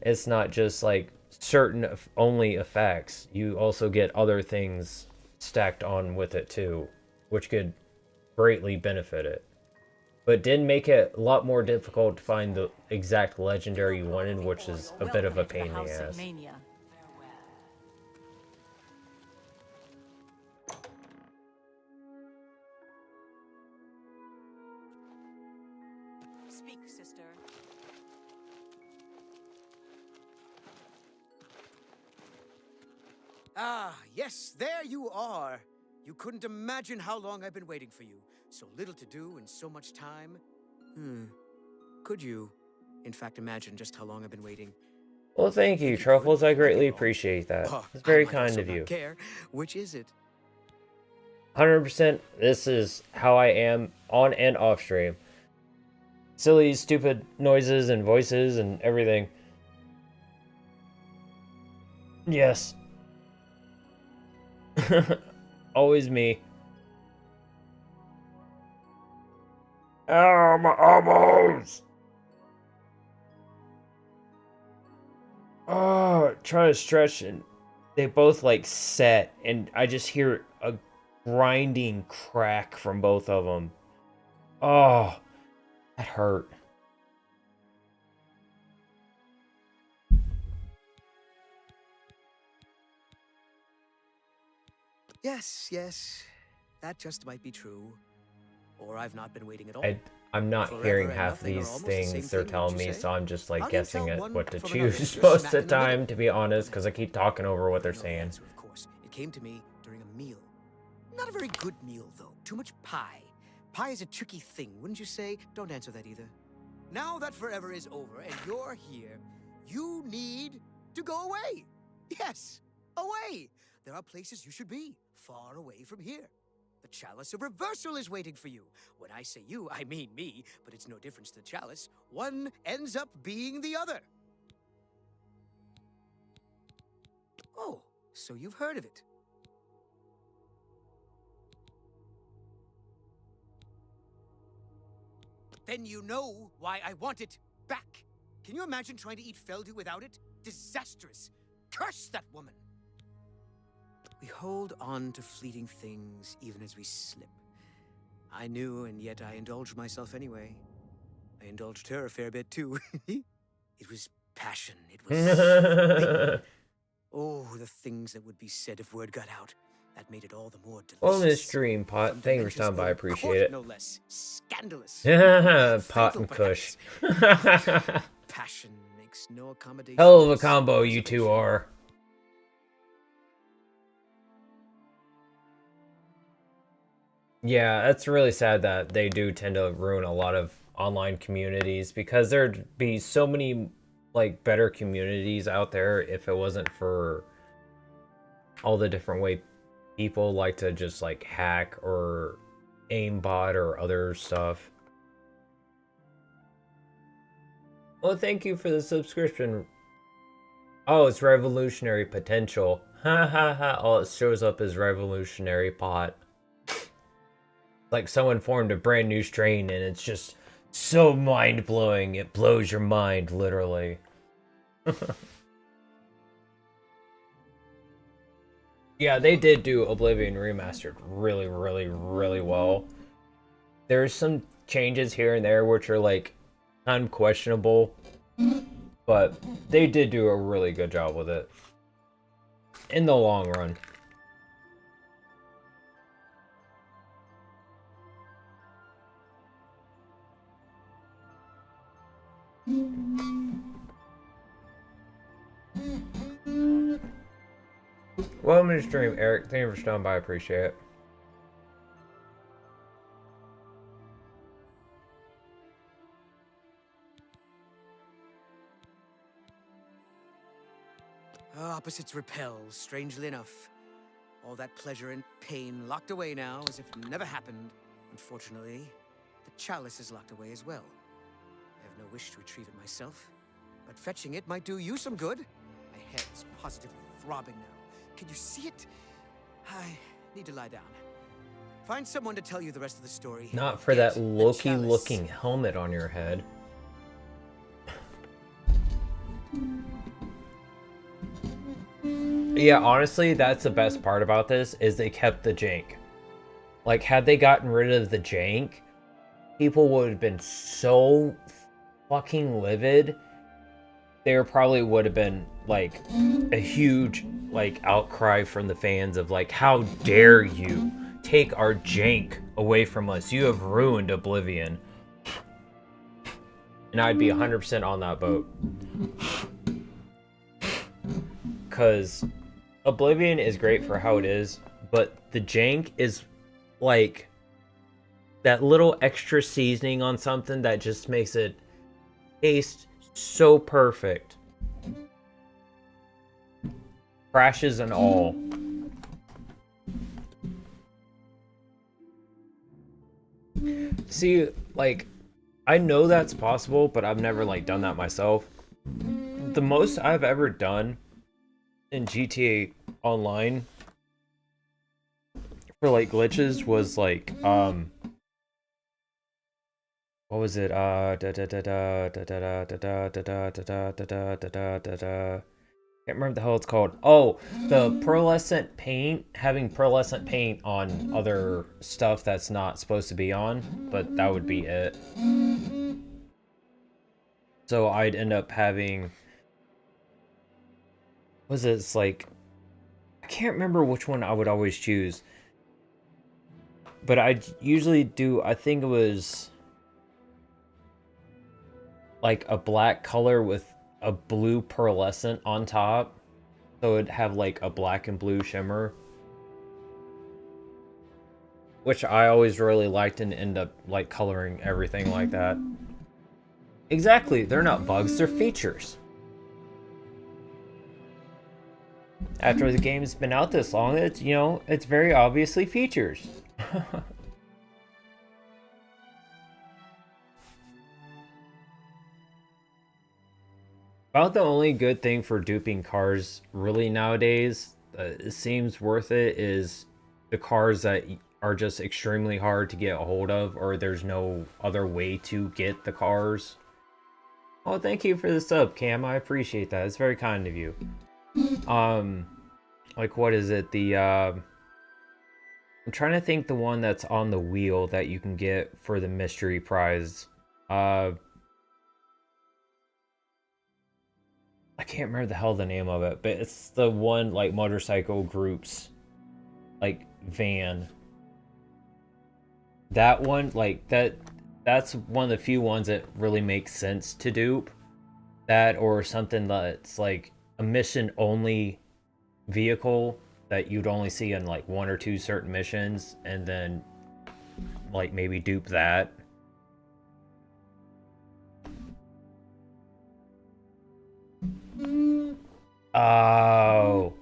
It's not just like certain only effects. You also get other things stacked on with it too, which could greatly benefit it. But did make it a lot more difficult to find the exact legendary you wanted, which is a bit of a pain in the ass. Speak, sister. Ah, yes, there you are. You couldn't imagine how long I've been waiting for you. So little to do and so much time. Could you, in fact, imagine just how long I've been waiting? Well, thank you, Truffles. I greatly appreciate that. It's very kind of you. Care. Which is it? 100%, this is how I am on and off stream. Silly, stupid noises and voices and everything. Yes. Always me. Oh, my elbows! Oh, trying to stretch, and they both like set, and I just hear a grinding crack from both of them. Oh, that hurt. Yes, that just might be true. Or I've not been waiting at all. I'm not Forever hearing and half nothing are these almost the things same they're thing, telling wouldn't you me, say? so I'm just like How do you guessing tell at one what to from another? choose Just most of snap the in the middle? time, to be honest, because I keep talking over what they're I know the saying. answer, of course. It came to me during a meal. Not a very good meal, though. Too much pie. Pie is a tricky thing, wouldn't you say? Don't answer that either. Now that forever is over and you're here, you need to go away. Yes, away. There are places you should be, far away from here. The chalice of reversal is waiting for you. When I say you, I mean me, but it's no difference to the chalice. One ends up being the other. Oh, so you've heard of it. then you know why I want it back. Can you imagine trying to eat Feldu without it? Disastrous. Curse that woman. We hold on to fleeting things even as we slip. I knew, and yet I indulged myself anyway. I indulged her a fair bit too. It was passion. It was oh, the things that would be said if word got out. That made it all the more delicious. On this stream, Pot. From Thank you for dimensions stopping by. I out of appreciate court, it. No less scandalous. Pot Fatal, and Kush. Passion makes no accommodation. Hell of a combo you two are. Yeah, that's really sad that they do tend to ruin a lot of online communities, because there'd be so many like better communities out there if it wasn't for all the different way people like to just like hack or aimbot or other stuff. Well, thank you for the subscription. Oh, it's revolutionary potential. Ha ha ha. All it shows up is revolutionary pot. Like someone formed a brand new strain and it's just so mind-blowing. It blows your mind, literally. Yeah, they did do Oblivion Remastered really, really, really well. There's some changes here and there which are like unquestionable, but they did do a really good job with it in the long run. Welcome to the stream, Eric. Thank you for stopping by. I appreciate it. Opposites repel, strangely enough. All that pleasure and pain locked away now, as if it never happened. Unfortunately, the chalice is locked away as well. I have no wish to retrieve it myself, but fetching it might do you some good. My head is positively throbbing now. Can you see it? I need to lie down. Find someone to tell you the rest of the story. Not for Get that the Loki-looking chalice. helmet on your head. Yeah, honestly, that's the best part about this, is they kept the jank. Like, had they gotten rid of the jank, people would have been so fucking livid. There probably would have been, like, a huge, like, outcry from the fans of, like, how dare you take our jank away from us? You have ruined Oblivion. And I'd be 100% on that boat. Because Oblivion is great for how it is, but the jank is like that little extra seasoning on something that just makes it taste so perfect. Crashes and all. See, like, I know that's possible, but I've never like done that myself. The most I've ever done in GTA Online for like glitches was like what was it? Can't remember the hell it's called. Oh, the pearlescent paint, having pearlescent paint on other stuff that's not supposed to be on, but that would be it. So I'd end up having, was it, it's like, I can't remember which one I would always choose, but I'd usually do, I think it was like a black color with a blue pearlescent on top, so it'd have like a black and blue shimmer, which I always really liked, and end up like coloring everything like that. Exactly, they're not bugs, they're features. After the game's been out this long, it's, you know, it's very obviously features. About the only good thing for duping cars really nowadays, it seems worth it, is the cars that are just extremely hard to get a hold of, or there's no other way to get the cars. Oh, thank you for the sub, Cam. I appreciate that. It's very kind of you. Like, what is it? I'm trying to think the one that's on the wheel that you can get for the mystery prize. I can't remember the hell the name of it, but it's the one, like, motorcycle groups, like, van. That one, like, that's one of the few ones that really makes sense to dupe. That, or something that's, like, a mission-only vehicle that you'd only see in, like, one or two certain missions, and then, like, maybe dupe that. Oh.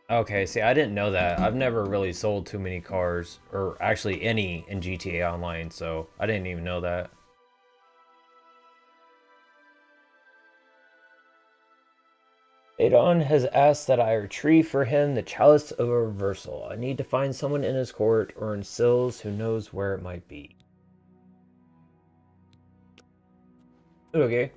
Okay, see, I didn't know that. I've never really sold too many cars, or actually any in GTA Online, so I didn't even know that. Adon has asked that I retrieve for him the Chalice of Reversal. I need to find someone in his court or in Sills who knows where it might be. Okay.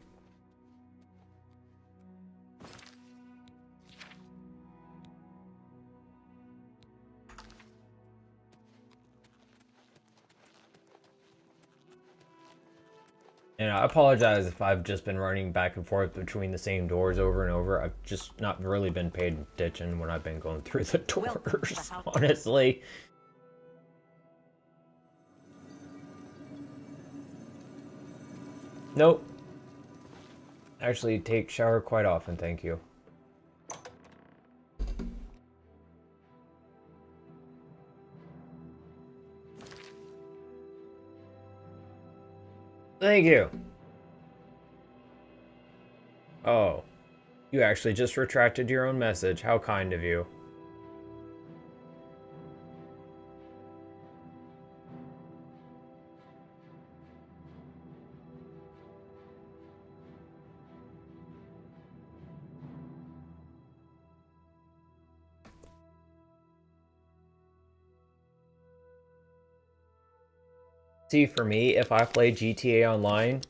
And I apologize if I've just been running back and forth between the same doors over and over. I've just not really been paying attention when I've been going through the doors, honestly. Nope. Actually, take shower quite often, thank you. Thank you. Oh. You actually just retracted your own message. How kind of you. See, for me, if I play GTA Online,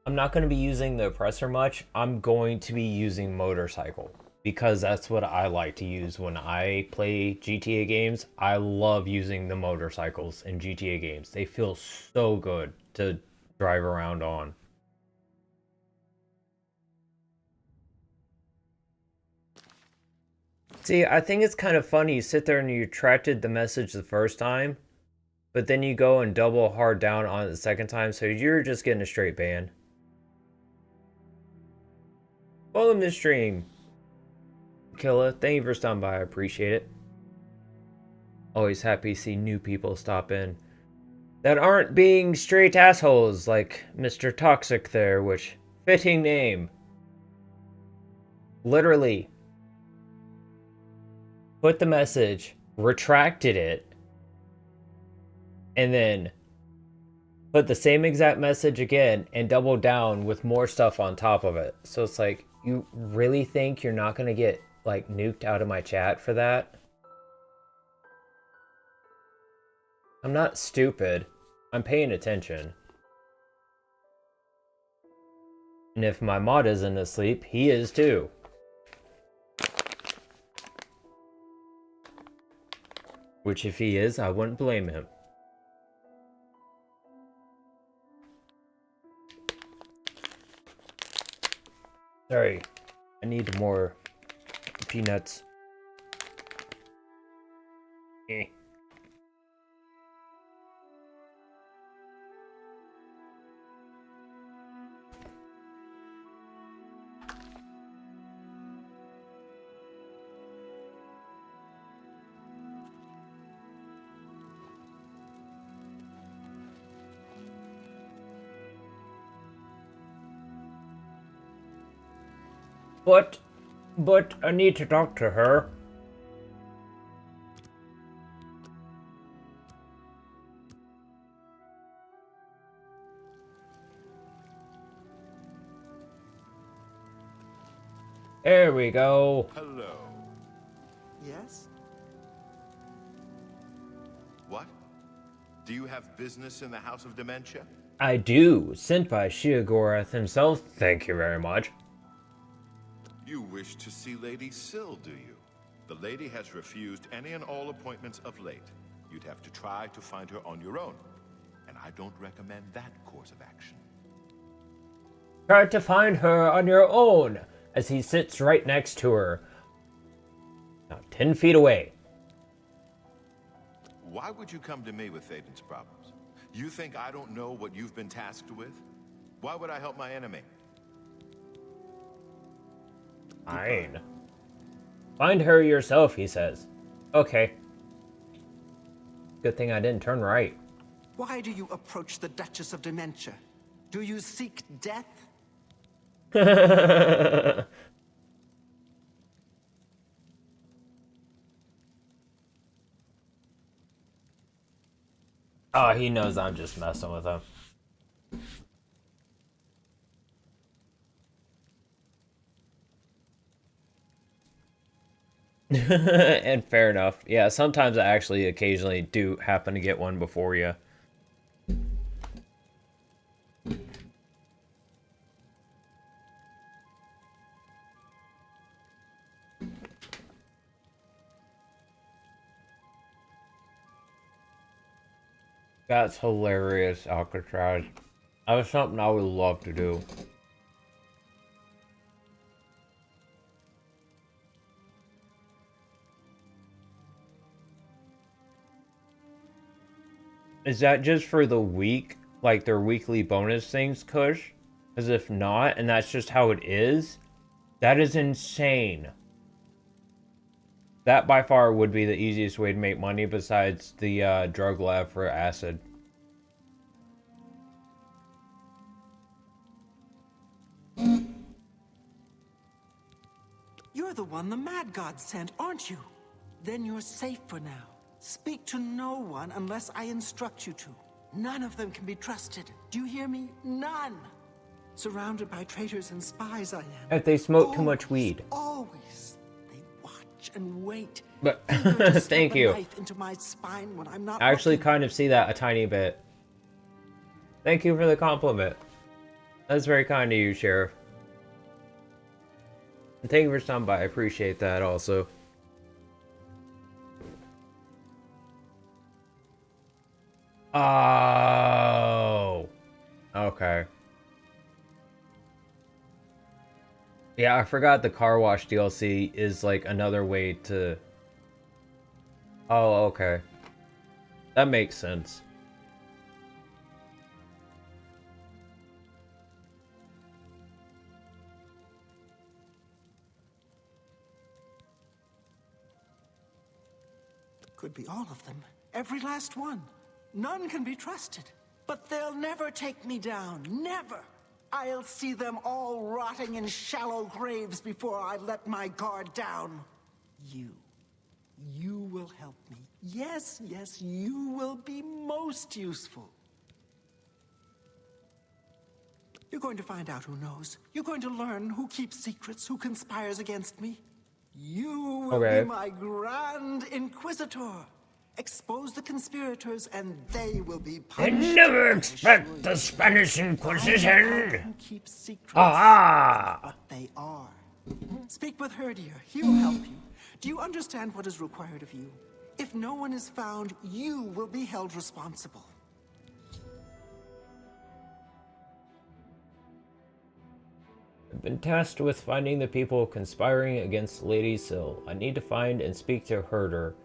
I'm not going to be using the oppressor much. I'm going to be using motorcycle because that's what I like to use when I play GTA games. I love using the motorcycles in GTA games. They feel so good to drive around on. See, I think it's kind of funny. You sit there and you retracted the message the first time, but then you go and double hard down on it the second time, so you're just getting a straight ban. Welcome to the stream, Killa. Thank you for stopping by. I appreciate it. Always happy to see new people stop in that aren't being straight assholes like Mr. Toxic there, which fitting name. Literally put the message, retracted it, and then put the same exact message again and double down with more stuff on top of it. So it's like, you really think you're not going to get, like, nuked out of my chat for that? I'm not stupid. I'm paying attention. And if my mod isn't asleep, he is too. Which, if he is, I wouldn't blame him. Sorry, I need more peanuts. Eh. But I need to talk to her. There we go. Hello. Yes? What? Do you have business in the House of Dementia? I do. Sent by Sheogorath himself. Thank you very much. You wish to see Lady Syl, do you? The lady has refused any and all appointments of late. You'd have to try to find her on your own. And I don't recommend that course of action. Try to find her on your own, as he sits right next to her. Now 10 feet away. Why would you come to me with Thaden's problems? You think I don't know what you've been tasked with? Why would I help my enemy? Fine. Find her yourself, he says. Okay. Good thing I didn't turn right. Why do you approach the Duchess of Dementia? Do you seek death? Oh, he knows I'm just messing with him. And fair enough. Yeah, sometimes I actually occasionally do happen to get one before you. That's hilarious, Alcatraz. That was something I would love to do. Is that just for the week? Like their weekly bonus things, Kush? As if not, and that's just how it is? That is insane. That by far would be the easiest way to make money besides the drug lab for acid. You're the one the Mad God sent, aren't you? Then you're safe for now. Speak to no one unless I instruct you to. None of them can be trusted. Do you hear me? None! Surrounded by traitors and spies I am. If they smoke too much weed. Always. They watch and wait. But eager to thank stab a you. knife into my spine when I'm not I actually looking. kind of see that a tiny bit. Thank you for the compliment. That's very kind of you, Sheriff. And thank you for stopping by. I appreciate that also. Oh. Okay. Yeah, I forgot the car wash DLC is like another way to... Oh, okay. That makes sense. Could be all of them. Every last one. None can be trusted. But they'll never take me down. Never! I'll see them all rotting in shallow graves before I let my guard down. You. You will help me. Yes, yes, you will be most useful. You're going to find out who knows. You're going to learn who keeps secrets, who conspires against me. You will Okay. be my Grand Inquisitor. Expose the conspirators, and they will be I punished. never I expect assure the you. Spanish Find out Inquisition. who keeps secrets. Ah! What they are. Speak with Herdier. He will help you. Do you understand what is required of you? If no one is found, you will be held responsible. I've been tasked with finding the people conspiring against Lady Syl. I need to find and speak to Herdier.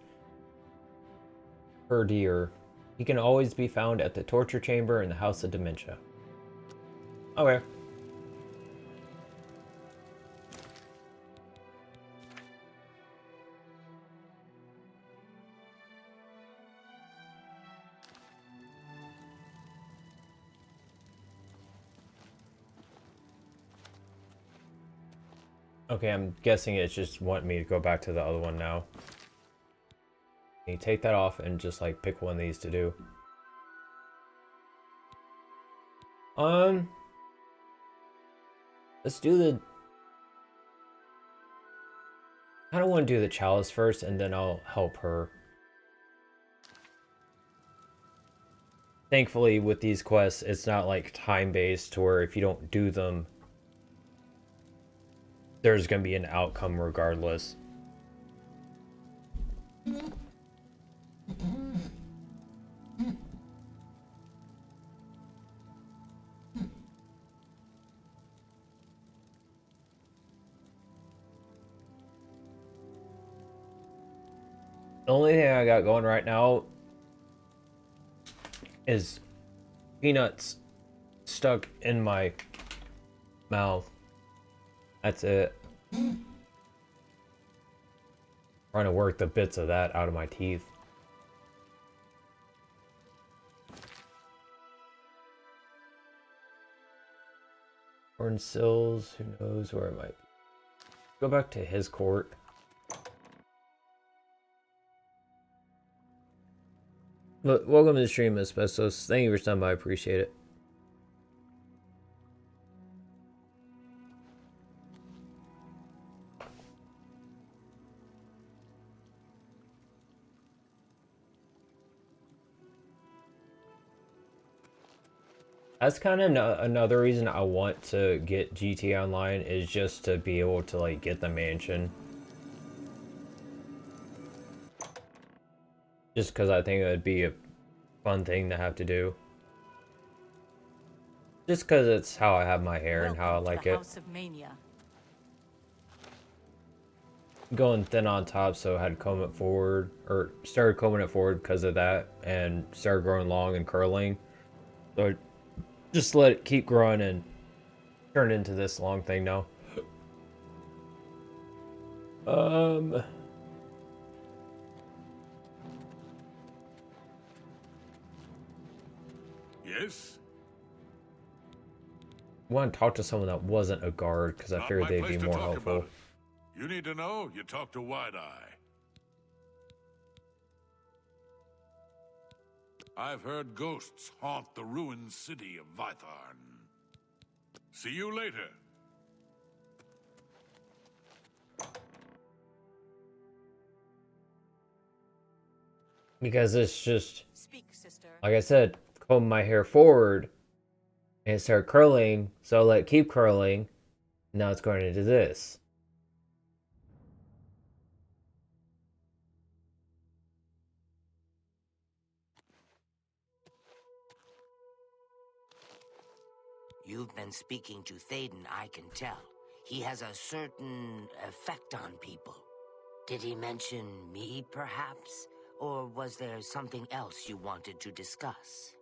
He can always be found at the torture chamber in the House of Dementia. Okay. Okay, I'm guessing it's just want me to go back to the other one now. Can you take that off and just like pick one of these to do? Let's do the... I don't want to do the chalice first and then I'll help her. thankfully with these quests, it's not like time-based to where if you don't do them, there's going to be an outcome regardless. The only thing I got going right now is peanuts stuck in my mouth. That's it. Trying to work the bits of that out of my teeth. Corn sills, who knows where it might be. Go back to his court. Look, welcome to the stream, Asbestos. Thank you for stopping by. I appreciate it. That's kind of another reason I want to get GTA Online is just to be able to like get the mansion. Just because I think it would be a fun thing to have to do. Just because it's how I have my hair and how I like it. House of Mania. Going thin on top, so I had to comb it forward, or started combing it forward because of that, and started growing long and curling. So I just let it keep growing and turn into this long thing now. Yes? I want to talk to someone that wasn't a guard because I Not figured my they'd place be to more talk helpful. about it. You need to know, you talk to Wide-Eye. I've heard ghosts haunt the ruined city of Vytharn. See you later. Because it's just, Speak, sister. like I said, comb my hair forward and it started curling, so I let it keep curling. Now it's going into this. You've been speaking to Thaden, I can tell. He has a certain effect on people. Did he mention me, perhaps? Or was there something else you wanted to discuss?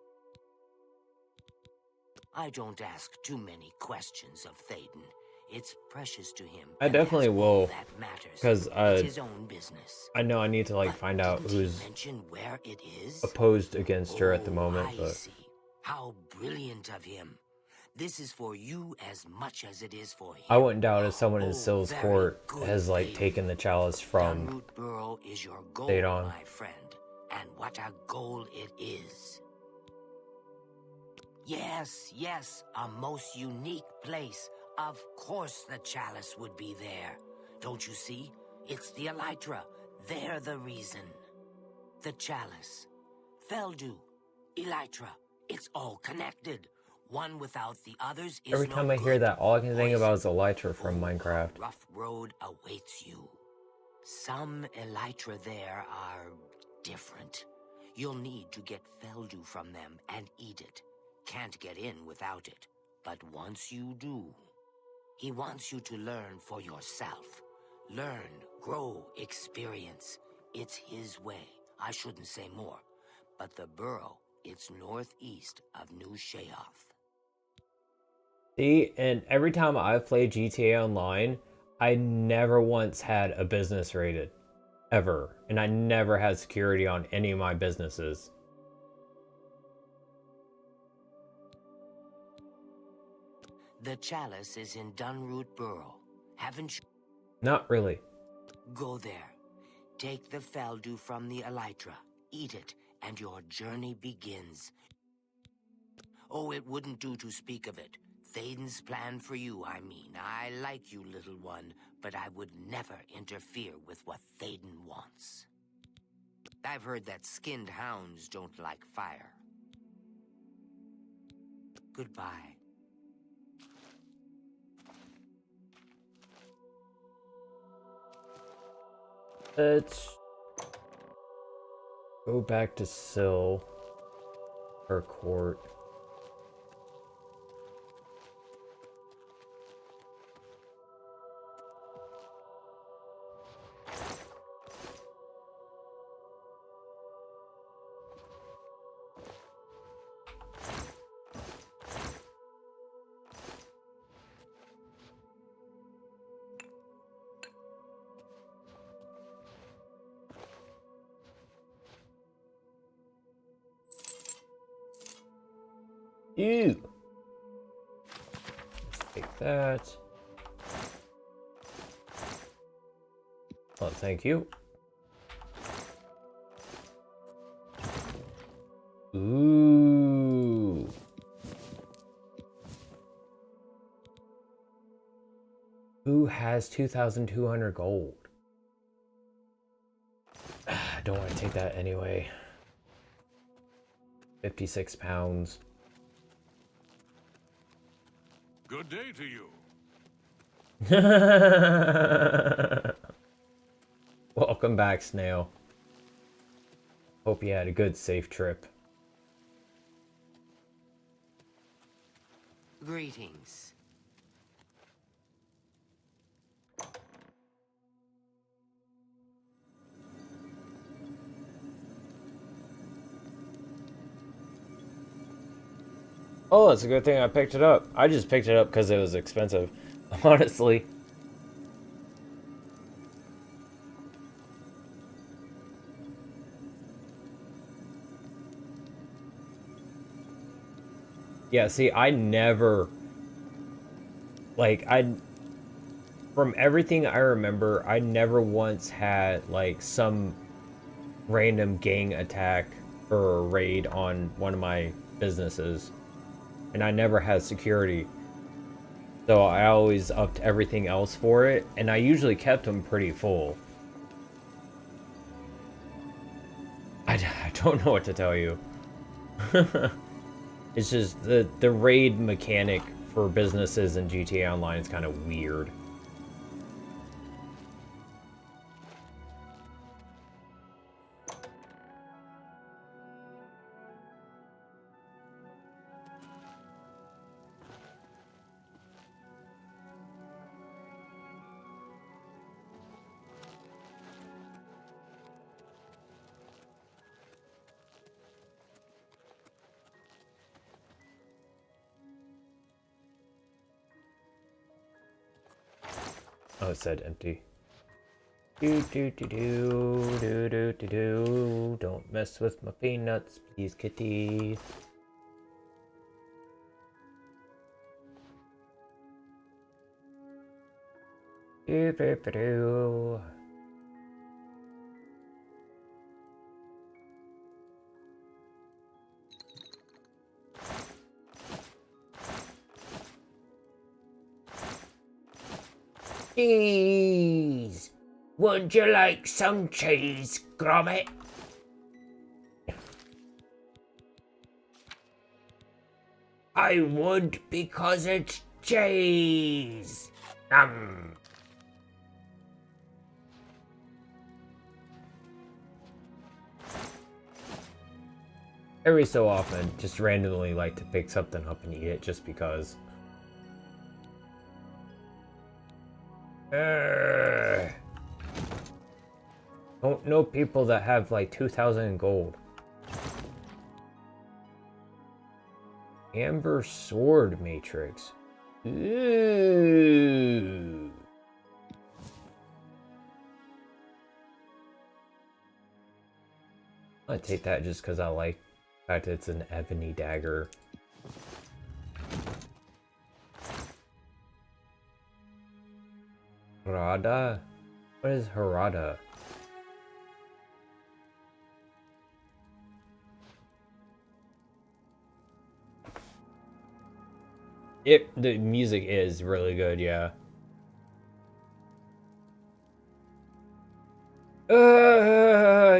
I don't ask too many questions of Thaden. It's precious to him. I definitely will, that matters. because It's his own business. I know I need to like But find out didn't he who's mention where it is? opposed against her at the moment, I but see. How brilliant of him. This is for you as much as it is for him. I wouldn't doubt if someone in Sill's very court good, has like Thaden. taken the chalice from Dunroot Burrow is your goal, Thaden. my friend. And what a goal it is. Yes, yes, a most unique place. Of course the chalice would be there. Don't you see? It's the Elytra. They're the reason. The chalice. Feldu. Elytra. It's all connected. One without the others is every no time I hear good. that, all I can think Poison. about is Elytra from Minecraft. A rough road awaits you. Some Elytra there are different. You'll need to get Feldu from them and eat it. Can't get in without it. But once you do, he wants you to learn for yourself. Learn, grow, experience. It's his way. I shouldn't say more. But the burrow, it's northeast of New Sheoth. See, and every time I've played GTA Online, I never once had a business raided. Ever. And I never had security on any of my businesses. The chalice is in Dunroot Burrow. Haven't you? Not really. Go there. Take the Feldu from the Elytra. Eat it, and your journey begins. Oh, it wouldn't do to speak of it. Thaden's plan for you, I mean. I like you, little one, but I would never interfere with what Thaden wants. I've heard that skinned hounds don't like fire. Goodbye. Let's go back to Syl, her court. Ew. Let's take that. Oh, thank you. Ooh. Who has 2,200 gold? I don't want to take that anyway. 56 pounds. Good day to you. Welcome back, Snail. Hope you had a good, safe trip. Greetings. Oh, it's a good thing I picked it up. I just picked it up because it was expensive, honestly. Yeah, see, I never... Like, from everything I remember, I never once had, like, some random gang attack or a raid on one of my businesses. And I never had security. So I always upped everything else for it, and I usually kept them pretty full. I don't know what to tell you. It's just the raid mechanic for businesses in GTA Online is kind of weird. Oh, it said empty. Do do do do do do do do. Don't mess with my peanuts, please, kitty. Do do do do. Cheese! Would you like some cheese, Gromit? I would because it's cheese. Every so often, just randomly like to pick something up and eat it just because. Don't know people that have like 2,000 gold. Amber Sword Matrix. Ooh. I'm gonna take that just because I like the fact that it's an ebony dagger. Harada? What is Harada? The music is really good, yeah.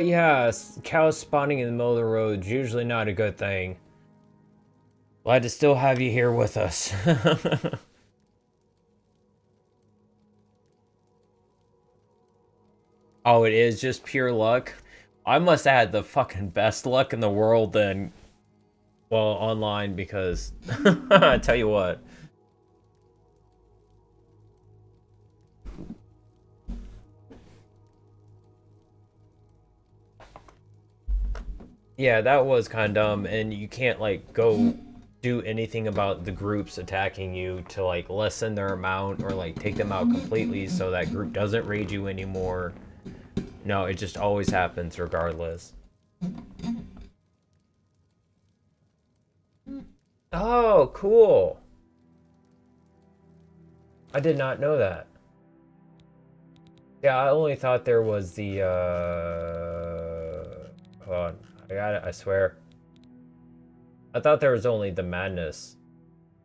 Yeah, cows spawning in the middle of the road is usually not a good thing. Glad to still have you here with us. Oh, it is just pure luck? I must have had the fucking best luck in the world then. Well, online, because... I tell you what. Yeah, that was kind of dumb, and you can't, like, go do anything about the groups attacking you to, like, lessen their amount or, like, take them out completely so that group doesn't raid you anymore. No, it just always happens regardless. Oh, cool. I did not know that. Yeah, I only thought there was the, hold on. I got it, I swear. I thought there was only the madness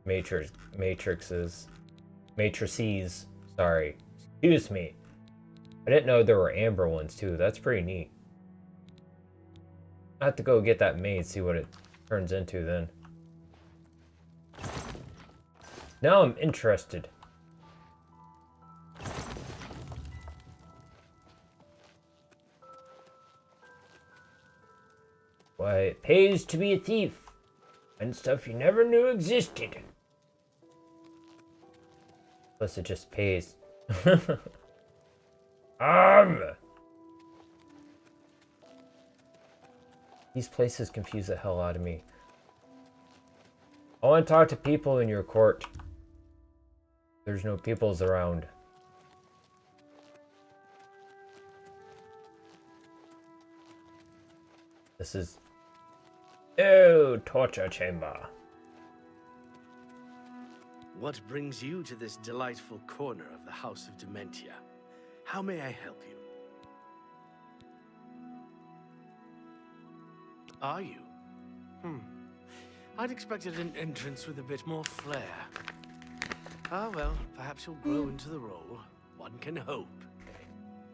matrices, sorry. Excuse me. I didn't know there were amber ones too. That's pretty neat. I have to go get that maid, see what it turns into then. Now I'm interested. Why, it pays to be a thief. And stuff you never knew existed. Plus it just pays. These places confuse the hell out of me. I want to talk to people in your court. There's no peoples around. This is... Oh, torture chamber. What brings you to this delightful corner of the House of Dementia? How may I help you? Are you? I'd expected an entrance with a bit more flair. Ah, well, perhaps you'll grow into the role. One can hope.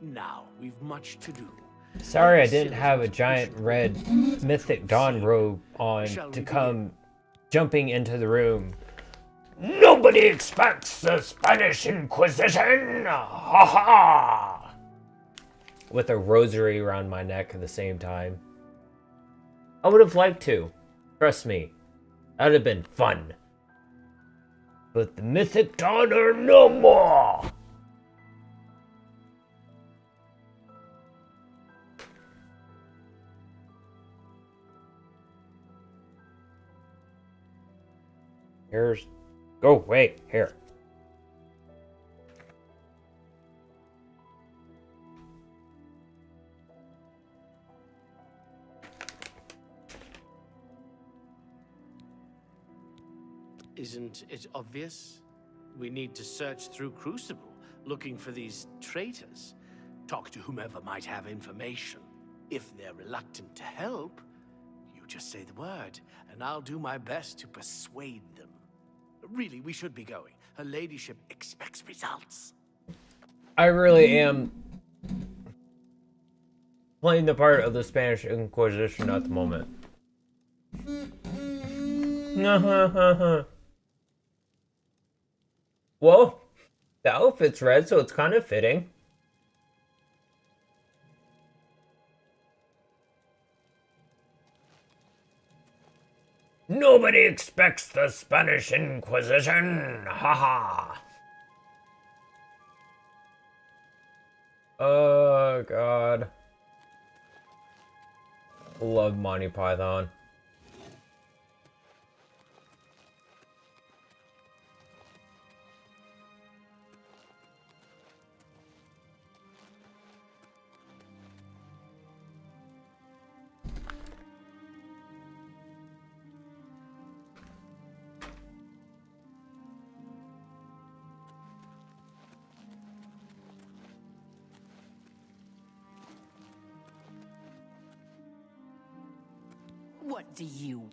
Now, we've much to do. Sorry I didn't have a giant red Mythic Dawn robe on to come jumping into the room. Nobody expects the Spanish Inquisition! Ha ha! With a rosary around my neck at the same time. I would have liked to. Trust me. That would have been fun. But the Mythic Dawn are no more! Here's... Go away. Here. Isn't it obvious? We need to search through Crucible, looking for these traitors. Talk to whomever might have information. If they're reluctant to help, you just say the word, and I'll do my best to persuade them. Really, we should be going. Her ladyship expects results. I really am playing the part of the Spanish Inquisition at the moment. Well, the outfit's red, so it's kind of fitting. Nobody expects the Spanish Inquisition! Haha! Oh, God. Love Monty Python. What do you...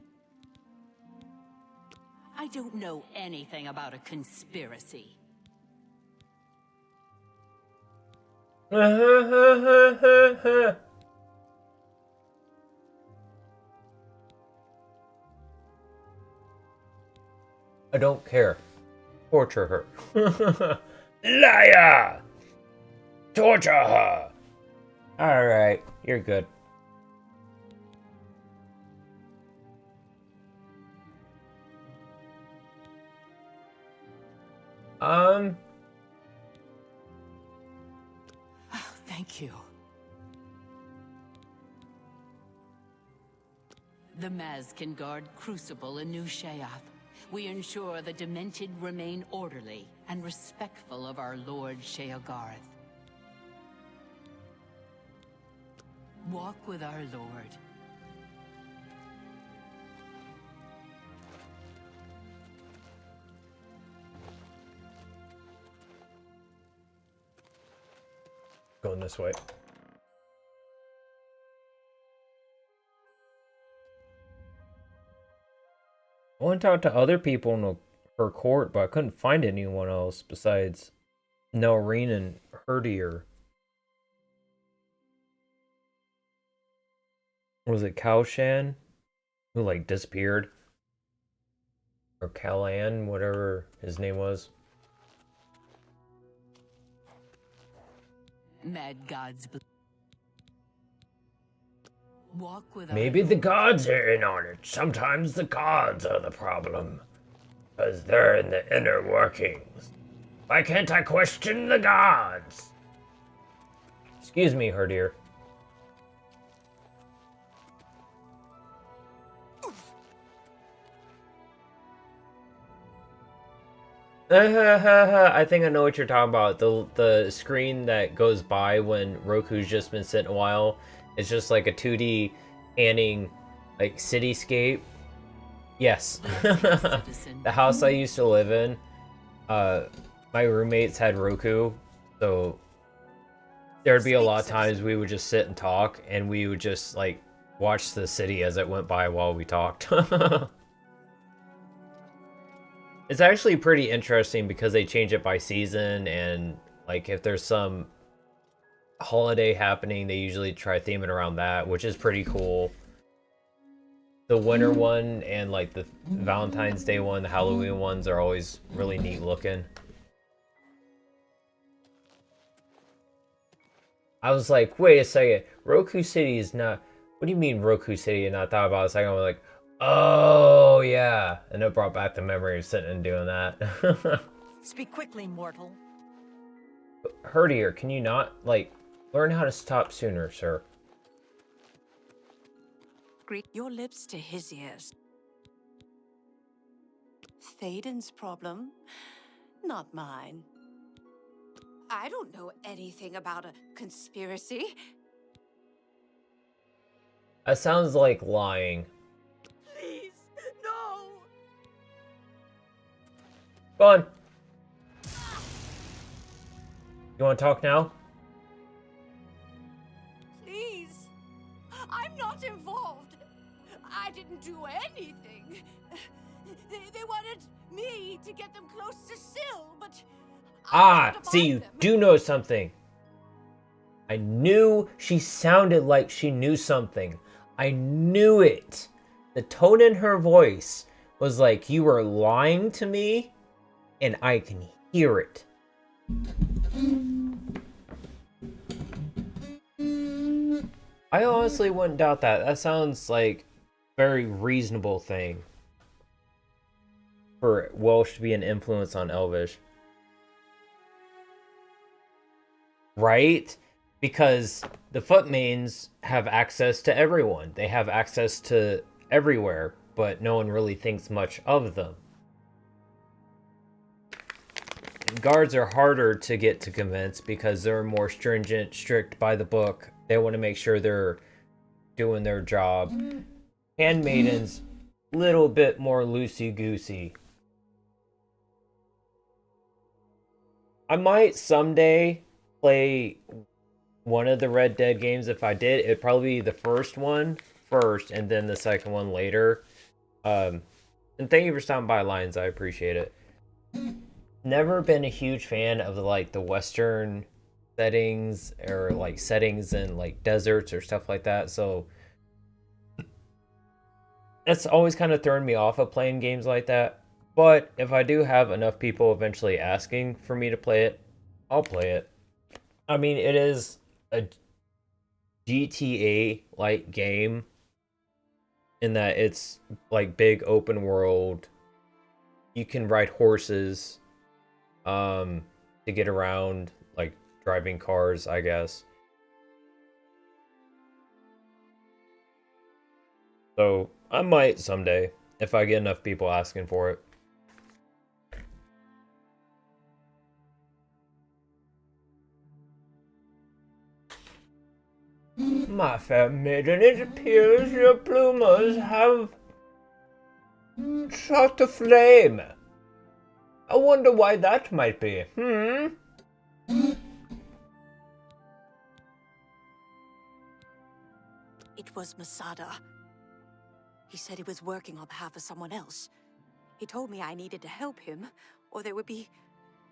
I don't know anything about a conspiracy. I don't care. Torture her. Liar! Torture her! Alright, you're good. Thank you. The Maz can guard Crucible in New Sheath. We ensure the Demented remain orderly and respectful of our Lord Sheogarth. Walk with our Lord. Going this way. I went out to other people in her court, but I couldn't find anyone else besides Nelrine and Herdier. Was it Kaoshan? Who, like, disappeared? Or Kalan, whatever his name was. Mad gods. Walk with Maybe the gods are in on it. Sometimes the gods are the problem. Because they're in the inner workings. Why can't I question the gods? Excuse me, Herdier. I think I know what you're talking about. The screen that goes by when Roku's just been sitting a while. It's just like a 2D panning, like, cityscape. Yes. The house I used to live in, my roommates had Roku, so there'd be a lot of times we would just sit and talk, and we would just, like, watch the city as it went by while we talked. It's actually pretty interesting because they change it by season, and, like, if there's some holiday happening, they usually try theming around that, which is pretty cool. The winter one and, like, the Valentine's Day one, the Halloween ones are always really neat looking. I was like, wait a second, Roku City is not... What do you mean Roku City? And I thought about it a second, I was like, oh, yeah. And it brought back the memory of sitting and doing that. Speak quickly, mortal. Herdier, can you not, like, learn how to stop sooner, sir? Greet your lips to his ears. Thaden's problem, not mine. I don't know anything about a conspiracy. That sounds like lying. Please, no! Go on. You want to talk now? Please! I'm not involved! I didn't do anything! They wanted me to get them close to Syl, but... See, you do know something. I knew she sounded like she knew something. I knew it. The tone in her voice was like you were lying to me, and I can hear it. I honestly wouldn't doubt that. That sounds like a very reasonable thing for Welsh to be an influence on Elvish. Right? Because the Footmains have access to everyone. They have access to everywhere, but no one really thinks much of them. Guards are harder to get to convince because they're more stringent, strict by the book. They want to make sure they're doing their job. Handmaidens, little bit more loosey-goosey. I might someday play one of the Red Dead games. If I did, it'd probably be the first one first and then the second one later. And thank you for stopping by, Lions. I appreciate it. Never been a huge fan of the Western settings or like settings in like deserts or stuff like that. So that's always kind of thrown me off of playing games like that. But if I do have enough people eventually asking for me to play it, I'll play it. I mean, it is a GTA-like game in that it's like big open world. You can ride horses to get around, like driving cars, I guess. So I might someday if I get enough people asking for it. My fair maiden, it appears your bloomers have shot a flame. I wonder why that might be. It was Masada. He said he was working on behalf of someone else. He told me I needed to help him, or there would be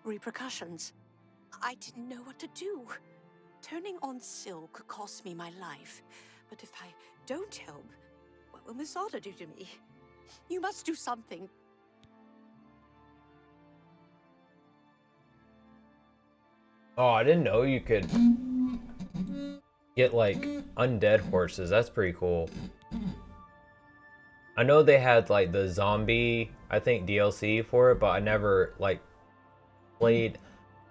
repercussions. I didn't know what to do. Turning on Syl could cost me my life. But if I don't help, what will Masada do to me? You must do something. Oh, I didn't know you could get like undead horses. That's pretty cool. I know they had like the zombie, I think DLC for it, but I never like played.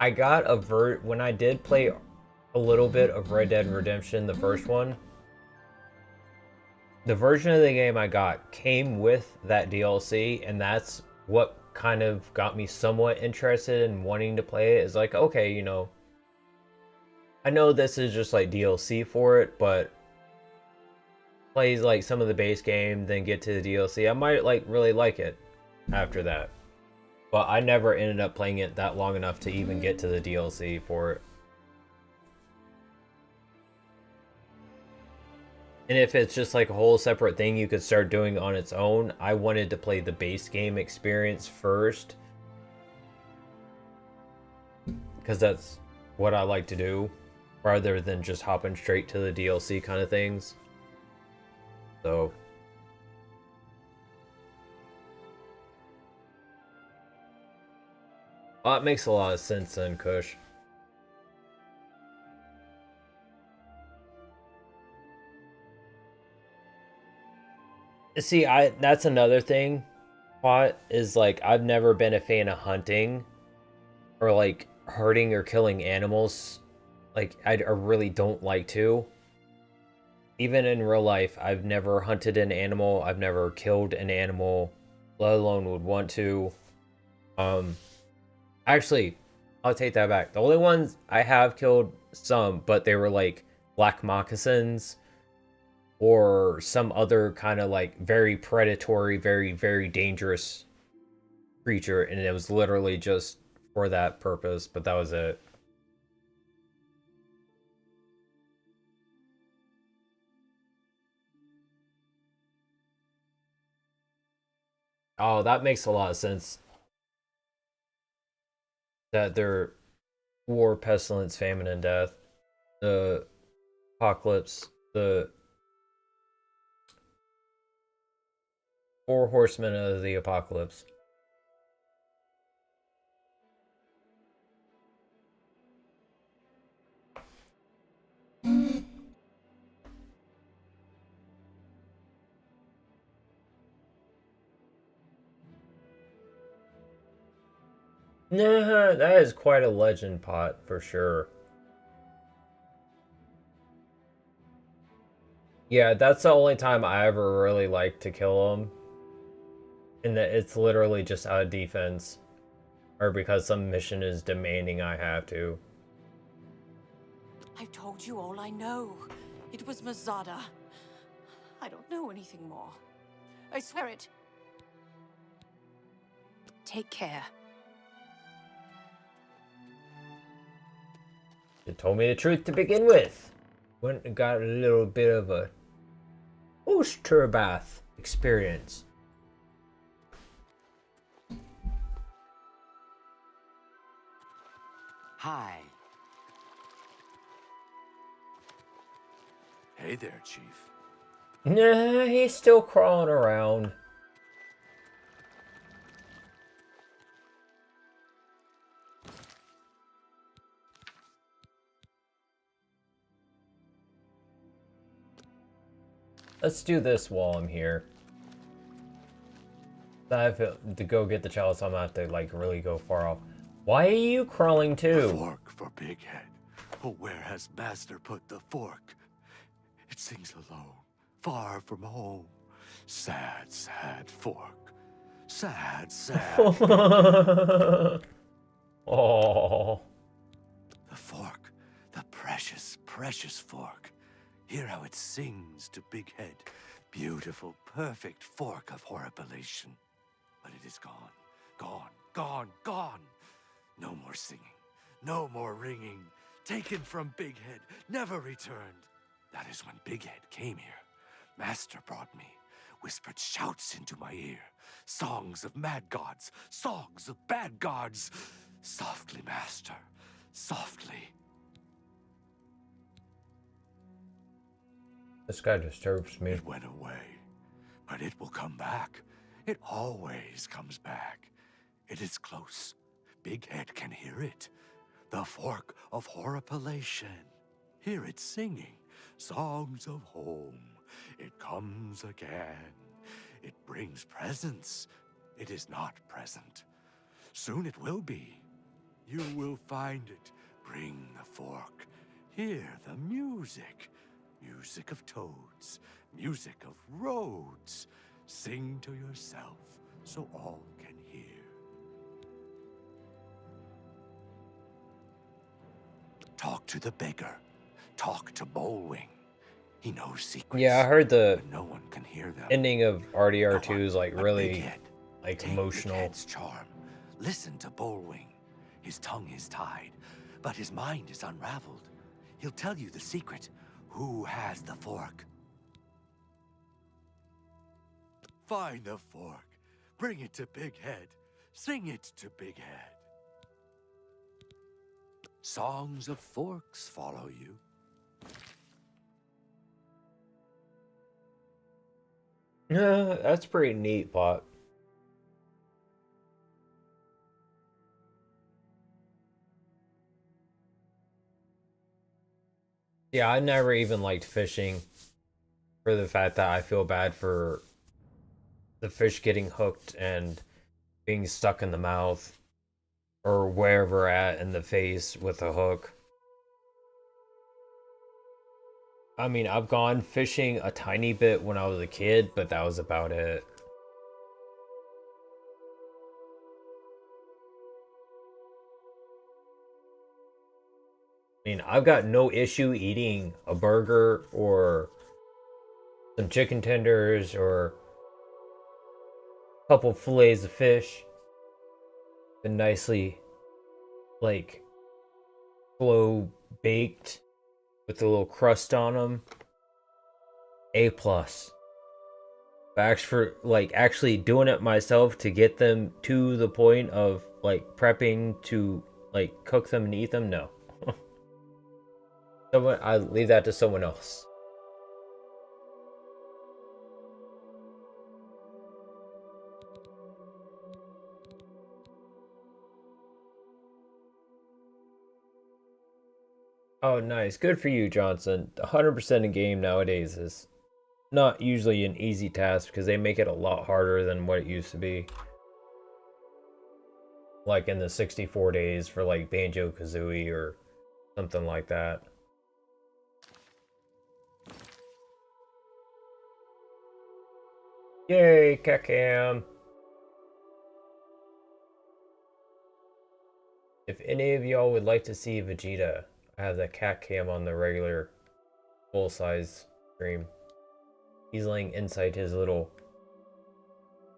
I got a when I did play a little bit of Red Dead Redemption, the first one. The version of the game I got came with that DLC, and that's what kind of got me somewhat interested in wanting to play it. Is like, okay, you know, I know this is just like DLC for it, but plays like some of the base game, then get to the DLC, I might like really like it after that. But I never ended up playing it that long enough to even get to the DLC for it. And if it's just like a whole separate thing you could start doing on its own, I wanted to play the base game experience first. Because that's what I like to do, rather than just hopping straight to the DLC kind of things. So well, that makes a lot of sense then, Kush. See, that's another thing, Pot, is like I've never been a fan of hunting or like hurting or killing animals. Like I really don't like to. Even in real life, I've never hunted an animal, I've never killed an animal, let alone would want to. Actually, I'll take that back. The only ones I have killed some, but they were like black moccasins or some other kind of like very predatory, very, very dangerous creature, and it was literally just for that purpose, but that was it. Oh, that makes a lot of sense. That they're war, pestilence, famine, and death. The apocalypse, the four horsemen of the apocalypse. Nah, that is quite a legend, Pot, for sure. Yeah, that's the only time I ever really like to kill them. And that it's literally just out of defense. Or because some mission is demanding I have to. I've told you all I know. It was Masada. I don't know anything more. I swear it. Take care. You told me the truth to begin with. Went and got a little bit of a Osterbath experience. Hi. Hey there, Chief. Nah, he's still crawling around. Let's do this while I'm here. I have to go get the chalice, so I'm gonna have to like really go far off. Why are you crawling too? The fork for Big Head. Oh, where has Master put the fork? It sings alone, far from home. Sad, sad fork. Sad, sad. Oh. The fork, the precious, precious fork. Hear how it sings to Big Head. Beautiful, perfect fork of horripilation. But it is gone, gone, gone, gone. No more singing, no more ringing. Taken from Big Head, never returned. That is when Big Head came here. Master brought me, whispered shouts into my ear. Songs of mad gods, songs of bad gods. Softly, Master, softly. This guy disturbs me. It went away, but it will come back. It always comes back. It is close. Big Head can hear it. The fork of horripilation. Hear it singing songs of home. It comes again. It brings presents. It is not present. Soon it will be. You will find it. Bring the fork. Hear the music. Music of toads. Music of roads. Sing to yourself so all can hear. Talk to the beggar. Talk to Bullwing. He knows secrets. Yeah, I heard the but no one can hear them. ending of RDR2 is like But really Big Head, like take emotional. Big Head's charm. Listen to Bullwing. His tongue is tied, but his mind is unraveled. He'll tell you the secret. Who has the fork? Find the fork. Bring it to Big Head. Sing it to Big Head. Songs of forks follow you. Yeah, that's pretty neat, plot. Yeah, I never even liked fishing for the fact that I feel bad for the fish getting hooked and being stuck in the mouth or wherever at in the face with a hook. I mean, I've gone fishing a tiny bit when I was a kid, but that was about it. I mean, I've got no issue eating a burger or some chicken tenders or a couple fillets of fish. Been nicely, like, slow baked with a little crust on them. A plus. But actually doing it myself to get them to the point of like prepping to like cook them and eat them, no. I leave that to someone else. Oh, nice. Good for you, Johnson. 100% in game nowadays is not usually an easy task because they make it a lot harder than what it used to be. Like in the 64 days for like Banjo-Kazooie or something like that. Yay, Kakam! If any of y'all would like to see Vegeta, I have the cat cam on the regular full-size stream. He's laying inside his little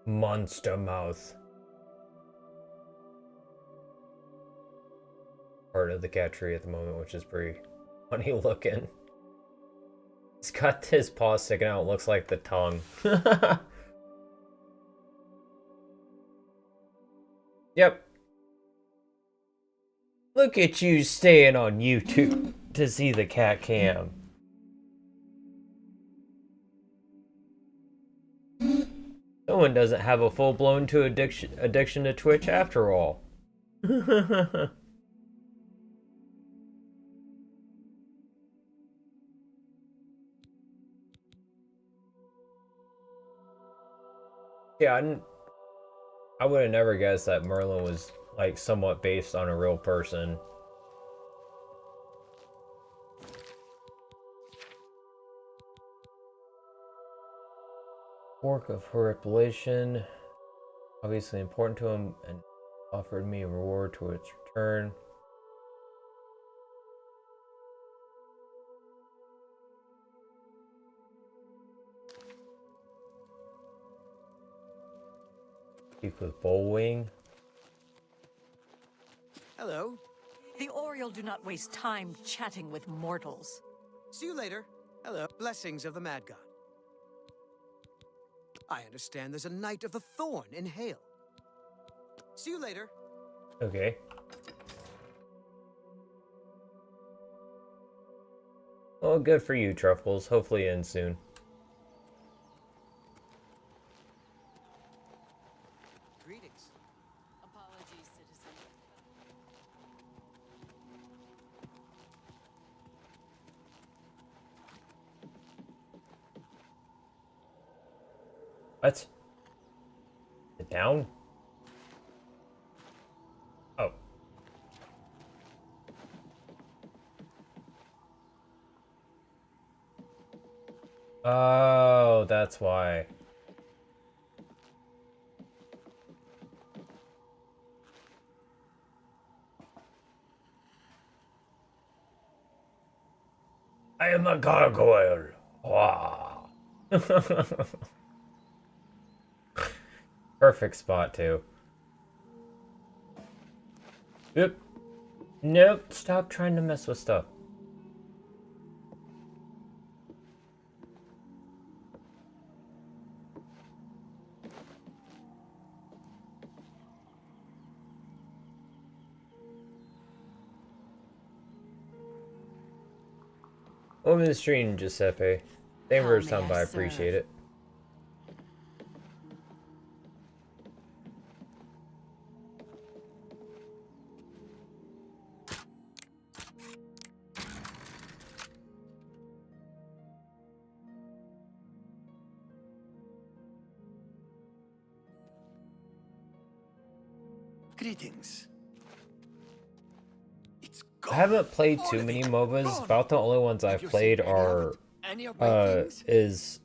monster mouth. Part of the cat tree at the moment, which is pretty funny looking. He's got his paw sticking out, looks like the tongue. Yep. Look at you staying on YouTube to see the cat cam. Someone doesn't have a full-blown addiction to Twitch after all. Yeah, I would have never guessed that Merlin was like somewhat based on a real person. Work of Horripilation, obviously important to him, and offered me a reward to its return. Speak with Bullwing. Hello. The Oriole do not waste time chatting with mortals. See you later. Hello. Blessings of the Mad God. I understand there's a Knight of the Thorn in Hale. See you later. Okay. Well, good for you, Truffles. Hopefully end soon. Greetings. Apologies, citizen. What? Sit down? Oh. Oh, that's why. I am a gargoyle. Wow. Perfect spot, too. Yep. Nope. Stop trying to mess with stuff. Over the stream, Giuseppe. Thank you for your time, but I appreciate it. Greetings. I haven't played too many MOBAs. About the only ones I've played are is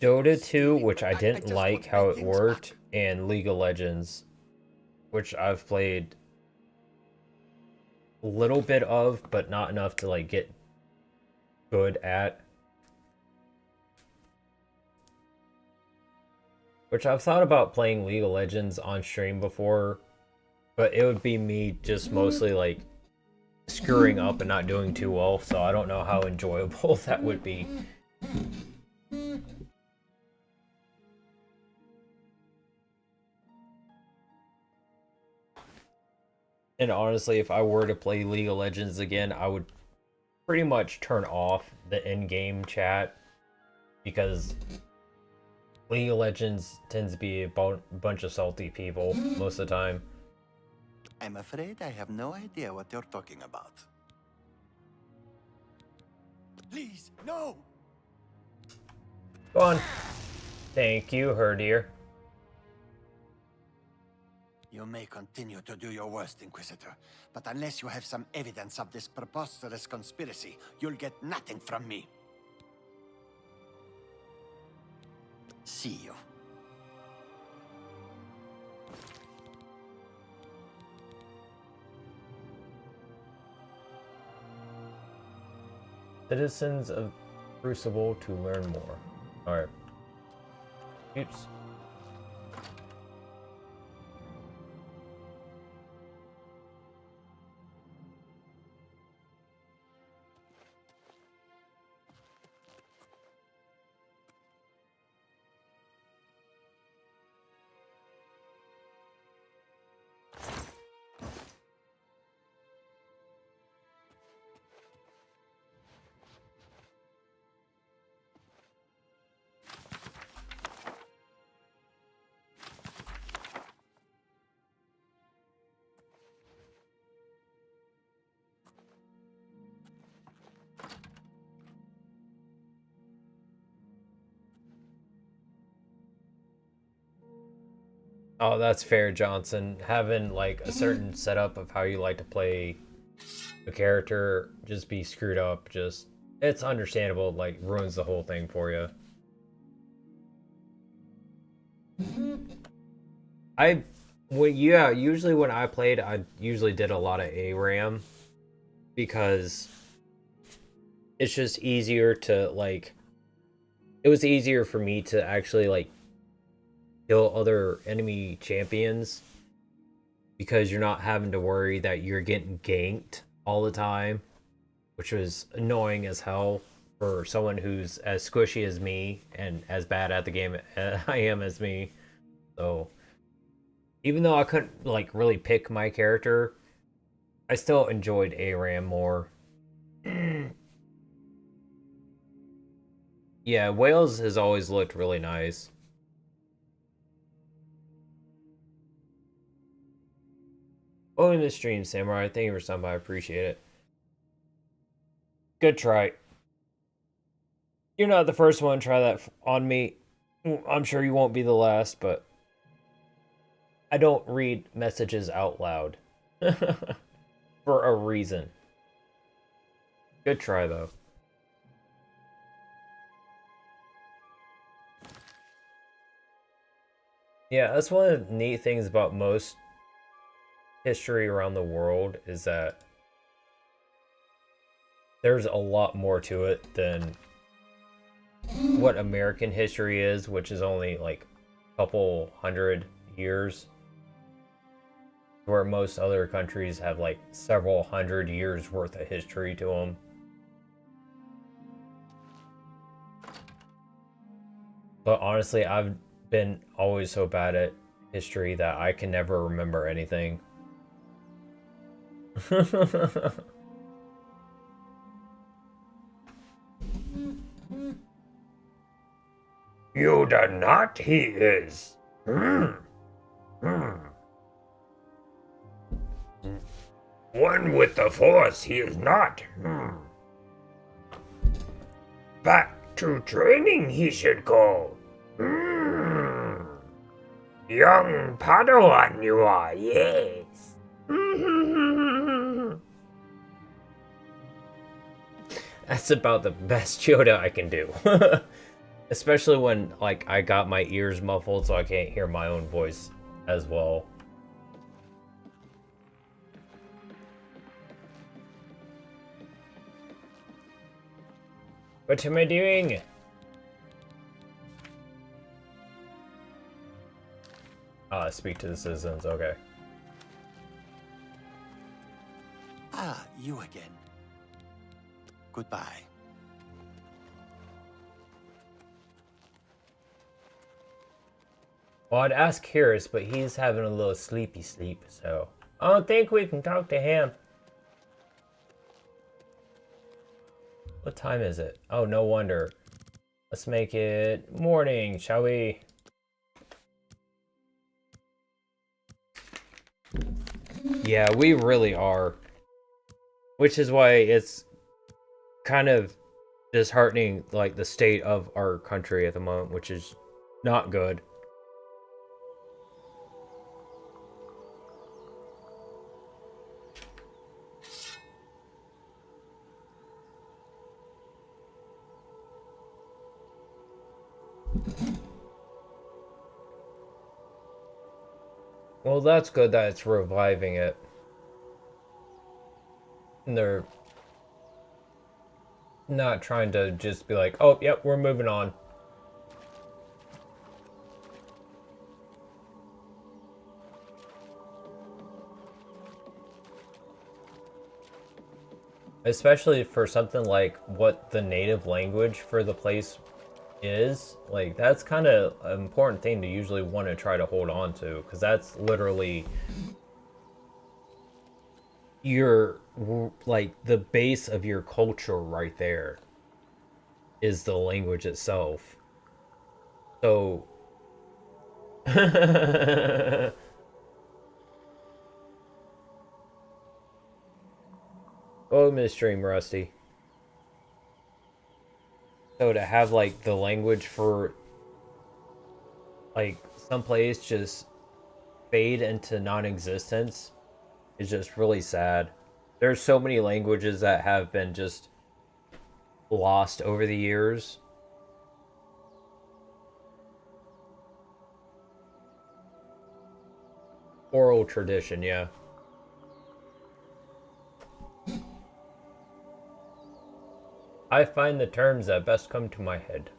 Dota 2, which I didn't like how it worked, and League of Legends, which I've played a little bit of, but not enough to like get good at. Which I've thought about playing League of Legends on stream before, but it would be me just mostly like screwing up and not doing too well, so I don't know how enjoyable that would be. And honestly, if I were to play League of Legends again, I would pretty much turn off the in-game chat, because League of Legends tends to be a bunch of salty people most of the time. I'm afraid I have no idea what you're talking about. Please, no! Go on. Thank you, Herdier. You may continue to do your worst, Inquisitor, but unless you have some evidence of this preposterous conspiracy, you'll get nothing from me. See you. Citizens of Crucible to learn more. Alright. Oops. Oh, that's fair, Johnson. Having like a certain setup of how you like to play a character just be screwed up, just it's understandable, like ruins the whole thing for you. Usually when I played, I usually did a lot of ARAM because it's just easier to like it was easier for me to actually like kill other enemy champions because you're not having to worry that you're getting ganked all the time, which was annoying as hell for someone who's as squishy as me and as bad at the game I am as me. So even though I couldn't like really pick my character, I still enjoyed ARAM more. Yeah, Wales has always looked really nice. Oh, in the stream, Samurai. Thank you for stopping by. I appreciate it. Good try. You're not the first one to try that on me. I'm sure you won't be the last, but I don't read messages out loud. For a reason. Good try, though. Yeah, that's one of the neat things about most history around the world is that there's a lot more to it than what American history is, which is only like a couple hundred years, where most other countries have like several hundred years worth of history to them. But honestly, I've been always so bad at history that I can never remember anything. Yoda not he is. One with the Force he is not. Back to training he should go. Young Padawan you are, yes. That's about the best Yoda I can do. Especially when, like, I got my ears muffled so I can't hear my own voice as well. What am I doing? Speak to the citizens, okay. Ah, you again. Goodbye. Well, I'd ask Harris, but he's having a little sleepy sleep, so I don't think we can talk to him. What time is it? Oh, no wonder. Let's make it morning, shall we? Yeah, we really are. Which is why it's kind of disheartening, like, the state of our country at the moment, which is not good. Well, that's good that it's reviving it. And they're not trying to just be like, oh, yep, we're moving on. Especially for something like what the native language for the place is. Like, that's kind of an important thing to usually want to try to hold on to, because that's literally your, like, the base of your culture right there is the language itself. So oh, midstream Rusty. So to have like the language for like some place just fade into non-existence is just really sad. There's so many languages that have been just lost over the years. Oral tradition, yeah. I find the terms that best come to my head.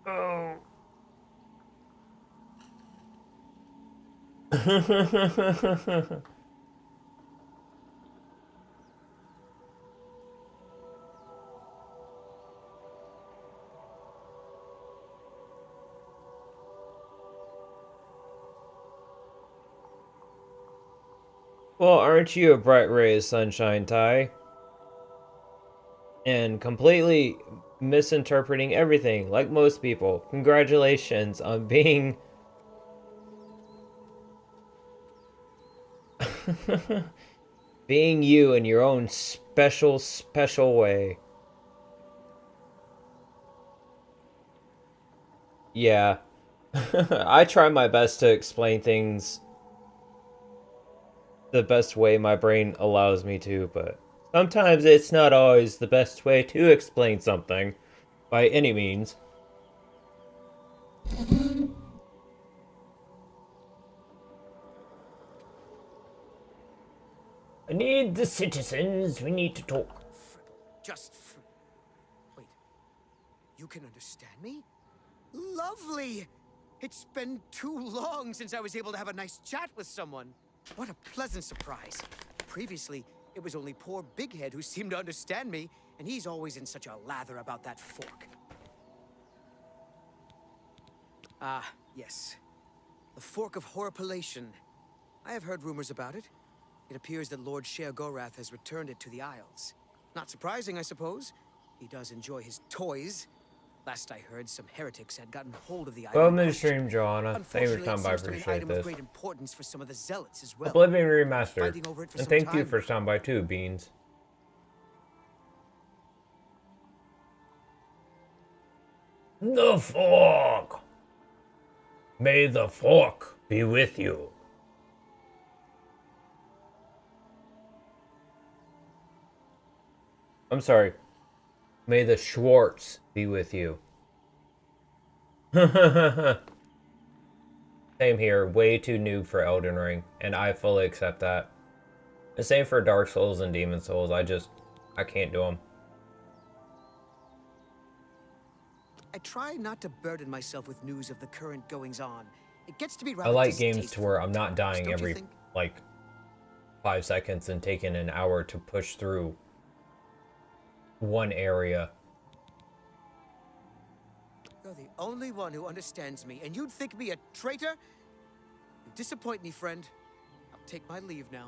Oh. Well, aren't you a bright ray of sunshine, Ty? And completely misinterpreting everything, like most people. Congratulations on being... being you in your own special, special way. Yeah. I try my best to explain things the best way my brain allows me to, but sometimes it's not always the best way to explain something, by any means. I need the citizens, we need to talk. Wait. You can understand me? Lovely! It's been too long since I was able to have a nice chat with someone. What a pleasant surprise. Previously, it was only poor Big Head who seemed to understand me, and he's always in such a lather about that fork. Ah, yes. The Fork of Horripilation. I have heard rumors about it. It appears that Lord Sheogorath has returned it to the Isles. Not surprising, I suppose. He does enjoy his toys. Last I heard, some heretics had gotten hold of the item. Welcome to the stream, Joanna. Thank you for stopping by. I appreciate this. Great importance for some of the zealots as well. Oblivion Remastered. And thank you for stopping by too, Beans. The fork! May the fork be with you. I'm sorry. May the Schwartz be with you. Same here. Way too noob for Elden Ring, and I fully accept that. The same for Dark Souls and Demon Souls. I can't do them. I try not to burden myself with news of the current goings-on. It gets to be I rather like games to where I'm not dying don't you every, think? like, 5 seconds and taking an hour to push through one area. You're the only one who understands me, and you'd think me a traitor? You disappoint me, friend. I'll take my leave now.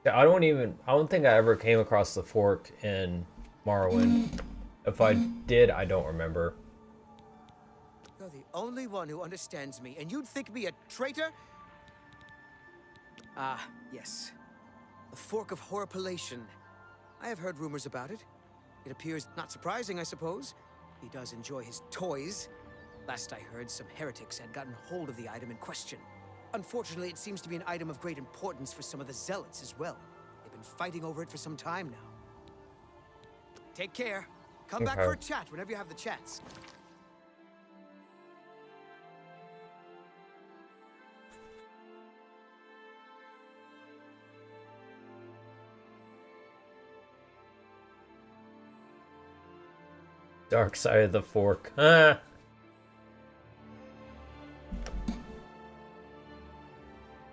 Yeah, I don't think I ever came across the fork in Morrowind. If I did, I don't remember. You're the only one who understands me, and you'd think me a traitor? Ah, yes. The Fork of Horripilation. I have heard rumors about it. It appears not surprising, I suppose. He does enjoy his toys. Last I heard, some heretics had gotten hold of the item in question. Unfortunately, it seems to be an item of great importance for some of the zealots as well. They've been fighting over it for some time now. Take care. Come back for a chat whenever you have the chance. Dark side of the fork. Ah.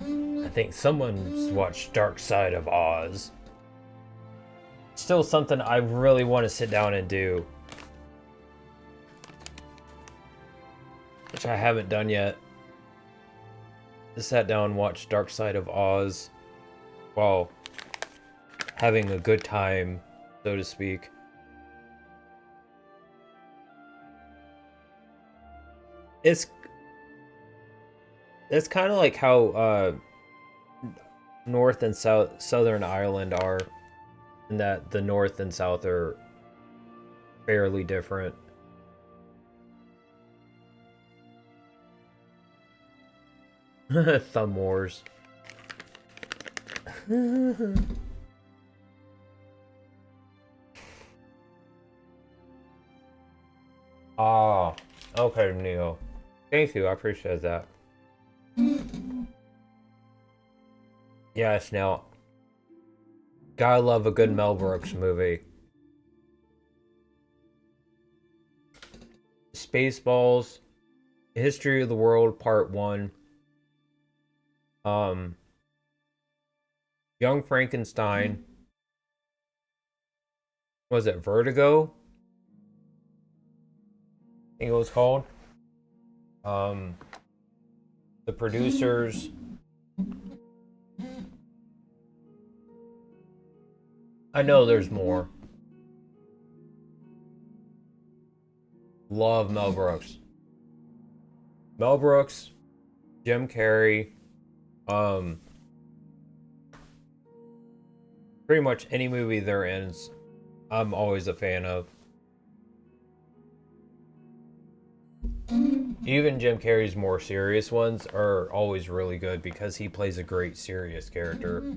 I think someone's watched Dark Side of Oz. Still something I really want to sit down and do, which I haven't done yet. I sat down and watched Dark Side of Oz while having a good time, so to speak. it's kind of like how North and Southern Ireland are, and that the North and South are fairly different. Thumb Wars. Ah, okay, Neo. Thank you, I appreciate that. Yes, now, gotta love a good Mel Brooks movie. Spaceballs, History of the World Part 1. Young Frankenstein. Was it Vertigo? I think it was called. The Producers. I know there's more. Love Mel Brooks. Mel Brooks, Jim Carrey, pretty much any movie they're in, I'm always a fan of. Even Jim Carrey's more serious ones are always really good because he plays a great serious character.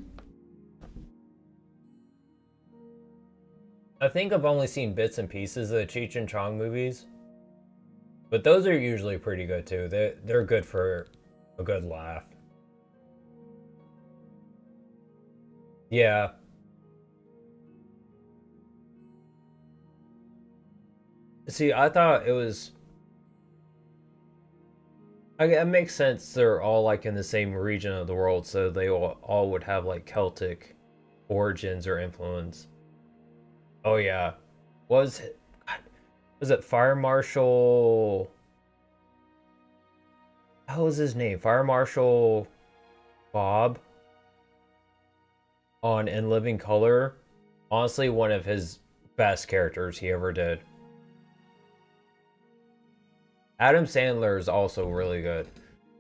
I think I've only seen bits and pieces of the Cheech and Chong movies, but those are usually pretty good too. They're good for a good laugh. Yeah. See, I thought it was... it makes sense they're all like in the same region of the world, so they all would have like Celtic origins or influence. Oh yeah. Was it Fire Marshal... How was his name? Fire Marshal Bob on In Living Color. Honestly, one of his best characters he ever did. Adam Sandler is also really good.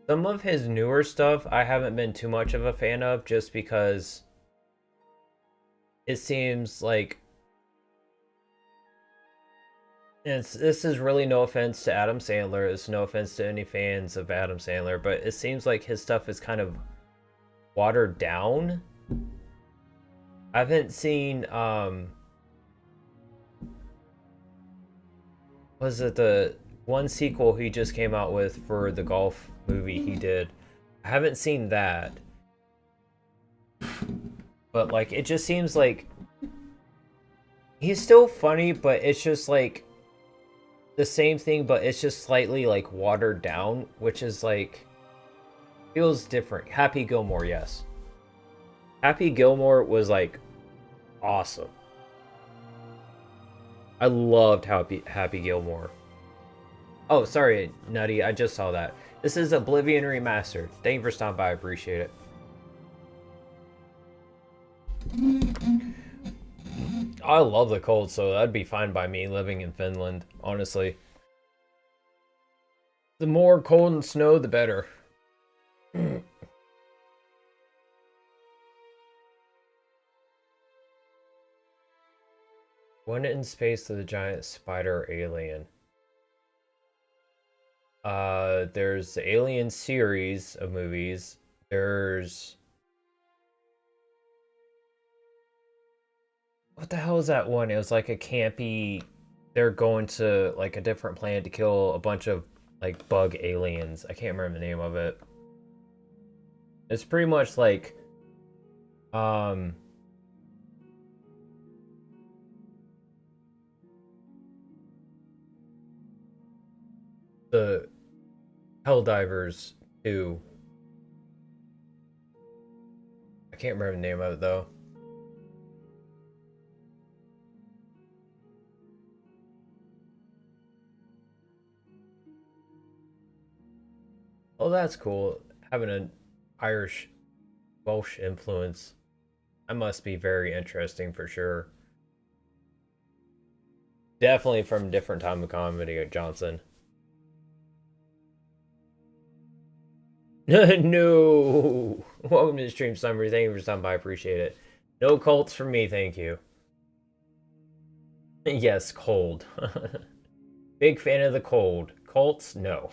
Some of his newer stuff I haven't been too much of a fan of just because it seems like... this is really no offense to Adam Sandler. It's no offense to any fans of Adam Sandler, but it seems like his stuff is kind of watered down. I haven't seen, was it the one sequel he just came out with for the golf movie he did? I haven't seen that. But, like, it just seems like he's still funny, but it's just, like, the same thing, but it's just slightly, like, watered down, which is, like, feels different. Happy Gilmore, yes. Happy Gilmore was, like, awesome. I loved Happy Gilmore. Oh, sorry, Nutty, I just saw that. This is Oblivion Remastered. Thank you for stopping by, I appreciate it. I love the cold, so that'd be fine by me living in Finland, honestly. The more cold and snow, the better. Went in space with a giant spider alien. There's the Alien series of movies. There's... what the hell is that one? It was like a campy... they're going to like a different planet to kill a bunch of like bug aliens. I can't remember the name of it. It's pretty much like... the Helldivers 2. I can't remember the name of it though. Oh, that's cool. Having an Irish Welsh influence. That must be very interesting for sure. Definitely from a different time of comedy at Johnson. No. Welcome to the stream, Summer. Thank you for stopping by. I appreciate it. No cults from me, thank you. Yes, cold. Big fan of the cold. Cults, no.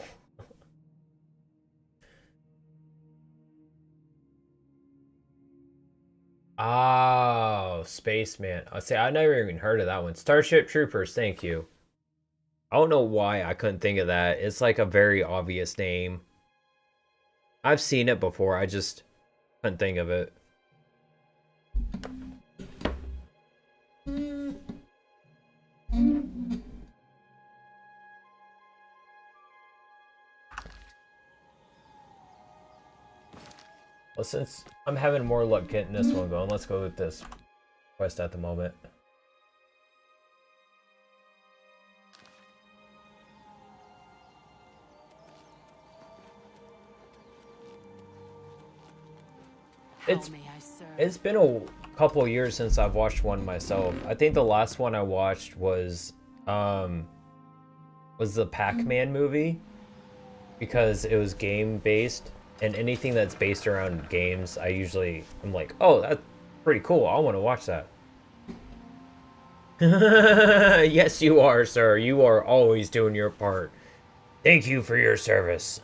Oh, Spaceman. I say I never even heard of that one. Starship Troopers, thank you. I don't know why I couldn't think of that. It's like a very obvious name. I've seen it before, I just couldn't think of it. Well, since I'm having more luck getting this one going, let's go with this quest at the moment. It's been a couple years since I've watched one myself. I think the last one I watched was the Pac-Man movie, because it was game based, and anything that's based around games, I'm like, oh, that's pretty cool. I want to watch that. Yes, you are, sir. You are always doing your part. Thank you for your service.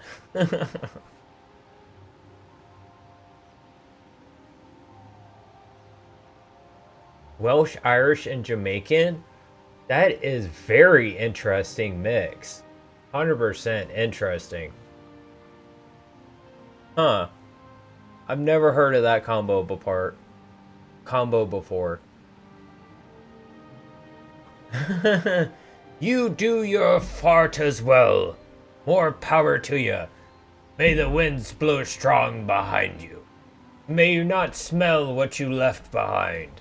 Welsh, Irish, and Jamaican? That is very interesting mix. 100% interesting. Huh. I've never heard of that combo before. You do your fart as well. More power to you. May the winds blow strong behind you. May you not smell what you left behind.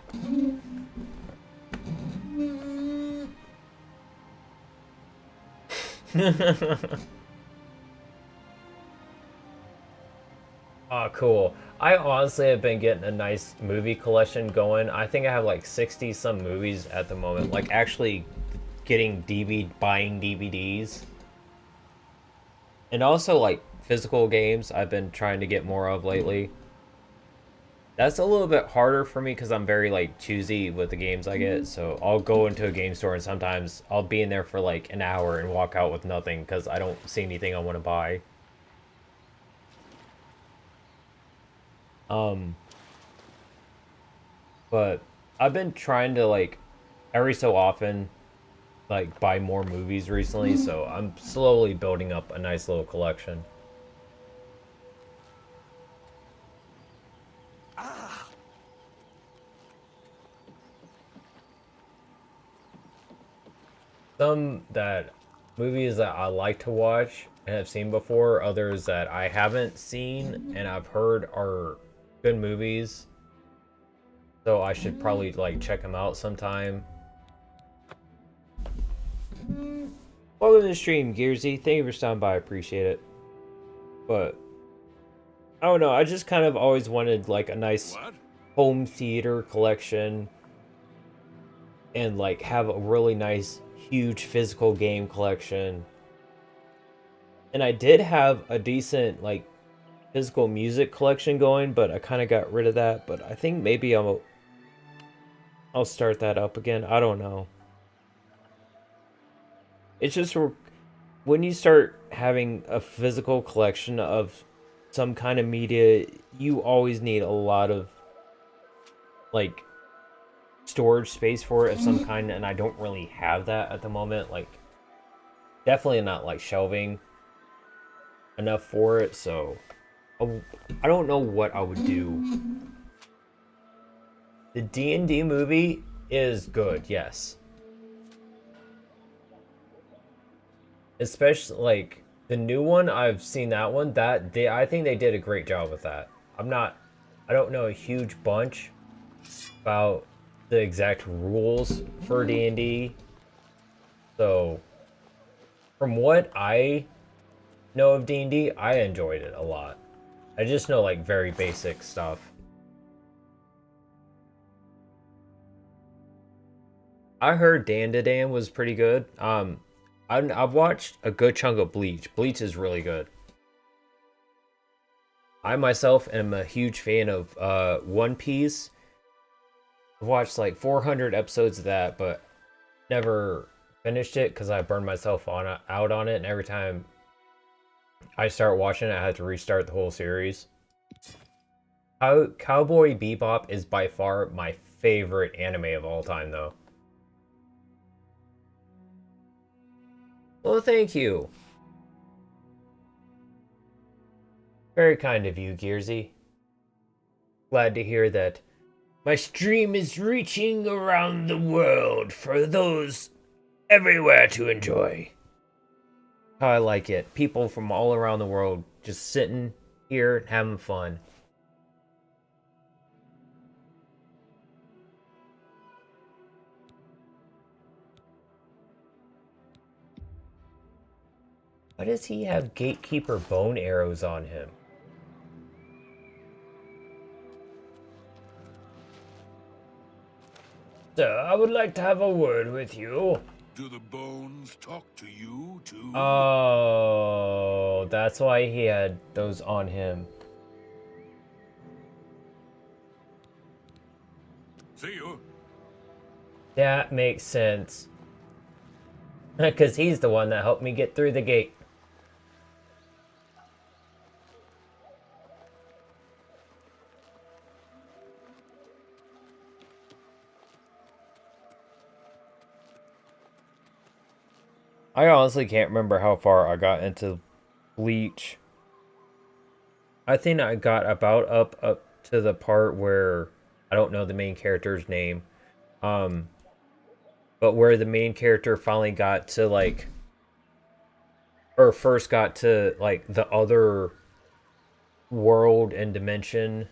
Oh, cool. I honestly have been getting a nice movie collection going. I think I have like 60 some movies at the moment. Like actually getting buying DVDs. And also like physical games I've been trying to get more of lately. That's a little bit harder for me because I'm very like choosy with the games I get. So I'll go into a game store and sometimes I'll be in there for like an hour and walk out with nothing because I don't see anything I want to buy. But I've been trying to like every so often like buy more movies recently, so I'm slowly building up a nice little collection. Some movies that I like to watch and have seen before, others that I haven't seen and I've heard are good movies. So I should probably like check them out sometime. Welcome to the stream, Gearsy. Thank you for stopping by. I appreciate it. But I don't know. I just kind of always wanted like a nice home theater collection and like have a really nice, huge physical game collection. And I did have a decent like physical music collection going, but I kind of got rid of that. But I think maybe I'll start that up again. I don't know. It's just when you start having a physical collection of some kind of media, you always need a lot of like storage space for it of some kind, and I don't really have that at the moment. Like, definitely not like shelving enough for it, so I don't know what I would do. The D&D movie is good, yes. Especially like the new one, I've seen that one. I think they did a great job with that. I don't know a huge bunch about the exact rules for D&D. So from what I know of D&D, I enjoyed it a lot. I just know like very basic stuff. I heard Dan to Dan was pretty good. I've watched a good chunk of Bleach. Bleach is really good. I myself am a huge fan of One Piece. I've watched like 400 episodes of that, but never finished it because I burned myself out on it, and every time I start watching it, I have to restart the whole series. Cowboy Bebop is by far my favorite anime of all time, though. Well, thank you. Very kind of you, Gearsy. Glad to hear that my stream is reaching around the world for those everywhere to enjoy. How I like it. People from all around the world just sitting here having fun. Why does he have gatekeeper bone arrows on him? Sir, I would like to have a word with you. Do the bones talk to you too? Oh, that's why he had those on him. See you. That makes sense. Because he's the one that helped me get through the gate. I honestly can't remember how far I got into Bleach. I think I got about up to the part where I don't know the main character's name. But where the main character finally got to like, or first got to like the other world and dimension.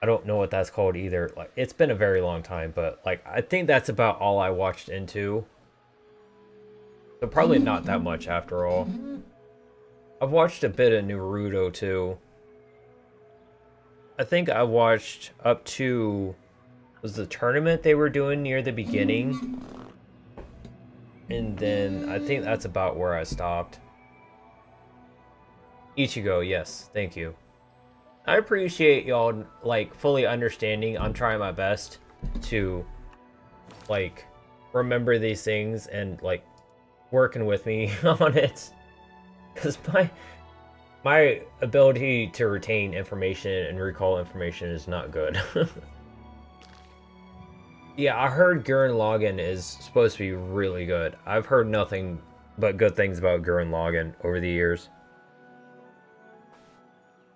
I don't know what that's called either. Like, it's been a very long time, but like I think that's about all I watched into. So probably not that much after all. I've watched a bit of Naruto too. I think I watched up to, was the tournament they were doing near the beginning. And then I think that's about where I stopped. Ichigo, yes, thank you. I appreciate y'all like fully understanding. I'm trying my best to like remember these things and like working with me on it, because my ability to retain information and recall information is not good. Yeah, I heard Gurren Lagann is supposed to be really good. I've heard nothing but good things about Gurren Lagann over the years.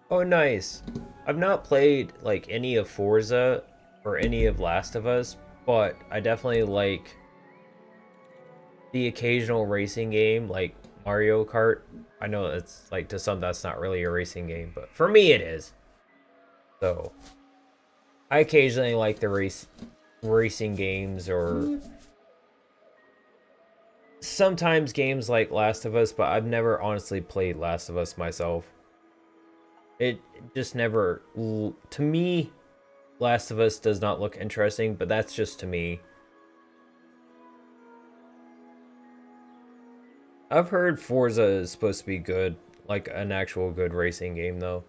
Oh, nice. I've not played like any of Forza or any of Last of Us, but I definitely like the occasional racing game like Mario Kart. I know it's like to some that's not really a racing game, but for me it is. So I occasionally like the racing games, or sometimes games like Last of Us, but I've never honestly played Last of Us myself. It just never, to me, Last of Us does not look interesting, but that's just to me. I've heard Forza is supposed to be good, like an actual good racing game though.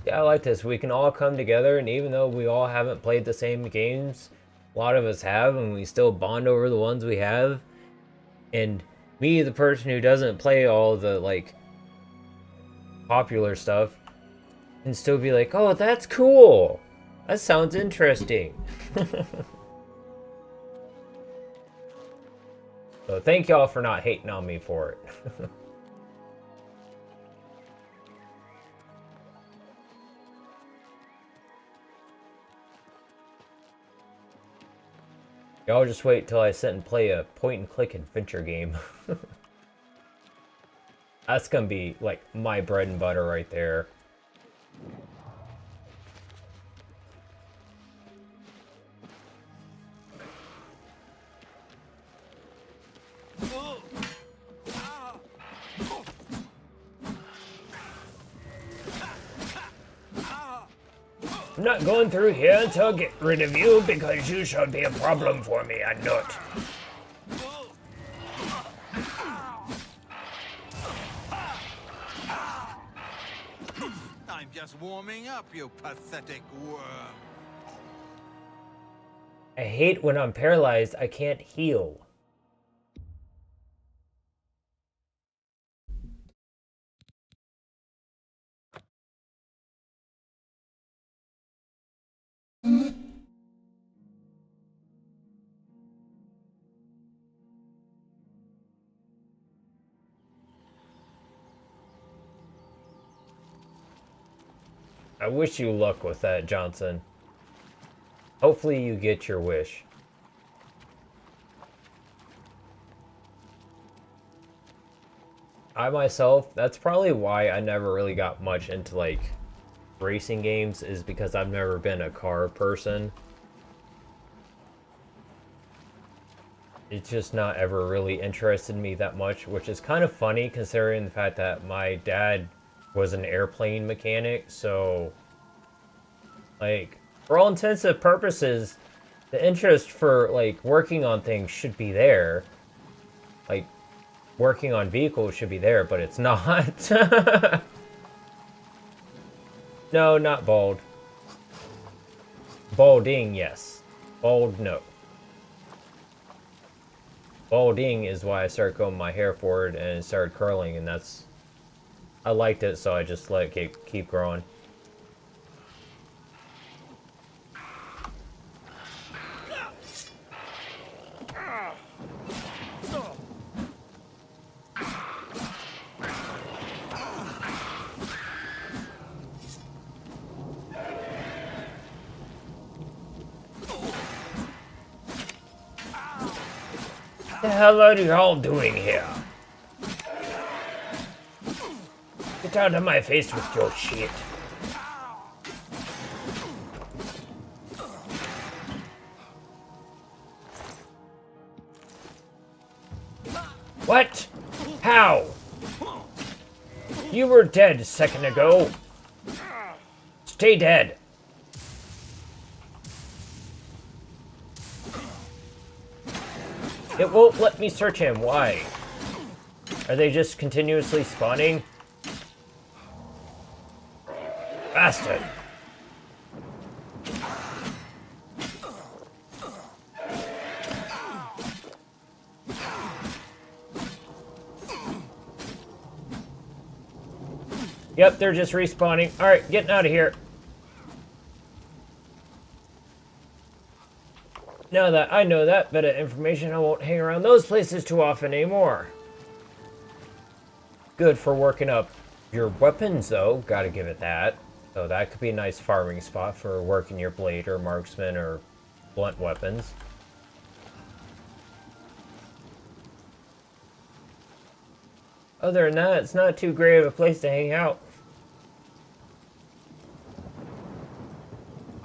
Yeah, I like this. We can all come together, and even though we all haven't played the same games, a lot of us have, and we still bond over the ones we have. And me, the person who doesn't play all the, like, popular stuff, can still be like, oh, that's cool! That sounds interesting. So thank y'all for not hating on me for it. Y'all just wait till I sit and play a point-and-click adventure game. That's gonna be, like, my bread and butter right there. I'm not going through here until I get rid of you because you shall be a problem for me, I know it. I'm just warming up, you pathetic worm. I hate when I'm paralyzed, I can't heal. I wish you luck with that, Johnson. Hopefully you get your wish. I myself, that's probably why I never really got much into like racing games, is because I've never been a car person. It's just not ever really interested me that much, which is kind of funny considering the fact that my dad was an airplane mechanic, so like for all intents and purposes the interest for like working on things should be there, like working on vehicles should be there, but it's not. No, not bald. Balding, yes. Bald, no. Balding is why I started combing my hair forward and it started curling, and that's, I liked it, so I just let it keep growing. What the hell are you all doing here? Get out of my face with your shit. What? How? You were dead a second ago. Stay dead. It won't let me search him. Why? Are they just continuously spawning? Bastard. Yep, they're just respawning. Alright, getting out of here. Now that I know that bit of information, I won't hang around those places too often anymore. Good for working up your weapons, though. Gotta give it that. So that could be a nice farming spot for working your blade or marksman or blunt weapons. Other than that, it's not too great of a place to hang out.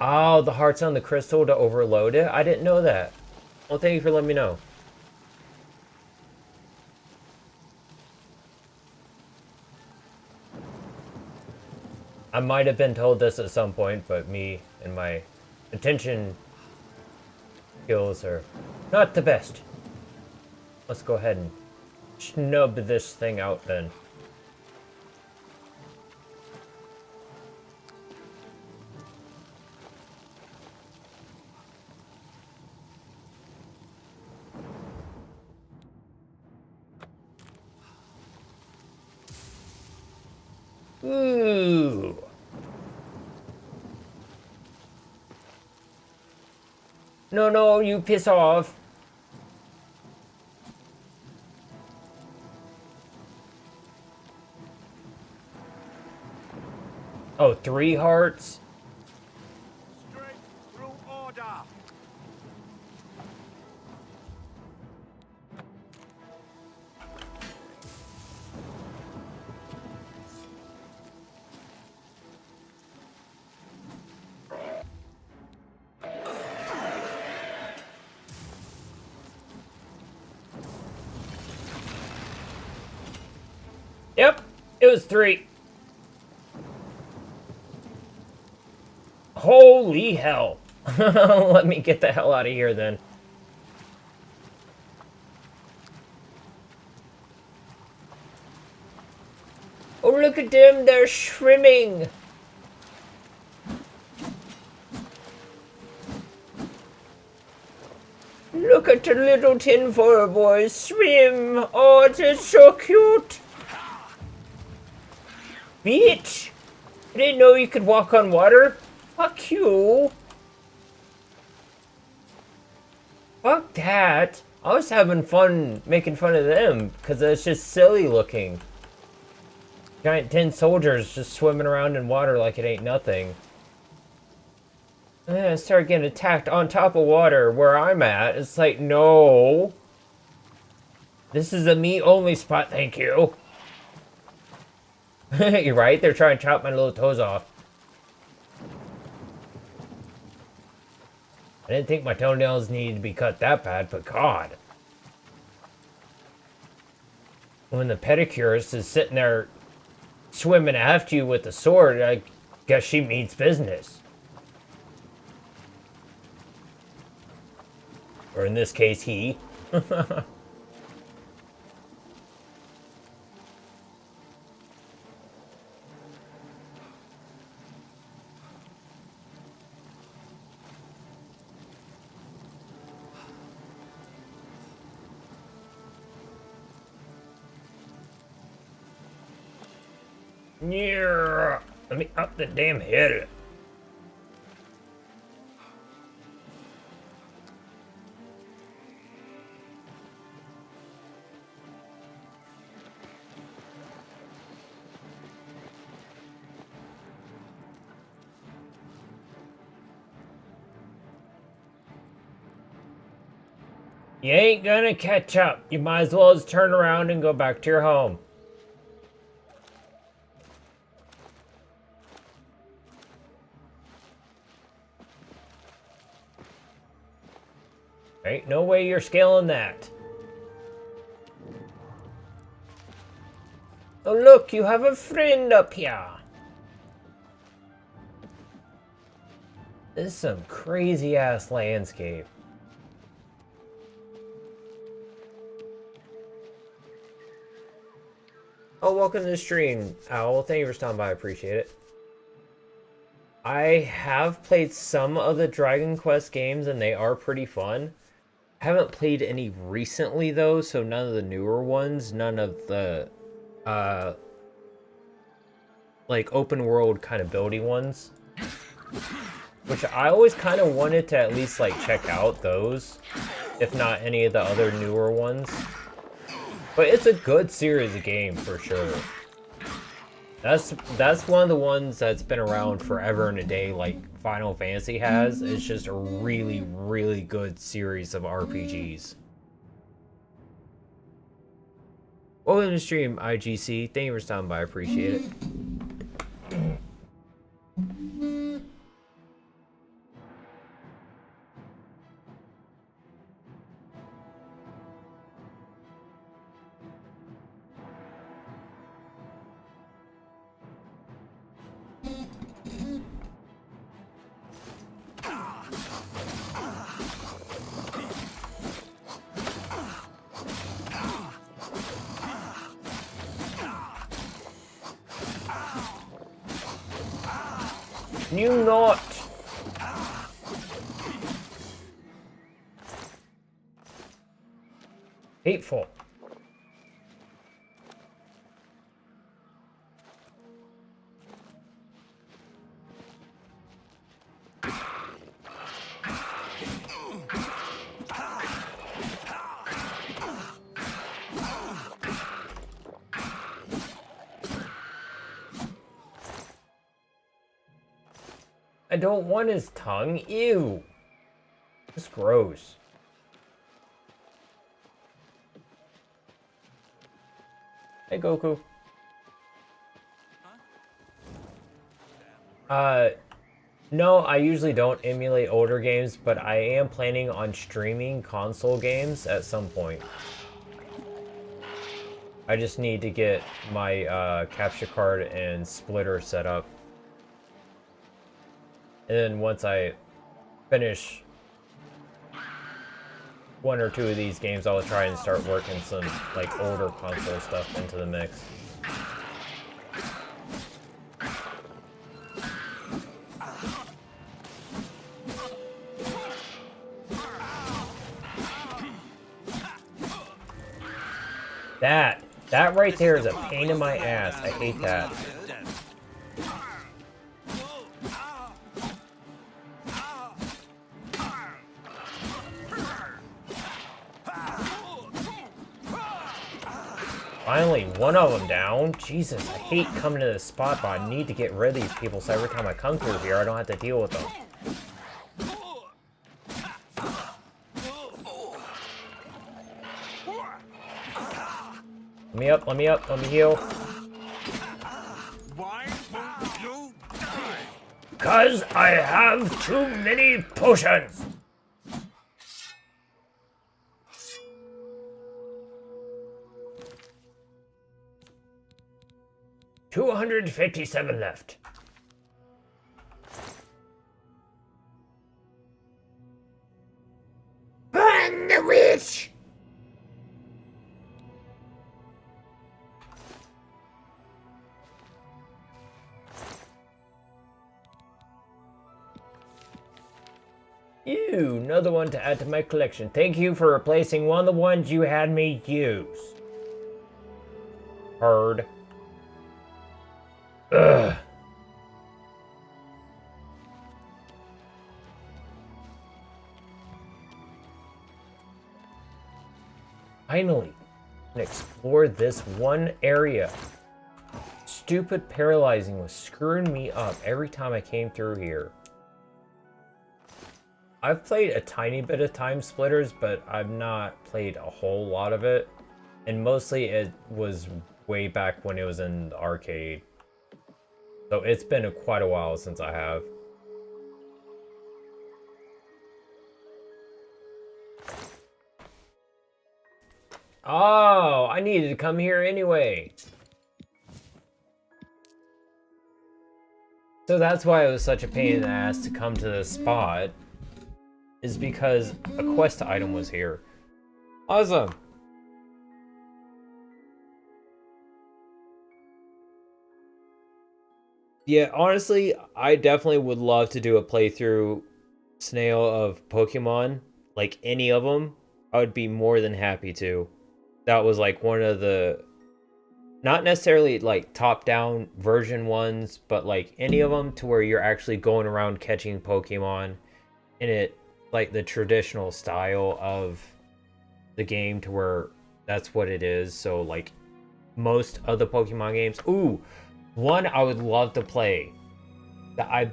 Oh, the heart's on the crystal to overload it? I didn't know that. Well, thank you for letting me know. I might have been told this at some point, but me and my attention skills are not the best. Let's go ahead and snub this thing out then. Ooh. No, you piss off. Oh, 3 hearts? Straight through order. Yep, it was 3. Holy hell. Let me get the hell out of here then. Oh, look at them, they're swimming. Look at the little tinfoil boys swim. Oh, it is so cute. Bitch. I didn't know you could walk on water. Fuck you. Fuck that. I was having fun making fun of them because it's just silly looking. Giant tin soldiers just swimming around in water like it ain't nothing. And then I start getting attacked on top of water where I'm at. It's like, no. This is a meat-only spot, thank you. You're right, they're trying to chop my little toes off. I didn't think my toenails needed to be cut that bad, but God. When the pedicurist is sitting there swimming after you with the sword, I guess she means business. Or in this case, he. Yeah, let me up the damn head. You ain't gonna catch up. You might as well just turn around and go back to your home. Ain't no way you're scaling that. Oh look, you have a friend up here. This is some crazy ass landscape. Oh, welcome to the stream, Owl. Thank you for stopping by. I appreciate it. I have played some of the Dragon Quest games, and they are pretty fun. I haven't played any recently, though, so none of the newer ones, none of the, like, open world kind of building ones. Which I always kind of wanted to at least, like, check out those, if not any of the other newer ones. But it's a good series of games, for sure. That's one of the ones that's been around forever and a day, like Final Fantasy has. It's just a really, really good series of RPGs. Welcome to the stream, IGC. Thank you for stopping by. I appreciate it. You not. Hateful. I don't want his tongue. Ew. It's gross. Hey, Goku. No, I usually don't emulate older games, but I am planning on streaming console games at some point. I just need to get my capture card and splitter set up. And then once I finish one or two of these games, I'll try and start working some like older console stuff into the mix. That right there is a pain in my ass. I hate that. Finally, one of them down. Jesus, I hate coming to this spot, but I need to get rid of these people so every time I come through here, I don't have to deal with them. Let me up, let me up, let me heal. Why won't you die? 'Cause I have too many potions! $257 left. Burn the witch! Ew, another one to add to my collection. Thank you for replacing one of the ones you had me use. Heard. Ugh. Finally, I can explore this one area. Stupid paralyzing was screwing me up every time I came through here. I've played a tiny bit of Time Splitters, but I've not played a whole lot of it. And mostly it was way back when it was in the arcade. So it's been quite a while since I have. Oh, I needed to come here anyway. So that's why it was such a pain in the ass to come to this spot. Is because a quest item was here. Awesome. Yeah, honestly, I definitely would love to do a playthrough snail of Pokemon, like any of them. I would be more than happy to. That was like one of the, not necessarily like top-down version ones, but like any of them to where you're actually going around catching Pokemon, and it like the traditional style of the game to where that's what it is. So like most of the Pokemon games. Ooh, one I would love to play that I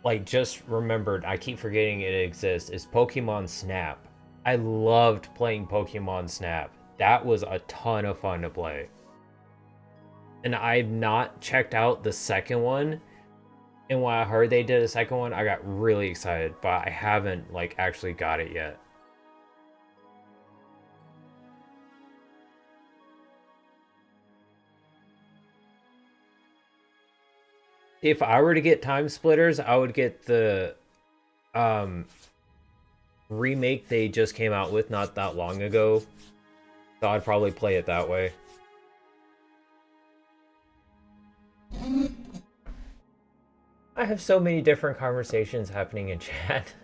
like just remembered, I keep forgetting it exists, is Pokemon Snap. I loved playing Pokemon Snap. That was a ton of fun to play. And I've not checked out the second one. And when I heard they did a second one, I got really excited, but I haven't like actually got it yet. If I were to get Time Splitters, I would get the remake they just came out with not that long ago. So I'd probably play it that way. I have so many different conversations happening in chat.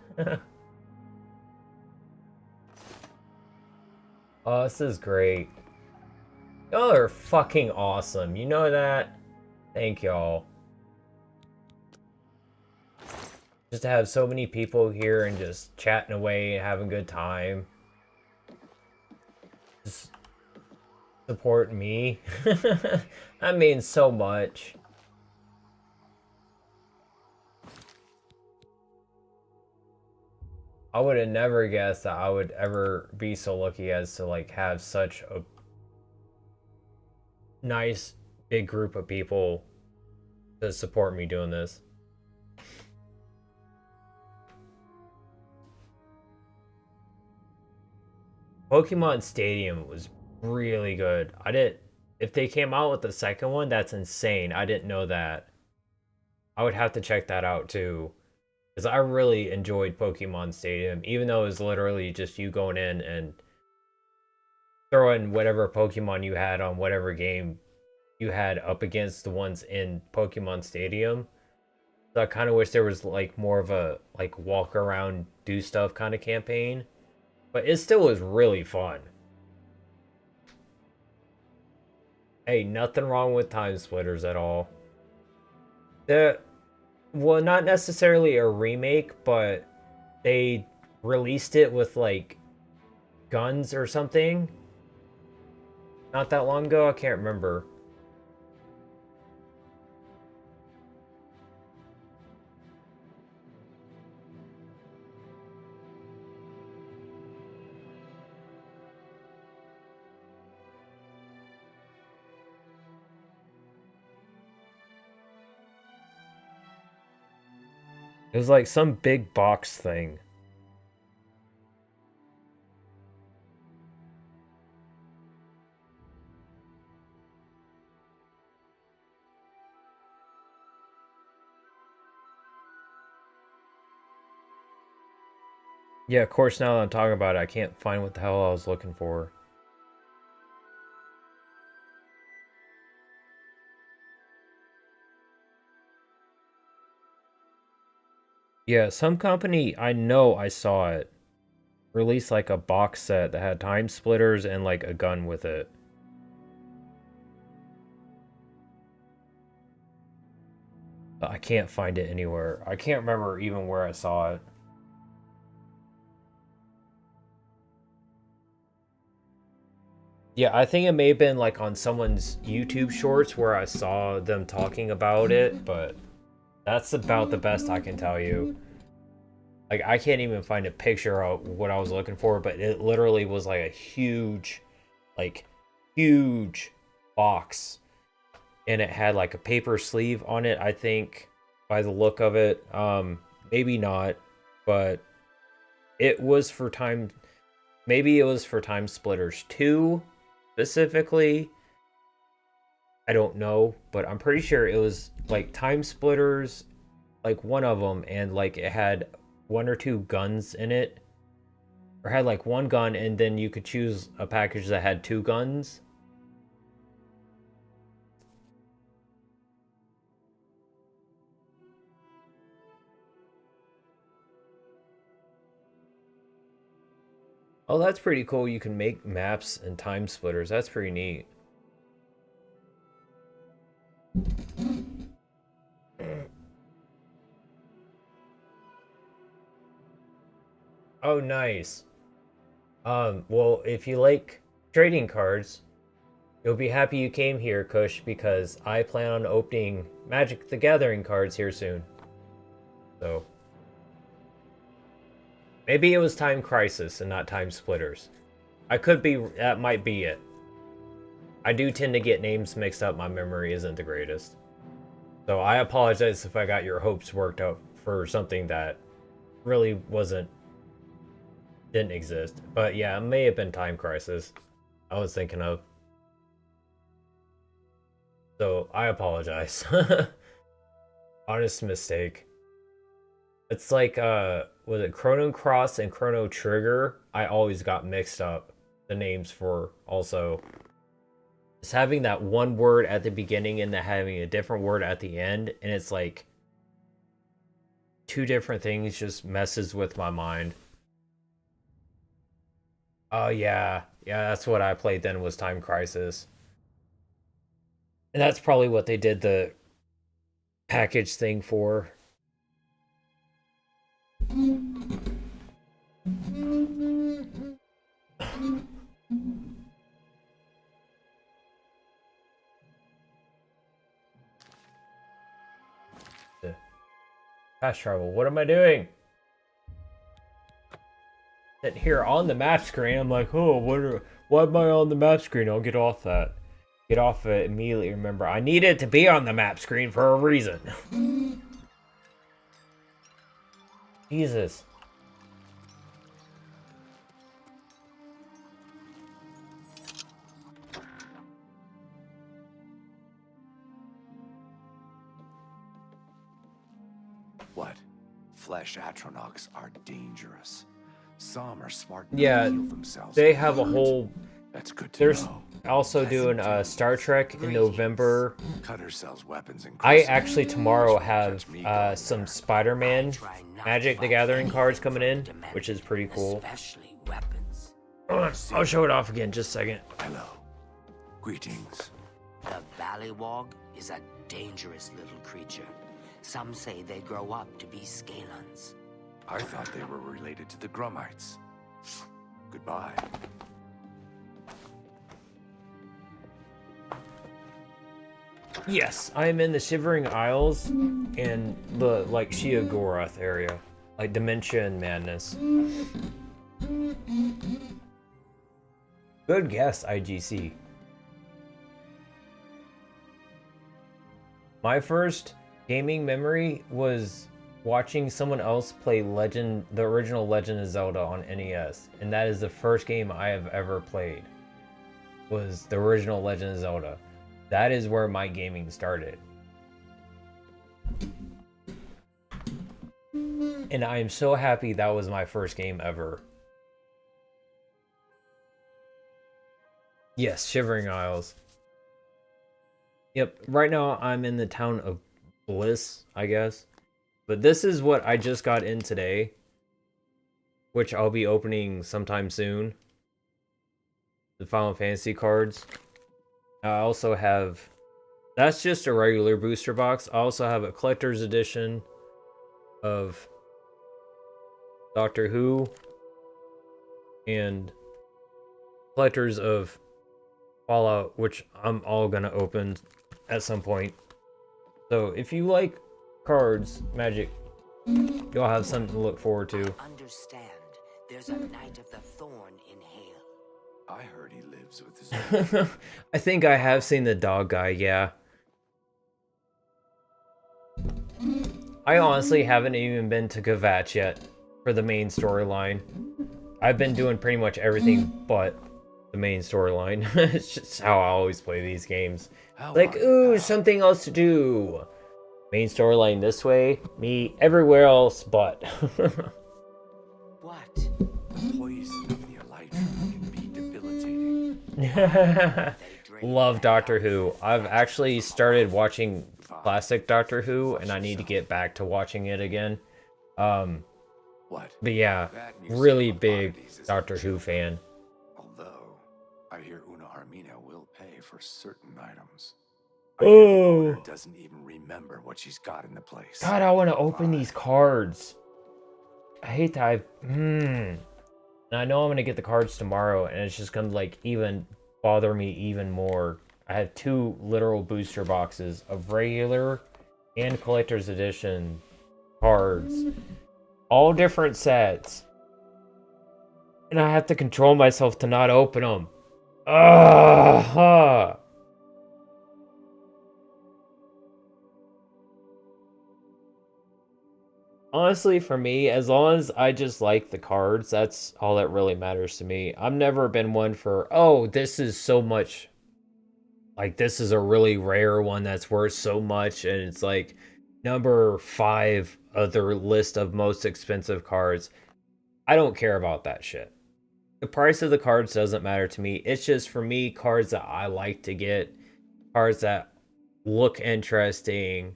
Oh, this is great. Y'all are fucking awesome. You know that? Thank y'all. Just to have so many people here and just chatting away and having a good time. Just support me. That means so much. I would have never guessed that I would ever be so lucky as to like have such a nice big group of people to support me doing this. Pokemon Stadium was really good. If they came out with the second one, that's insane. I didn't know that. I would have to check that out too. Because I really enjoyed Pokemon Stadium, even though it was literally just you going in and throwing whatever Pokemon you had on whatever game you had up against the ones in Pokemon Stadium. So I kind of wish there was like more of a like walk around, do stuff kind of campaign. But it still was really fun. Hey, nothing wrong with Time Splitters at all. Well, not necessarily a remake, but they released it with like guns or something not that long ago. I can't remember. It was like some big box thing. Yeah, of course, now that I'm talking about it, I can't find what the hell I was looking for. Yeah, some company, I know I saw it, release like a box set that had Time Splitters and like a gun with it. But I can't find it anywhere. I can't remember even where I saw it. Yeah, I think it may have been like on someone's YouTube shorts where I saw them talking about it, but that's about the best I can tell you. Like, I can't even find a picture of what I was looking for, but it literally was like a huge box. And it had like a paper sleeve on it, I think, by the look of it. Maybe not, but it was for Time... Maybe it was for Time Splitters 2, specifically. I don't know, but I'm pretty sure it was like Time Splitters, like one of them, and like it had one or two guns in it, or had like one gun, and then you could choose a package that had two guns. Oh, that's pretty cool. You can make maps and Time Splitters. That's pretty neat. Oh, nice. Well, if you like trading cards, you'll be happy you came here, Kush, because I plan on opening Magic the Gathering cards here soon. So, maybe it was Time Crisis and not Time Splitters. That might be it. I do tend to get names mixed up. My memory isn't the greatest. So I apologize if I got your hopes worked up for something that really didn't exist. But yeah, it may have been Time Crisis I was thinking of. So I apologize. Honest mistake. It's like, was it Chrono Cross and Chrono Trigger? I always got mixed up the names for also. Just having that one word at the beginning and then having a different word at the end, and it's like two different things, just messes with my mind. Oh yeah, that's what I played then, was Time Crisis. And that's probably what they did the package thing for. Fast travel. What am I doing? Sitting here on the map screen. I'm like, oh, why am I on the map screen? I'll get off that. Get off it immediately. Remember, I need it to be on the map screen for a reason. Jesus. What? flesh Atronachs are dangerous. Some are smart Yeah, enough to heal themselves. they have a whole... That's good to There's know. also doing Star Trek in November. Cutter sells weapons and I actually tomorrow have some Spider-Man Magic the Gathering cards coming in, which is pretty cool. Especially weapons. I'll show it off again, just a second. Hello. Greetings. The Ballywog is a dangerous little creature. Some say they grow up to be Scalons. I thought they were related to the Grummites. Goodbye. Yes, I'm in the Shivering Isles and the, like, Sheogorath area. Like, Dementia and Madness. Good guess, IGC. My first gaming memory was watching someone else play the original Legend of Zelda on NES. And that is the first game I have ever played. Was the original Legend of Zelda. That is where my gaming started. And I am so happy that was my first game ever. Yes, Shivering Isles. Yep, right now I'm in the town of Bliss, I guess. But this is what I just got in today, which I'll be opening sometime soon. The Final Fantasy cards. I also have... That's just a regular booster box. I also have a collector's edition of Doctor Who and collectors of Fallout, which I'm all gonna open at some point. So if you like cards, Magic, you'll have something to look forward to. Understand, there's a Knight of the Thorn in Hale. I heard he lives with his... I think I have seen the dog guy, yeah. I honestly haven't even been to Gavatch yet for the main storyline. I've been doing pretty much everything but the main storyline. It's just how I always play these games. Like, ooh, something else to do. Main storyline this way, me everywhere else but. What? The poison of the Elytra can be debilitating. Love Doctor Who. I've actually started watching classic Doctor Who, and I need to get back to watching it again. What? But yeah, really big Doctor Who fan. Although, I hear Una Armina will pay for certain items. Oh, Doesn't even remember what she's got in the place. God, I want to open these cards. I hate that and I know I'm going to get the cards tomorrow, and it's just going to, like, even bother me even more. I have 2 literal booster boxes of regular and collector's edition cards. All different sets. And I have to control myself to not open them. Ugh. Honestly, for me, as long as I just like the cards, that's all that really matters to me. I've never been one for, oh, this is so much. Like, this is a really rare one that's worth so much, and it's like number 5 of the list of most expensive cards. I don't care about that shit. The price of the cards doesn't matter to me. It's just, for me, cards that I like to get, cards that look interesting,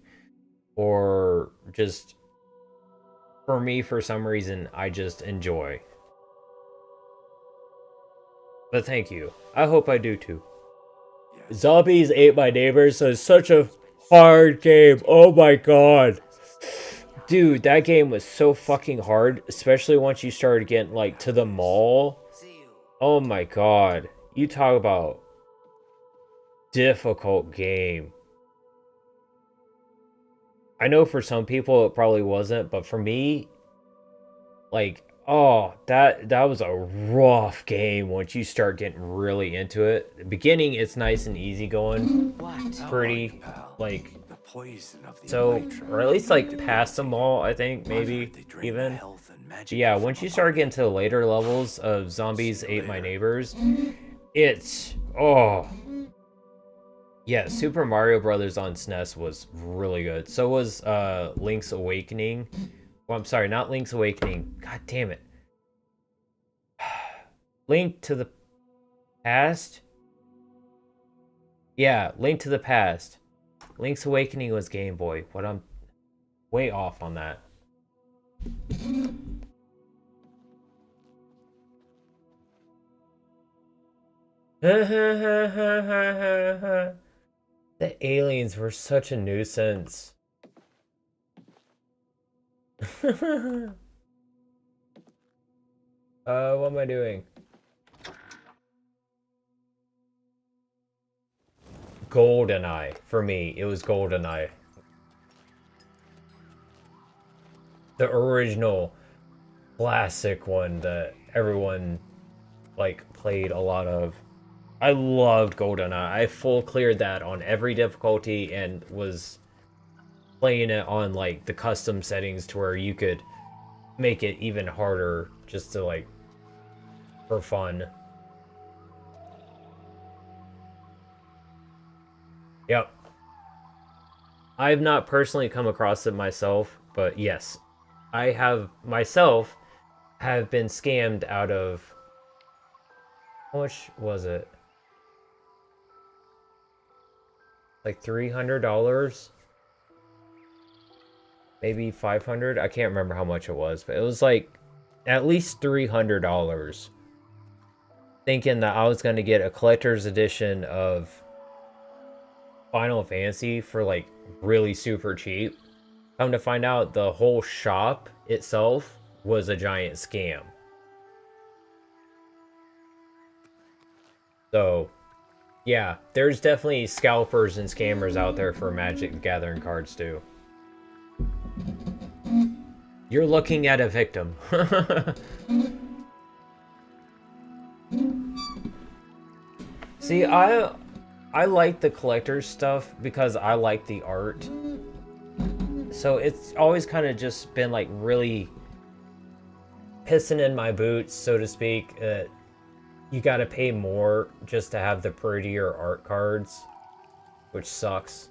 or just, for me, for some reason, I just enjoy. But thank you. I hope I do too. Zombies Ate My Neighbors is such a hard game. Oh my god. Dude, that game was so fucking hard, especially once you started getting, like, to the mall. Oh my god. You talk about difficult game. I know for some people it probably wasn't, but for me, like, oh, that was a rough game once you start getting really into it. The beginning, it's nice and easy going. Pretty, like, so, or at least, like, past them all, I think, maybe, even. But yeah, once you start getting to the later levels of Zombies Ate My Neighbors, it's, oh. Yeah, Super Mario Brothers on SNES was really good. So was Link's Awakening, Well, I'm sorry, not Link's Awakening. God damn it. Link to the Past? Yeah, Link to the Past. Link's Awakening was Game Boy. What I'm way off on that. The aliens were such a nuisance. What am I doing? GoldenEye. For me, it was GoldenEye. The original classic one that everyone like played a lot of. I loved GoldenEye. I full cleared that on every difficulty and was playing it on like the custom settings to where you could make it even harder just to like for fun. Yep. I've not personally come across it myself, but yes, I have myself have been scammed out of, how much was it? Like $300? Maybe $500? I can't remember how much it was, but it was like at least $300. Thinking that I was going to get a collector's edition of Final Fantasy for like really super cheap. Come to find out, the whole shop itself was a giant scam. So, yeah, there's definitely scalpers and scammers out there for Magic the Gathering cards too. You're looking at a victim. See, I like the collector's stuff because I like the art. So it's always kind of just been like really pissing in my boots, so to speak. You gotta pay more just to have the prettier art cards, which sucks.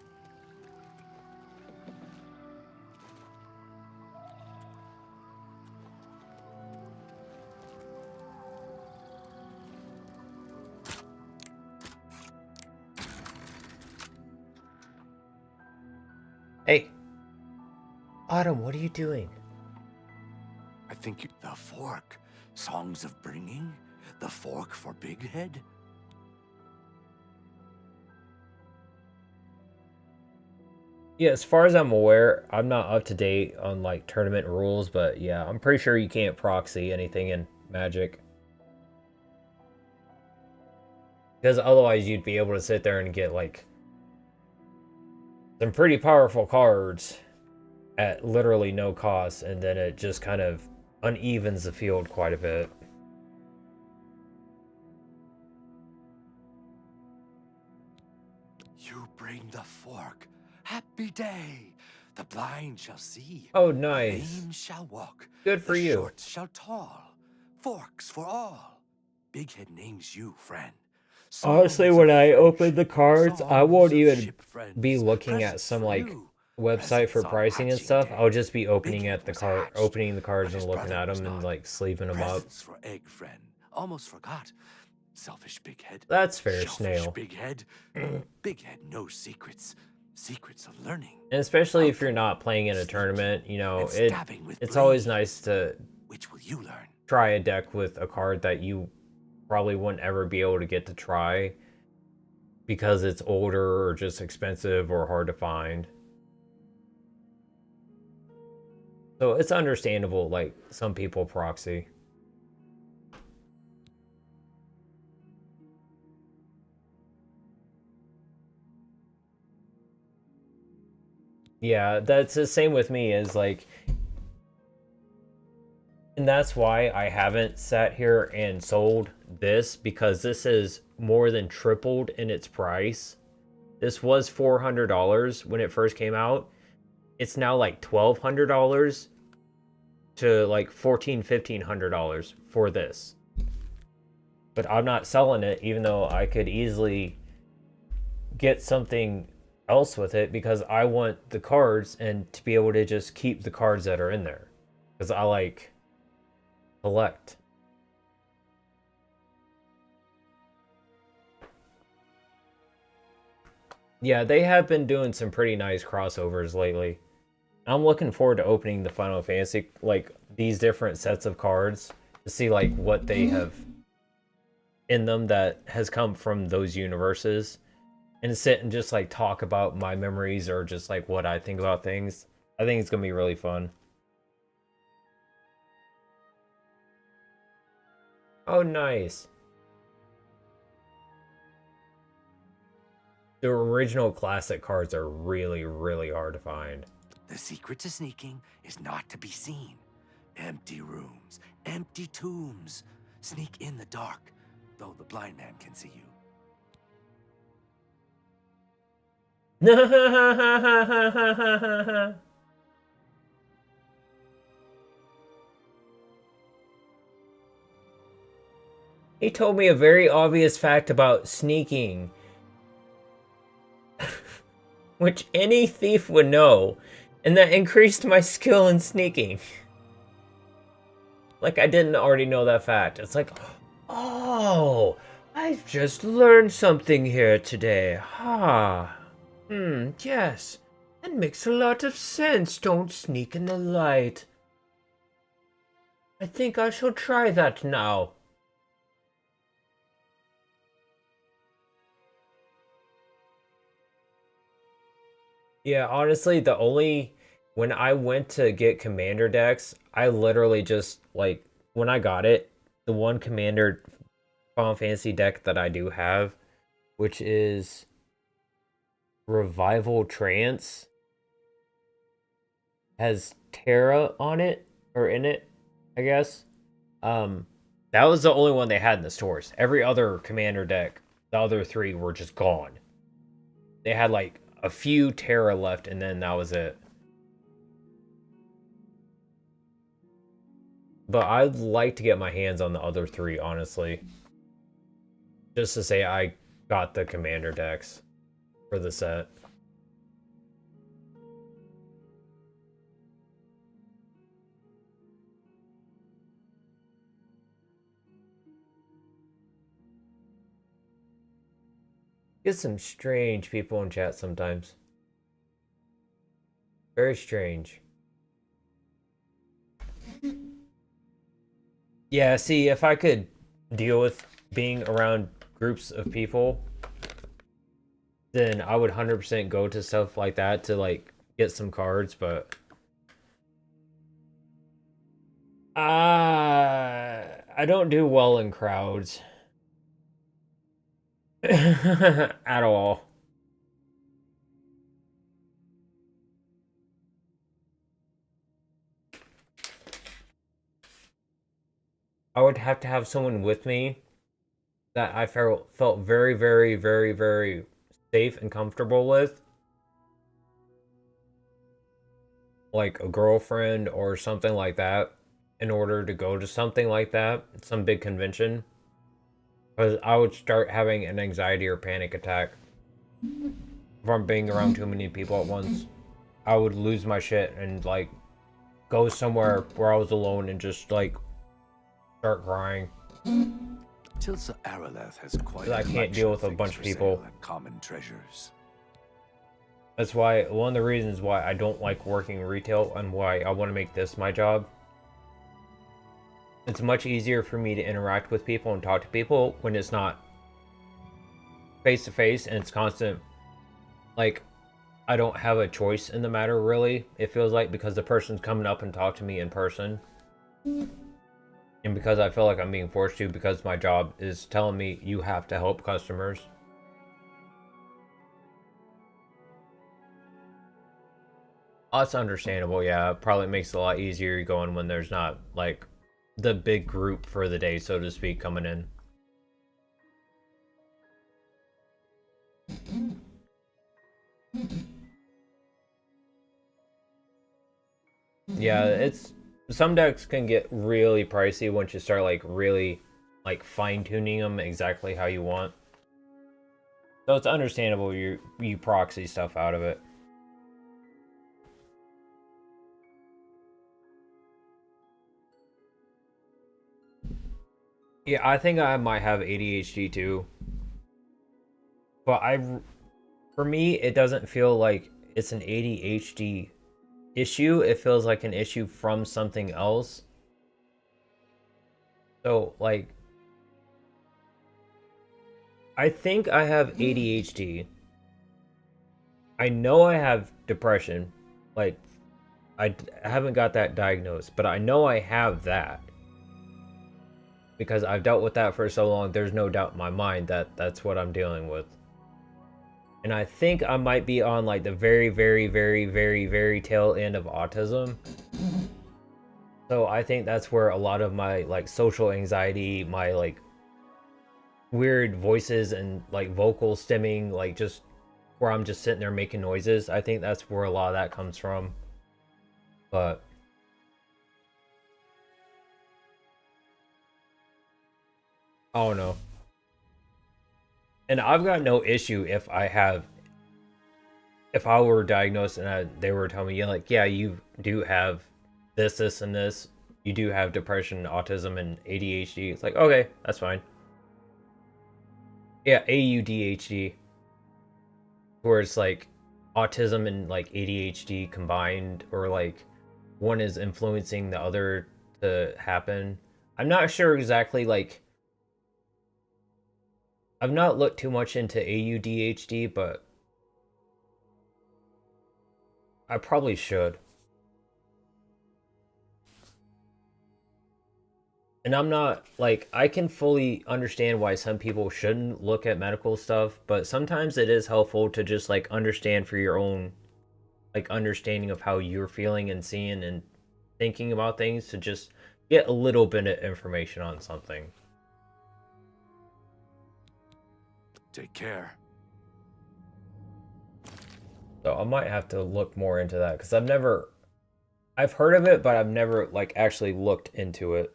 Hey, Autumn, what are you doing? I think the fork. Songs of bringing? The fork for Big Head? Yeah, as far as I'm aware, I'm not up to date on like tournament rules, but yeah, I'm pretty sure you can't proxy anything in Magic. Because otherwise you'd be able to sit there and get like some pretty powerful cards at literally no cost, and then it just kind of unevens the field quite a bit. You bring the fork. Happy day. The blind shall see. Oh, nice. The lame shall walk. Good for the you. Short shall tall. Forks for all. Big Head names you friend. Honestly, when I open the cards, I won't even be looking at some like website for pricing and stuff. I'll just be opening the cards and looking at them and like sleeving them up. For egg friend. Almost forgot. Selfish Big Head. That's fair, Selfish Snail. Big Head. Big Head knows secrets. Secrets of learning. And especially if you're not playing in a tournament, you know, it's always nice to Which will you learn? try a deck with a card that you probably wouldn't ever be able to get to try because it's older or just expensive or hard to find. So it's understandable, like, some people proxy. Yeah, that's the same with me, is like, and that's why I haven't sat here and sold this, because this is more than tripled in its price. This was $400 when it first came out. It's now like $1,200 to like $1,400-$1,500 for this. But I'm not selling it, even though I could easily get something else with it, because I want the cards and to be able to just keep the cards that are in there. Because I like collect. Yeah, they have been doing some pretty nice crossovers lately. I'm looking forward to opening the Final Fantasy, like, these different sets of cards to see, like, what they have in them that has come from those universes. And to sit and just, like, talk about my memories or just, like, what I think about things. I think it's going to be really fun. Oh, nice. The original classic cards are really, really hard to find. The secret to sneaking is not to be seen. Empty rooms, empty tombs. Sneak in the dark, though the blind man can see you. He told me a very obvious fact about sneaking, which any thief would know, and that increased my skill in sneaking. Like, I didn't already know that fact. It's like, oh, I've just learned something here today. Ha. Yes. That makes a lot of sense. Don't sneak in the light. I think I shall try that now. Yeah, honestly, when I went to get commander decks, I literally just, like, when I got it, the one commander Final Fantasy deck that I do have, which is Revival Trance, has Terra on it, or in it, I guess. That was the only one they had in the stores. Every other commander deck, the other three were just gone. They had, like, a few Terra left, and then that was it. But I'd like to get my hands on the other three, honestly. Just to say I got the commander decks for the set. Get some strange people in chat sometimes. Very strange. Yeah, see, if I could deal with being around groups of people, then I would 100% go to stuff like that to, like, get some cards, but I don't do well in crowds. At all. I would have to have someone with me that I felt very, very, very, very safe and comfortable with. Like a girlfriend or something like that, in order to go to something like that, some big convention. Because I would start having an anxiety or panic attack from being around too many people at once. I would lose my shit and, like, go somewhere where I was alone and just, like, start crying. Tilsa Araleth has quite I can't deal with a bunch of people. Common treasures. That's why, one of the reasons why I don't like working retail and why I want to make this my job. It's much easier for me to interact with people and talk to people when it's not face to face and it's constant. Like, I don't have a choice in the matter, really, it feels like, because the person's coming up and talk to me in person. And because I feel like I'm being forced to, because my job is telling me you have to help customers. That's understandable, yeah. It probably makes it a lot easier going when there's not, like, the big group for the day, so to speak, coming in. Yeah, it's... Some decks can get really pricey once you start, like, really, like, fine-tuning them exactly how you want. So it's understandable you proxy stuff out of it. Yeah, I think I might have ADHD too. But for me, it doesn't feel like it's an ADHD issue. It feels like an issue from something else. So, like, I think I have ADHD. I know I have depression. Like, I haven't got that diagnosed, but I know I have that. Because I've dealt with that for so long, there's no doubt in my mind that that's what I'm dealing with. And I think I might be on like the very, very, very, very, very tail end of autism. So I think that's where a lot of my like social anxiety, my like weird voices and like vocal stimming, like just where I'm just sitting there making noises. I think that's where a lot of that comes from. But I don't know. And I've got no issue if I were diagnosed and they were telling me, yeah, like, yeah, you do have this, this, and this. You do have depression, autism, and ADHD. It's like, okay, that's fine. Yeah, AUDHD. Where it's like autism and like ADHD combined, or like one is influencing the other to happen. I'm not sure exactly, like, I've not looked too much into AUDHD, but I probably should. And I'm not, like, I can fully understand why some people shouldn't look at medical stuff, but sometimes it is helpful to just, like, understand for your own, like, understanding of how you're feeling and seeing and thinking about things, to just get a little bit of information on something. Take care. So I might have to look more into that, because I've heard of it, but I've never, like, actually looked into it.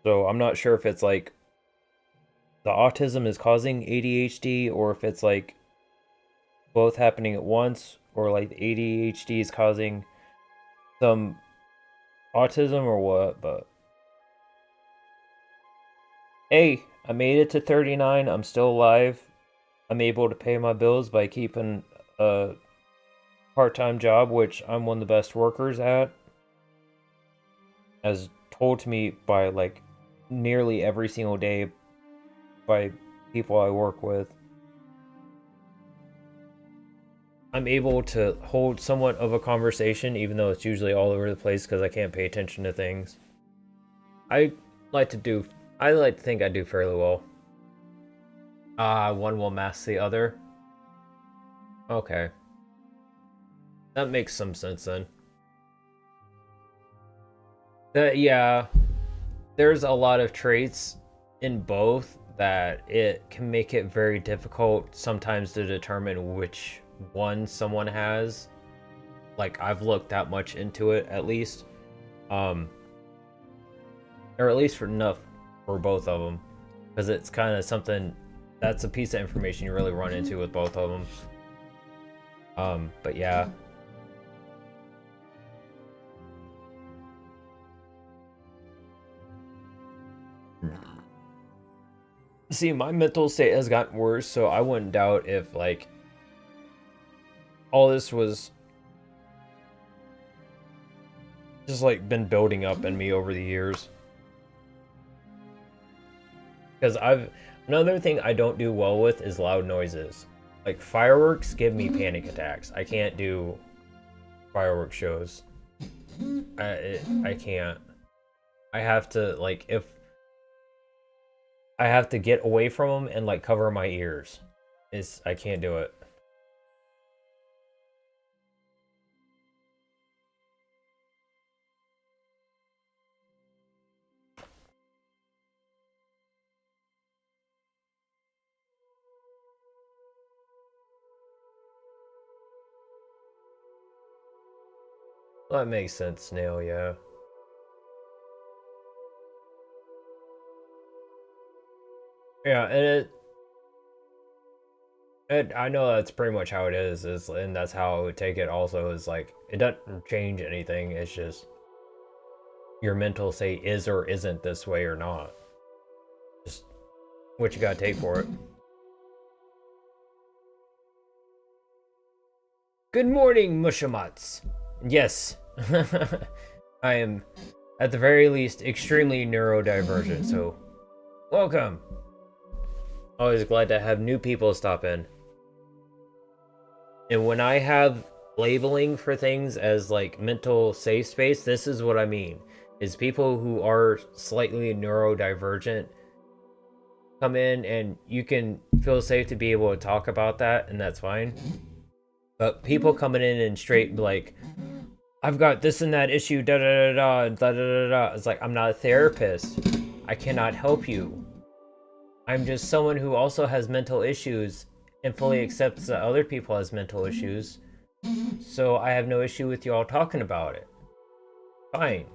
So I'm not sure if it's like the autism is causing ADHD, or if it's like both happening at once, or like the ADHD is causing some autism or what. But hey, I made it to 39. I'm still alive. I'm able to pay my bills by keeping a part-time job, which I'm one of the best workers at, as told to me by like nearly every single day by people I work with. I'm able to hold somewhat of a conversation, even though it's usually all over the place because I can't pay attention to things. I like to think I do fairly well. One will mask the other. Okay. That makes some sense then. Yeah, there's a lot of traits in both that it can make it very difficult sometimes to determine which one someone has. Like, I've looked that much into it, at least. Or at least for enough for both of them. Because it's kind of something, that's a piece of information you really run into with both of them. But yeah. See, my mental state has gotten worse, so I wouldn't doubt if, like, all this was just, like, been building up in me over the years. Because another thing I don't do well with is loud noises. Like, fireworks give me panic attacks. I can't do fireworks shows. I can't. I have to, like, if I have to get away from them and like cover my ears. I can't do it. That makes sense, Snail, yeah. Yeah, and I know that's pretty much how it is, and that's how I would take it also, is like, it doesn't change anything, it's just, your mental say is or isn't this way or not. Just what you gotta take for it. Good morning, Mushamats. Yes, I am, at the very least, extremely neurodivergent, so welcome. Always glad to have new people stop in. And when I have labeling for things as like mental safe space, this is what I mean. Is people who are slightly neurodivergent come in and you can feel safe to be able to talk about that, and that's fine. But people coming in and straight like, I've got this and that issue, da da da da da da da. It's like, I'm not a therapist. I cannot help you. I'm just someone who also has mental issues and fully accepts that other people has mental issues. So I have no issue with you all talking about it. Fine.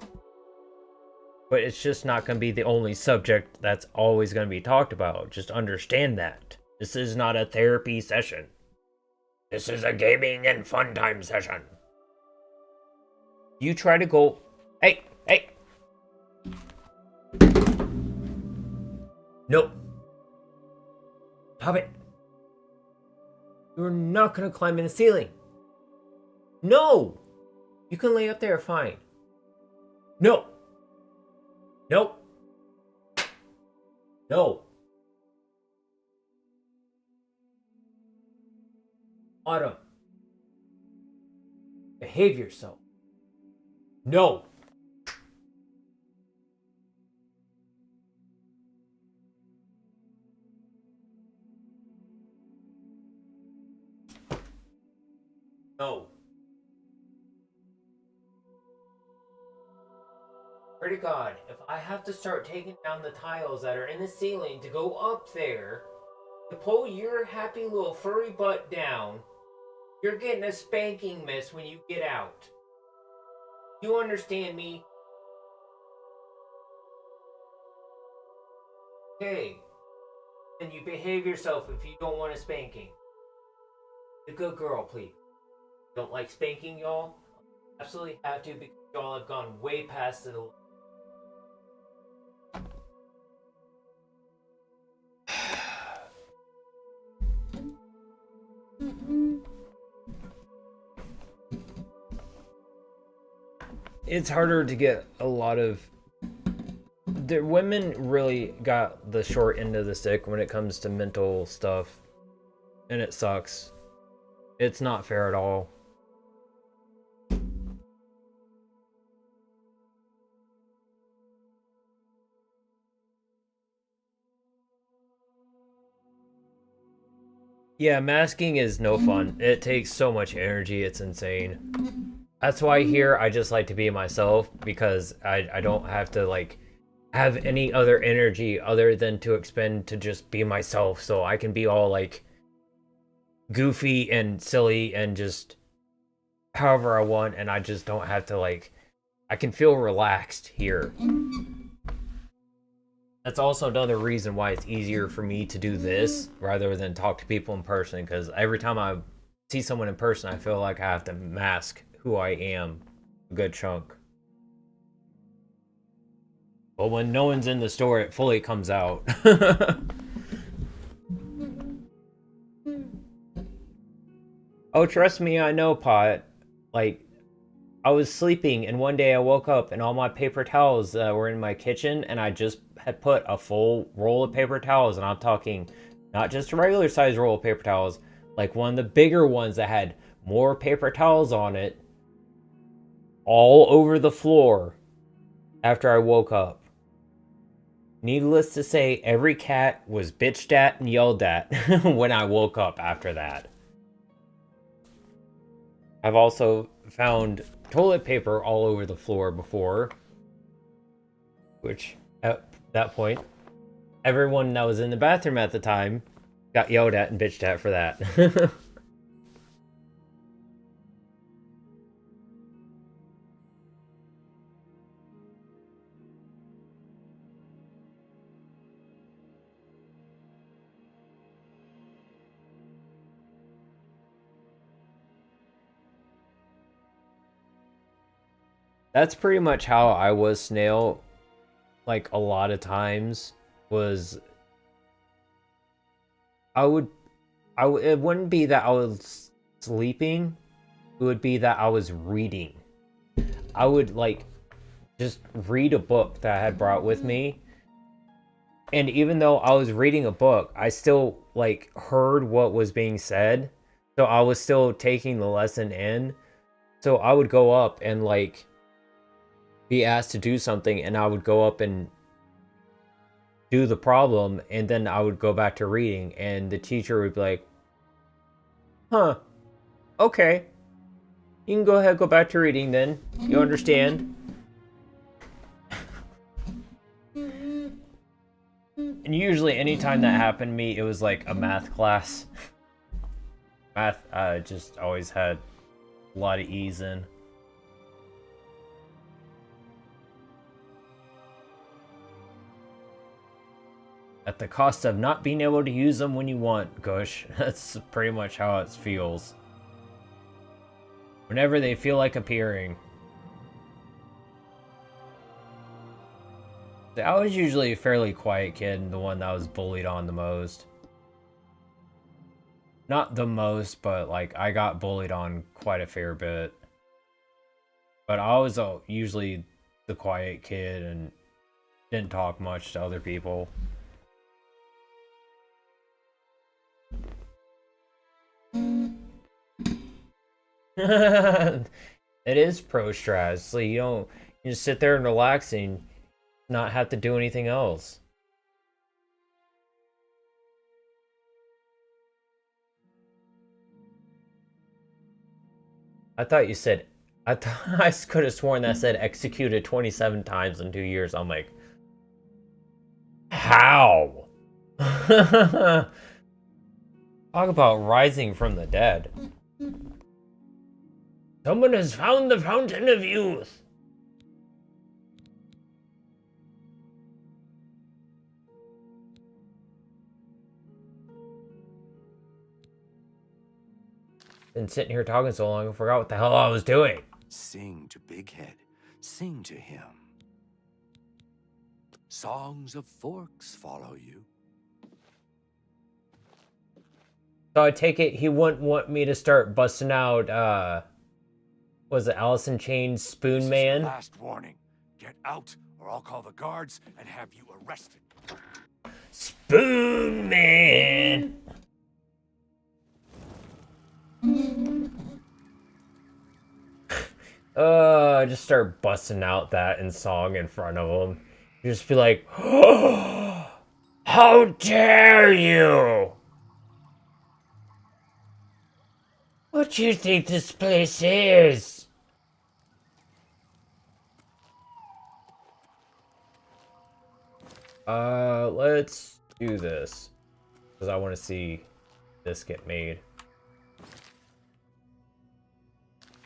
But it's just not going to be the only subject that's always going to be talked about. Just understand that. This is not a therapy session. This is a gaming and fun time session. You try to go... Hey! Hey! No. Stop it. You're not going to climb in the ceiling. No! You can lay up there fine. No! Nope. No. Autumn. Behave yourself. No. No. Pray to God, if I have to start taking down the tiles that are in the ceiling to go up there, to pull your happy little furry butt down, you're getting a spanking miss when you get out. You understand me? Okay. Then you behave yourself if you don't want a spanking. Be a good girl, please. Don't like spanking, y'all? Absolutely have to, because y'all have gone way past the... It's harder to get a lot of... The women really got the short end of the stick when it comes to mental stuff. And it sucks. It's not fair at all. Yeah, masking is no fun. It takes so much energy, it's insane. That's why here I just like to be myself, because I don't have to like have any other energy other than to expend to just be myself, so I can be all like goofy and silly and just however I want, and I just don't have to like, I can feel relaxed here. That's also another reason why it's easier for me to do this rather than talk to people in person, because every time I see someone in person, I feel like I have to mask who I am a good chunk. But when no one's in the store, it fully comes out. Oh, trust me, I know, Pot. Like, I was sleeping, and one day I woke up, and all my paper towels were in my kitchen, and I just had put a full roll of paper towels, and I'm talking not just a regular size roll of paper towels, like one of the bigger ones that had more paper towels on it, all over the floor after I woke up. Needless to say, every cat was bitched at and yelled at when I woke up after that. I've also found toilet paper all over the floor before, which at that point, everyone that was in the bathroom at the time got yelled at and bitched at for that. That's pretty much how I was, Snail. Like, a lot of times was it wouldn't be that I was sleeping, it would be that I was reading. I would like just read a book that I had brought with me, and even though I was reading a book, I still like heard what was being said, so I was still taking the lesson in. So I would go up and like be asked to do something, and I would go up and do the problem, and then I would go back to reading, and the teacher would be like, huh, okay, you can go ahead, go back to reading then, you understand. And usually anytime that happened to me, it was like a math class. Math just always had a lot of ease in. At the cost of not being able to use them when you want, Gush. That's pretty much how it feels. Whenever they feel like appearing. I was usually a fairly quiet kid, and the one that was bullied on the most. Not the most, but like I got bullied on quite a fair bit. But I was usually the quiet kid and didn't talk much to other people. It is pro strat. So you just sit there and relax and not have to do anything else. I thought you said, I could have sworn that said executed 27 times in 2 years. I'm like, how? Talk about rising from the dead. Someone has found the fountain of youth. Been sitting here talking so long, I forgot what the hell I was doing. Sing to Big Head. Sing to him. Songs of forks follow you. So I take it he wouldn't want me to start busting out, was it Alice in Chains Spoon Man? Last warning. Get out, or I'll call the guards and have you arrested. Spoon Man! Just start busting out that in song in front of him. You just be like, oh, how dare you! What do you think this place is? Let's do this. Because I want to see this get made.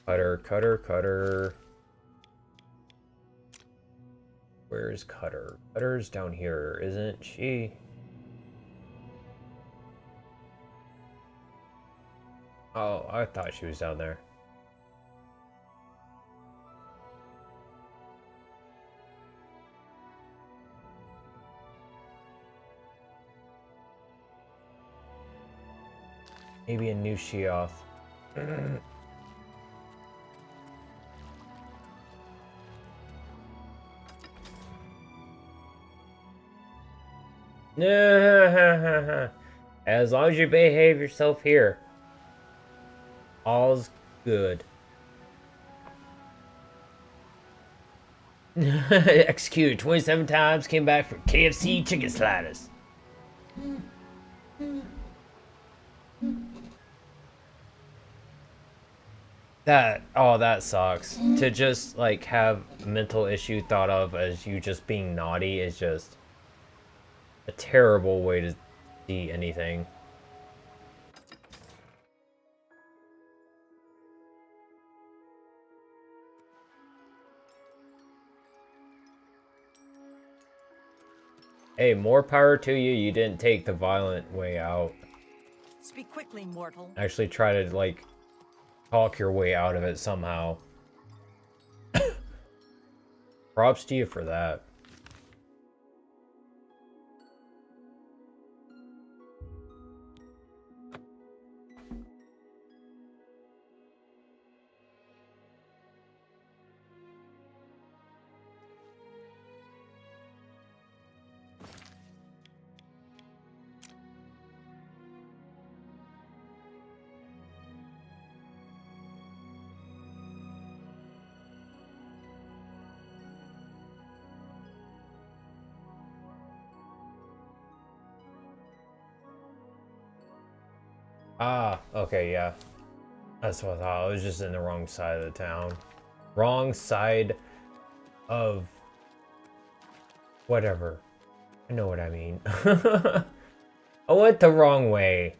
Cutter, Cutter, Cutter. Where's Cutter? Cutter's down here, isn't she? Oh, I thought she was down there. Maybe a new Sheoth. As long as you behave yourself here, all's good. Executed 27 times, came back for KFC chicken sliders. That sucks. To just like have a mental issue thought of as you just being naughty is just a terrible way to see anything. Hey, more power to you. You didn't take the violent way out. Speak quickly, mortal. Actually try to, like, talk your way out of it somehow. Props to you for that. Ah, okay, yeah. That's what I thought. I was just in the wrong side of the town. Wrong side of... whatever. I know what I mean. I went the wrong way.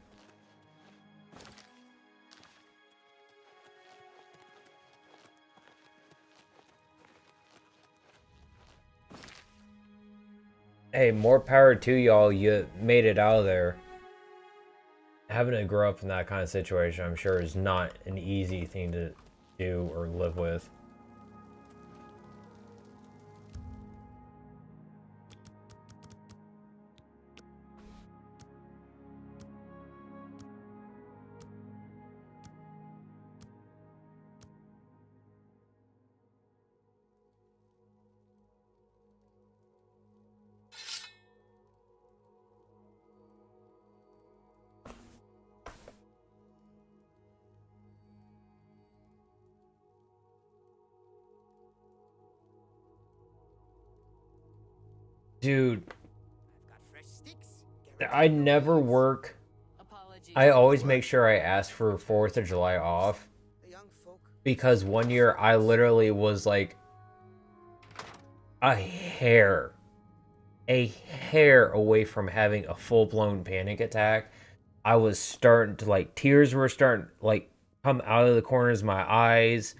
Hey, more power to y'all. You made it out of there. Having to grow up in that kind of situation, I'm sure, is not an easy thing to do or live with. Dude, I never work. I always make sure I ask for 4th of July off. Because one year I literally was like a hair away from having a full-blown panic attack. I was starting to, like, tears were starting like come out of the corners of my eyes.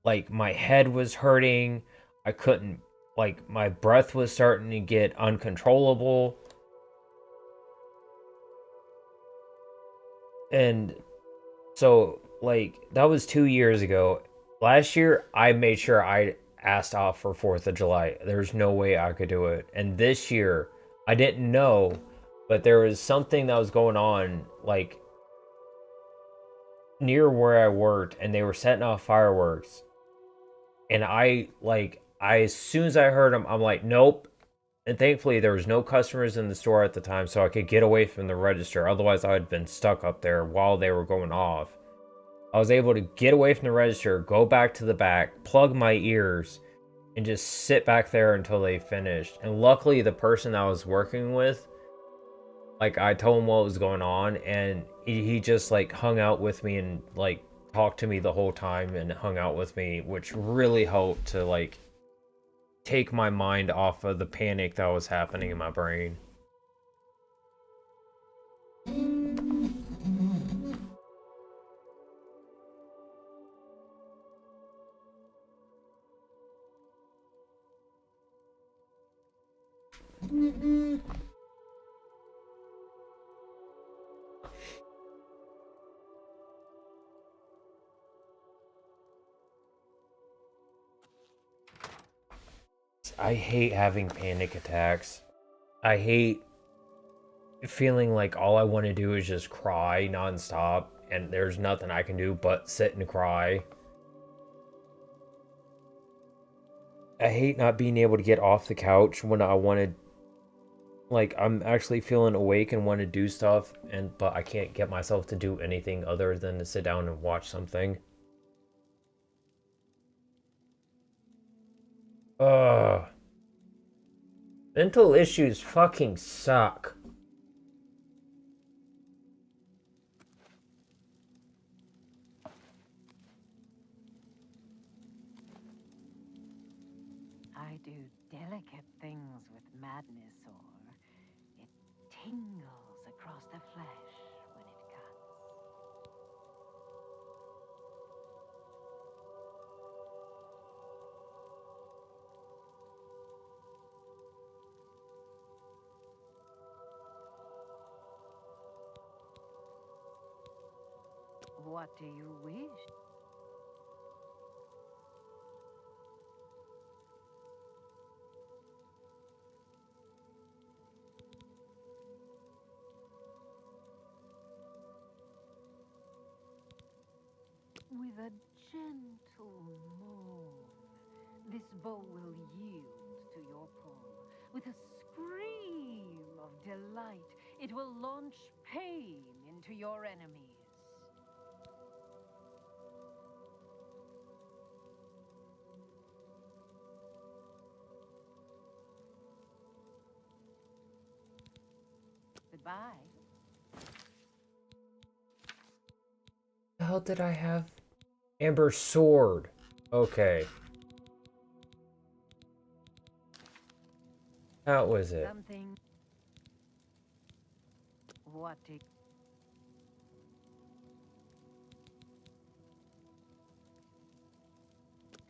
Like, my head was hurting. I couldn't, like, my breath was starting to get uncontrollable. And so, like, that was 2 years ago. Last year, I made sure I asked off for 4th of July. There's no way I could do it. And this year, I didn't know, but there was something that was going on, like, near where I worked, and they were setting off fireworks. And as soon as I heard them, I'm like, nope. And thankfully, there was no customers in the store at the time, so I could get away from the register. Otherwise, I would have been stuck up there while they were going off. I was able to get away from the register, go back to the back, plug my ears, and just sit back there until they finished. And luckily, the person I was working with, like, I told him what was going on, and he just, like, hung out with me and, like, talked to me the whole time and hung out with me, which really helped to, like, take my mind off of the panic that was happening in my brain. I hate having panic attacks. I hate feeling like all I want to do is just cry nonstop, and there's nothing I can do but sit and cry. I hate not being able to get off the couch when I want to, like, I'm actually feeling awake and want to do stuff, but I can't get myself to do anything other than to sit down and watch something. Ugh. Mental issues fucking suck. I do delicate things with madness, or it tingles across the flesh when it cuts. What do you wish? With a gentle moan, this bow will yield to your pull. With a scream of delight, it will launch pain into your enemies. Goodbye. The hell did I have? Amber sword. Okay. How was it? Something. What did...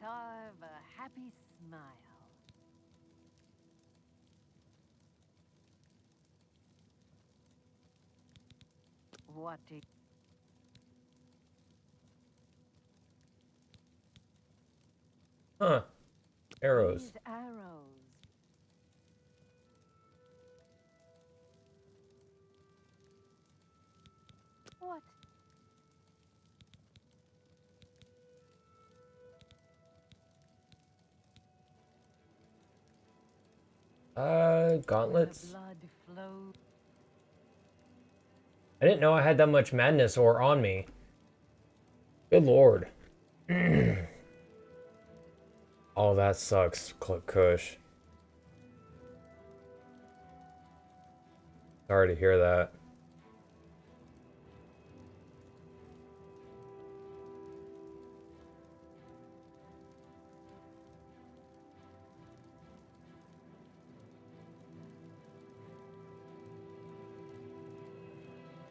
Carve a happy smile. What did... Huh. Arrows. These arrows. What? Gauntlets? Blood flows. I didn't know I had that much madness ore on me. Good lord. Oh, that sucks, Kush. Sorry to hear that.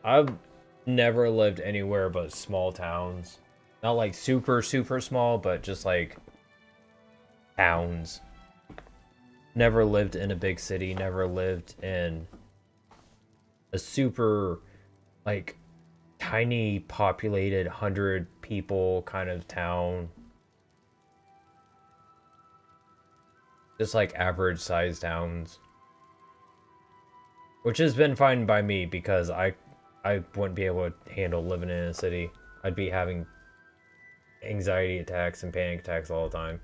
I've never lived anywhere but small towns. Not like super, super small, but just like towns. Never lived in a big city, never lived in a super, like, tiny populated 100 people kind of town. Just like average sized towns. Which has been fine by me because I wouldn't be able to handle living in a city. I'd be having anxiety attacks and panic attacks all the time.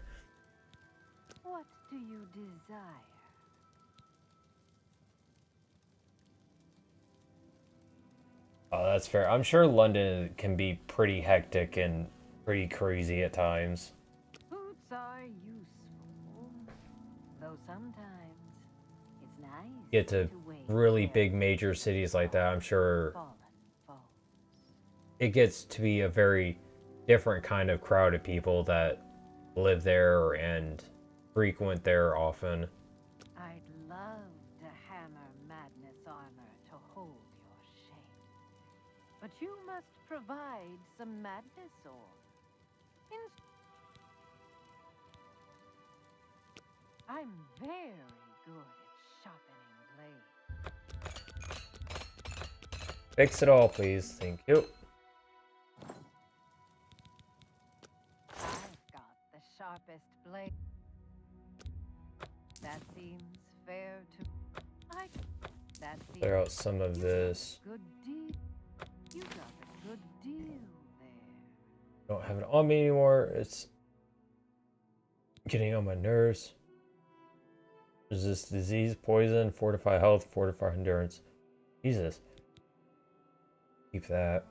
What do you desire? Oh, that's fair. I'm sure London can be pretty hectic and pretty crazy at times. Boots are useful, though sometimes it's nice Get to really big major cities like that, I'm sure it gets to be a very different kind of crowd of people that live there and frequent there often. I'd love to hammer madness armor to hold your shape, but you must provide some madness ore. I'm very good at sharpening blades. Fix it all, please. Thank you. I've got the sharpest blade. That seems fair to... That seems... Clear out some of this. Good deal. You got a good deal there. Don't have it on me anymore. It's getting on my nerves. Resist disease, poison, fortify health, fortify endurance. Jesus. Keep that.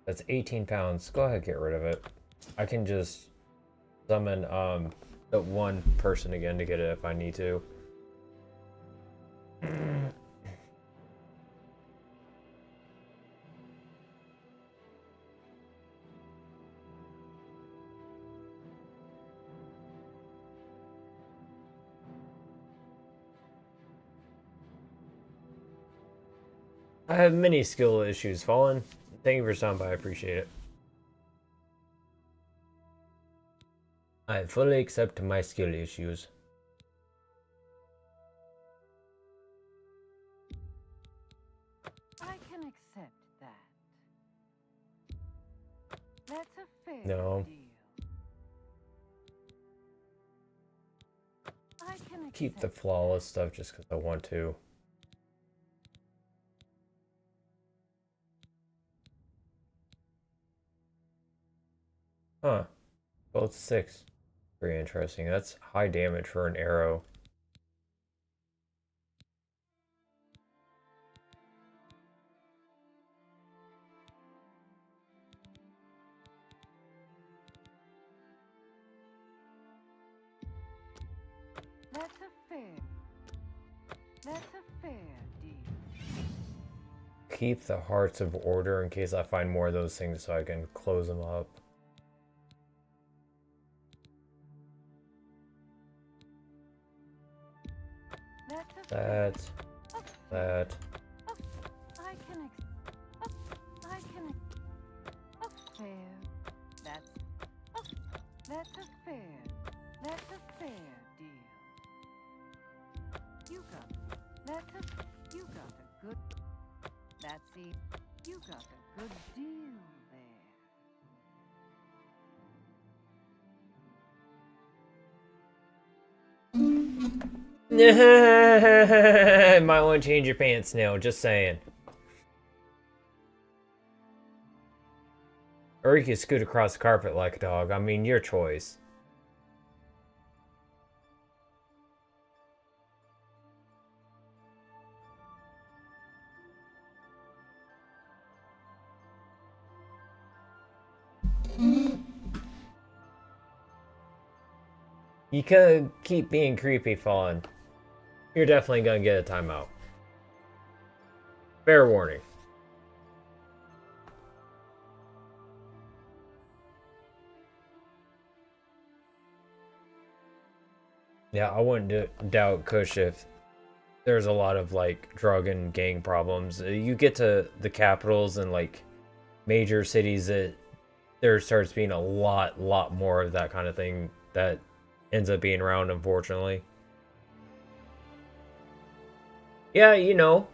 That's 18 pounds. Go ahead, get rid of it. I can just summon the one person again to get it if I need to. I have many skill issues, Fallen. Thank you for stopping by, I appreciate it. I fully accept my skill issues. I can accept that. That's a fair No. deal. keep the flawless stuff just because I want to. Huh. Both 6. Very interesting. That's high damage for an arrow. That's a fair deal. Keep the Hearts of Order in case I find more of those things so I can close them up. That. I can fair. That's a fair deal. You got a good. You got a good deal there. Might want to change your pants, Snail. Just saying. Or you can scoot across the carpet like a dog. I mean, your choice. You could keep being creepy, Fawn. You're definitely gonna get a timeout. Fair warning. Yeah, I wouldn't doubt Kush if there's a lot of like drug and gang problems. You get to the capitals and like major cities that there starts being a lot more of that kind of thing that ends up being around, unfortunately. Yeah, you know.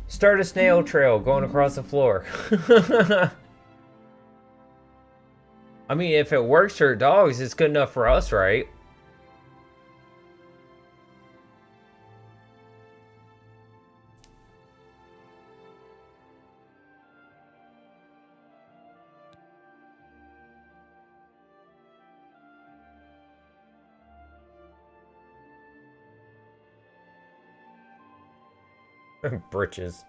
Start a snail trail going across the floor. I mean, if it works for dogs, it's good enough for us, right? Britches.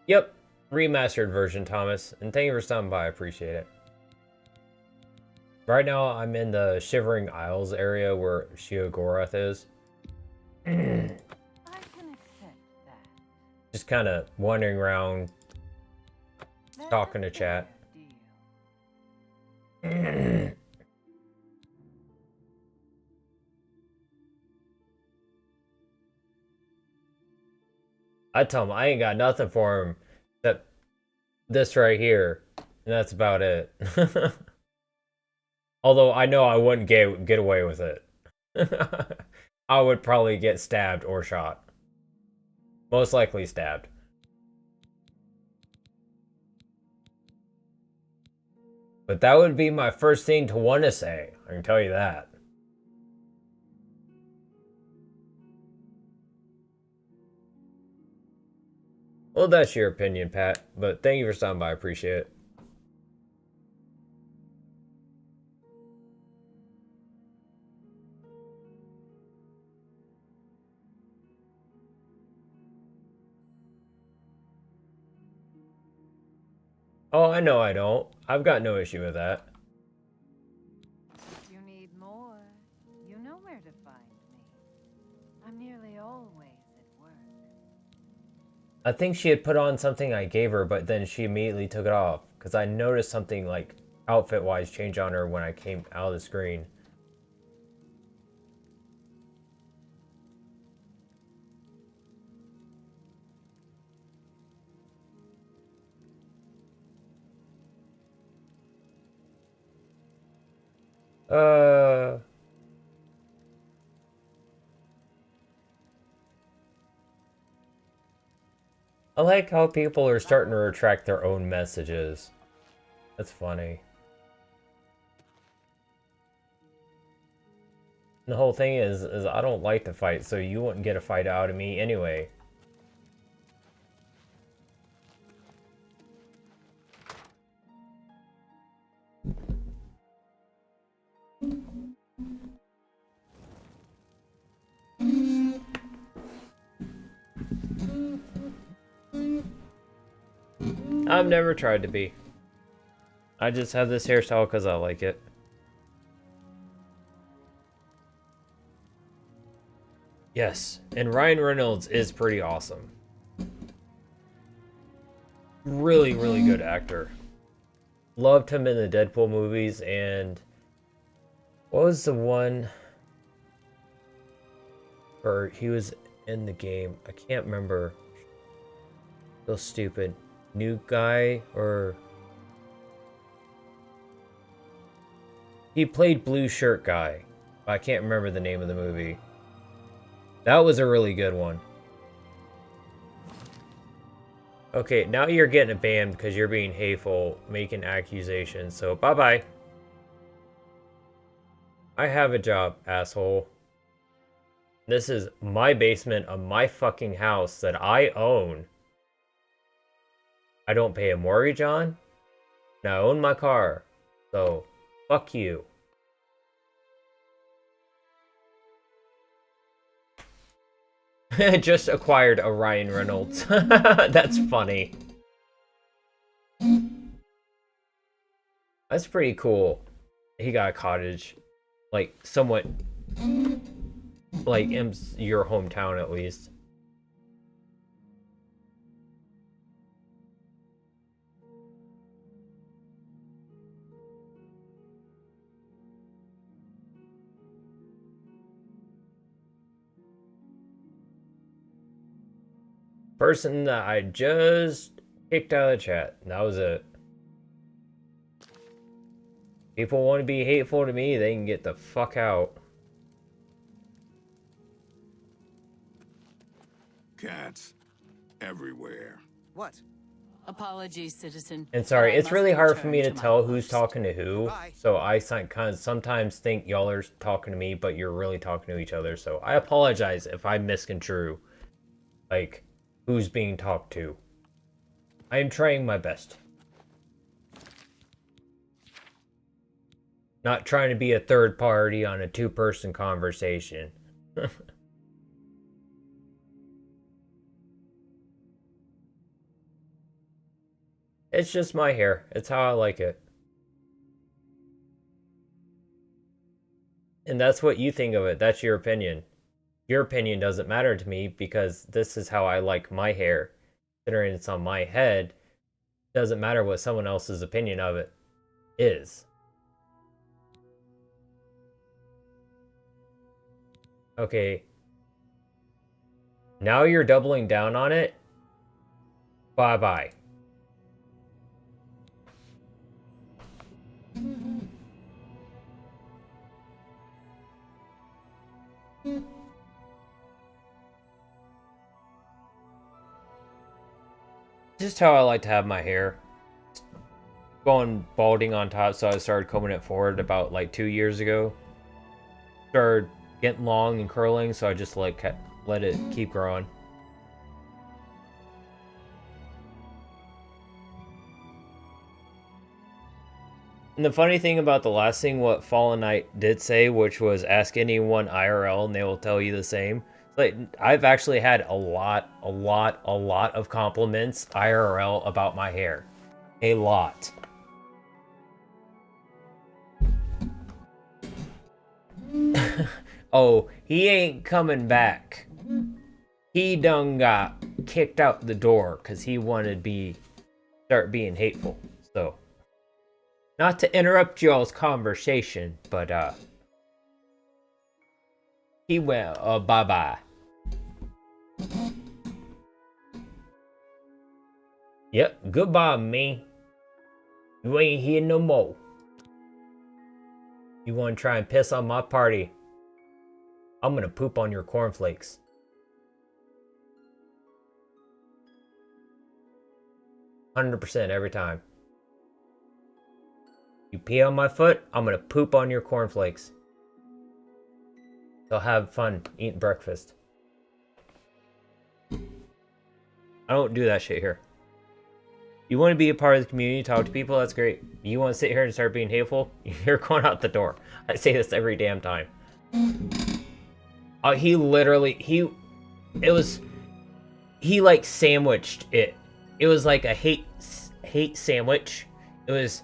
Yep, remastered version, Thomas. And thank you for stopping by, I appreciate it. Right now, I'm in the Shivering Isles area where Sheogorath is. Just kind of wandering around, talking to chat. I tell him I ain't got nothing for him except this right here, and that's about it. Although I know I wouldn't get away with it. I would probably get stabbed or shot. Most likely stabbed. But that would be my first thing to want to say. I can tell you that. Well, that's your opinion, Pat. But thank you for stopping by. I appreciate it. Oh, I know I don't. I've got no issue with that. If you need more, you know where to find me. I'm nearly always at work. I think she had put on something I gave her, but then she immediately took it off. Because I noticed something like outfit-wise change on her when I came out of the screen. I like how people are starting to retract their own messages. That's funny. The whole thing is I don't like to fight, so you wouldn't get a fight out of me anyway. I've never tried to be. I just have this hairstyle because I like it. Yes, and Ryan Reynolds is pretty awesome. Really, really good actor. Loved him in the Deadpool movies, and what was the one where he was in the game? I can't remember. So stupid. New guy, or he played blue shirt guy. I can't remember the name of the movie. That was a really good one. Okay, now you're getting banned because you're being hateful, making accusations, so bye-bye. I have a job, asshole. This is my basement of my fucking house that I own. I don't pay a mortgage on, and I own my car, so fuck you. Just acquired a Ryan Reynolds. That's funny. That's pretty cool. He got a cottage. Like, somewhat... like, in your hometown, at least. Person that I just kicked out of the chat. That was it. People want to be hateful to me, they can get the fuck out. Cats everywhere. What? Apologies, citizen. And sorry, but I it's must really hard for return me to my tell who's post. talking to who. So I kind of sometimes think y'all are talking to me, but you're really talking to each other. So I apologize if I misconstrue, like, who's being talked to. I am trying my best. Not trying to be a third party on a two-person conversation. It's just my hair. It's how I like it. And that's what you think of it. That's your opinion. Your opinion doesn't matter to me because this is how I like my hair. Considering it's on my head, doesn't matter what someone else's opinion of it is. Okay. Now you're doubling down on it? Bye-bye. Just how I like to have my hair. Going balding on top, so I started combing it forward about like 2 years ago. Started getting long and curling, so I just like let it keep growing. And the funny thing about the last thing what Fallen Knight did say, which was ask anyone IRL and they will tell you the same. Like, I've actually had a lot of compliments IRL about my hair. A lot. Oh, he ain't coming back. He done got kicked out the door because he wanted to start being hateful. So, not to interrupt y'all's conversation, but he went bye-bye. Yep, goodbye, me. You ain't here no more. You want to try and piss on my party? I'm gonna poop on your cornflakes. 100% every time. You pee on my foot, I'm gonna poop on your cornflakes. So have fun eating breakfast. I don't do that shit here. You want to be a part of the community, talk to people, that's great. You want to sit here and start being hateful? You're going out the door. I say this every damn time. He literally, he like sandwiched it. It was like a hate sandwich. It was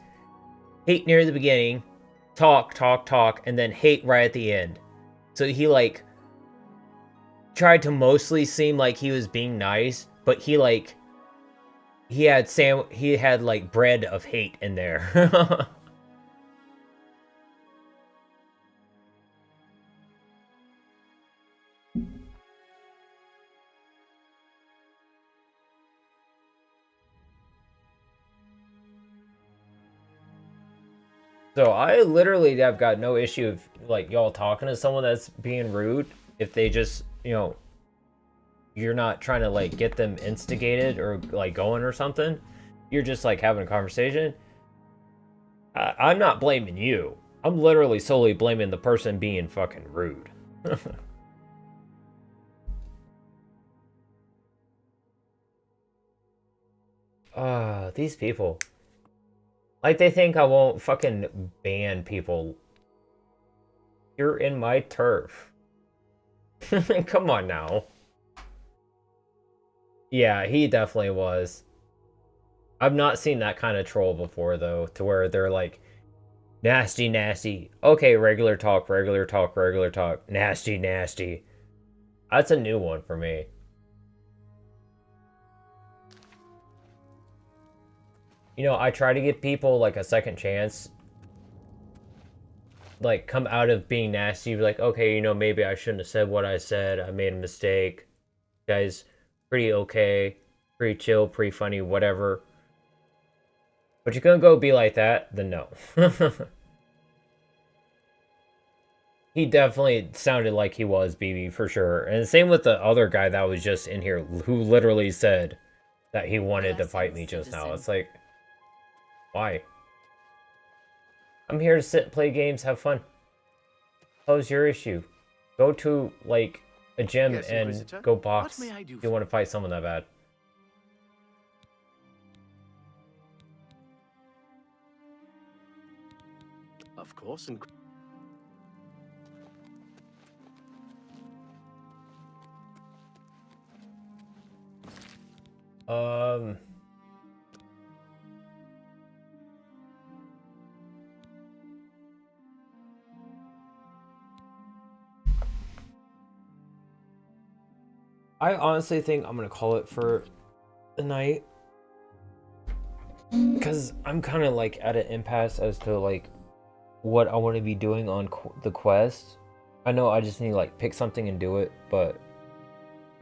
hate near the beginning, talk, and then hate right at the end. So he like tried to mostly seem like he was being nice, but he had like bread of hate in there. So I literally have got no issue of like y'all talking to someone that's being rude if they just, you know, you're not trying to like get them instigated or like going or something. You're just like having a conversation. I'm not blaming you. I'm literally solely blaming the person being fucking rude. These people. Like, they think I won't fucking ban people. You're in my turf. Come on now. Yeah, he definitely was. I've not seen that kind of troll before, though, to where they're like, nasty, nasty. Okay, regular talk, nasty, nasty. That's a new one for me. You know, I try to give people, like, a second chance. Like, come out of being nasty, be like, okay, you know, maybe I shouldn't have said what I said. I made a mistake. Guys, pretty okay. Pretty chill, pretty funny, whatever. But you're gonna go be like that? Then no. He definitely sounded like he was BB, for sure. And the same with the other guy that was just in here, who literally said that he wanted to fight me just now. It's like... Why? I'm here to sit, play games, have fun. How's your issue? Go to, like, a gym and go box. You want to fight someone that bad. Of course, and... I honestly think I'm gonna call it for the night. Because I'm kind of like at an impasse as to like what I want to be doing on the quest. I know I just need to like pick something and do it, but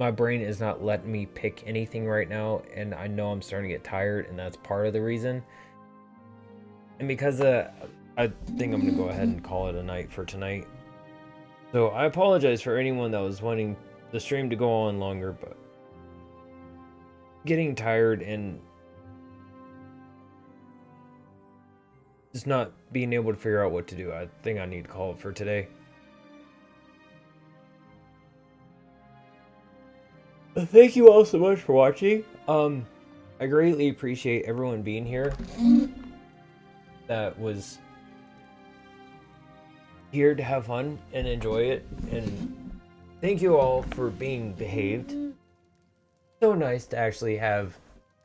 my brain is not letting me pick anything right now, and I know I'm starting to get tired, and that's part of the reason. And because I think I'm gonna go ahead and call it a night for tonight. So I apologize for anyone that was wanting the stream to go on longer, but getting tired and just not being able to figure out what to do. I think I need to call it for today. Thank you all so much for watching. I greatly appreciate everyone being here that was here to have fun and enjoy it, and thank you all for being behaved. So nice to actually have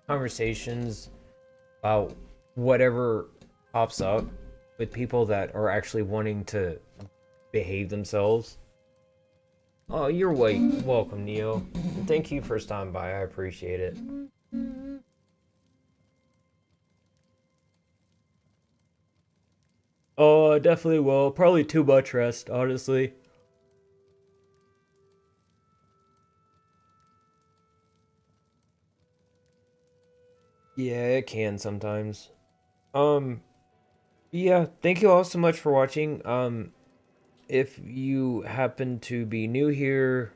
conversations about whatever pops up with people that are actually wanting to behave themselves. Oh, you're welcome, Neo. Thank you for stopping by. I appreciate it. Oh, I definitely will. Probably too much rest, honestly. Yeah, it can sometimes. Yeah, thank you all so much for watching. If you happen to be new here,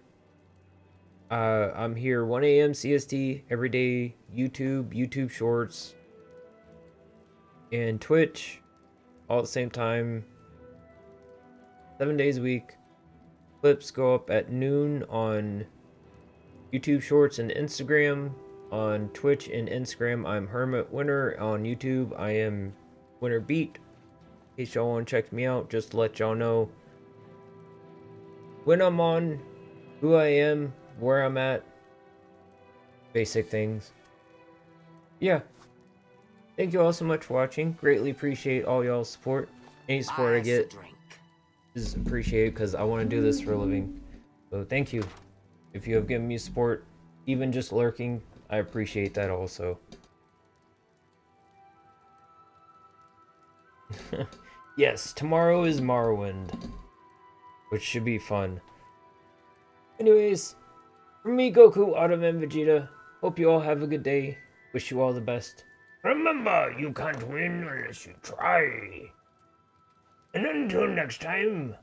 I'm here 1 a.m. CST every day. YouTube Shorts, and Twitch all at the same time. 7 days a week. Clips go up at noon on YouTube Shorts and Instagram. On Twitch and Instagram, I'm Hermit Winter. On YouTube, I am Winter Beat. In case y'all want to check me out, just to let y'all know when I'm on, who I am, where I'm at, basic things. Yeah. Thank you all so much for watching. Greatly appreciate all y'all's support. Any support I get is appreciated because I want to do this for a living. So thank you. If you have given me support, even just lurking, I appreciate that also. Yes, tomorrow is Morrowind, which should be fun. Anyways, from me, Goku, Autumn, and Vegeta, hope you all have a good day. Wish you all the best. Remember, you can't win unless you try. And until next time,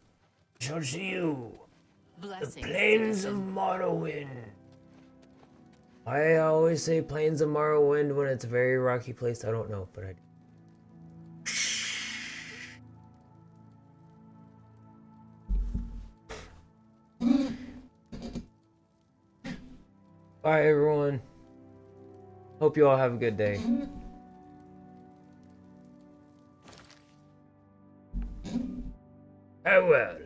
I shall see you. Blessings, The Plains of Morrowind. I always say Plains of Morrowind when it's a very rocky place. I don't know, but I do. Bye, everyone. Hope you all have a good day. Farewell.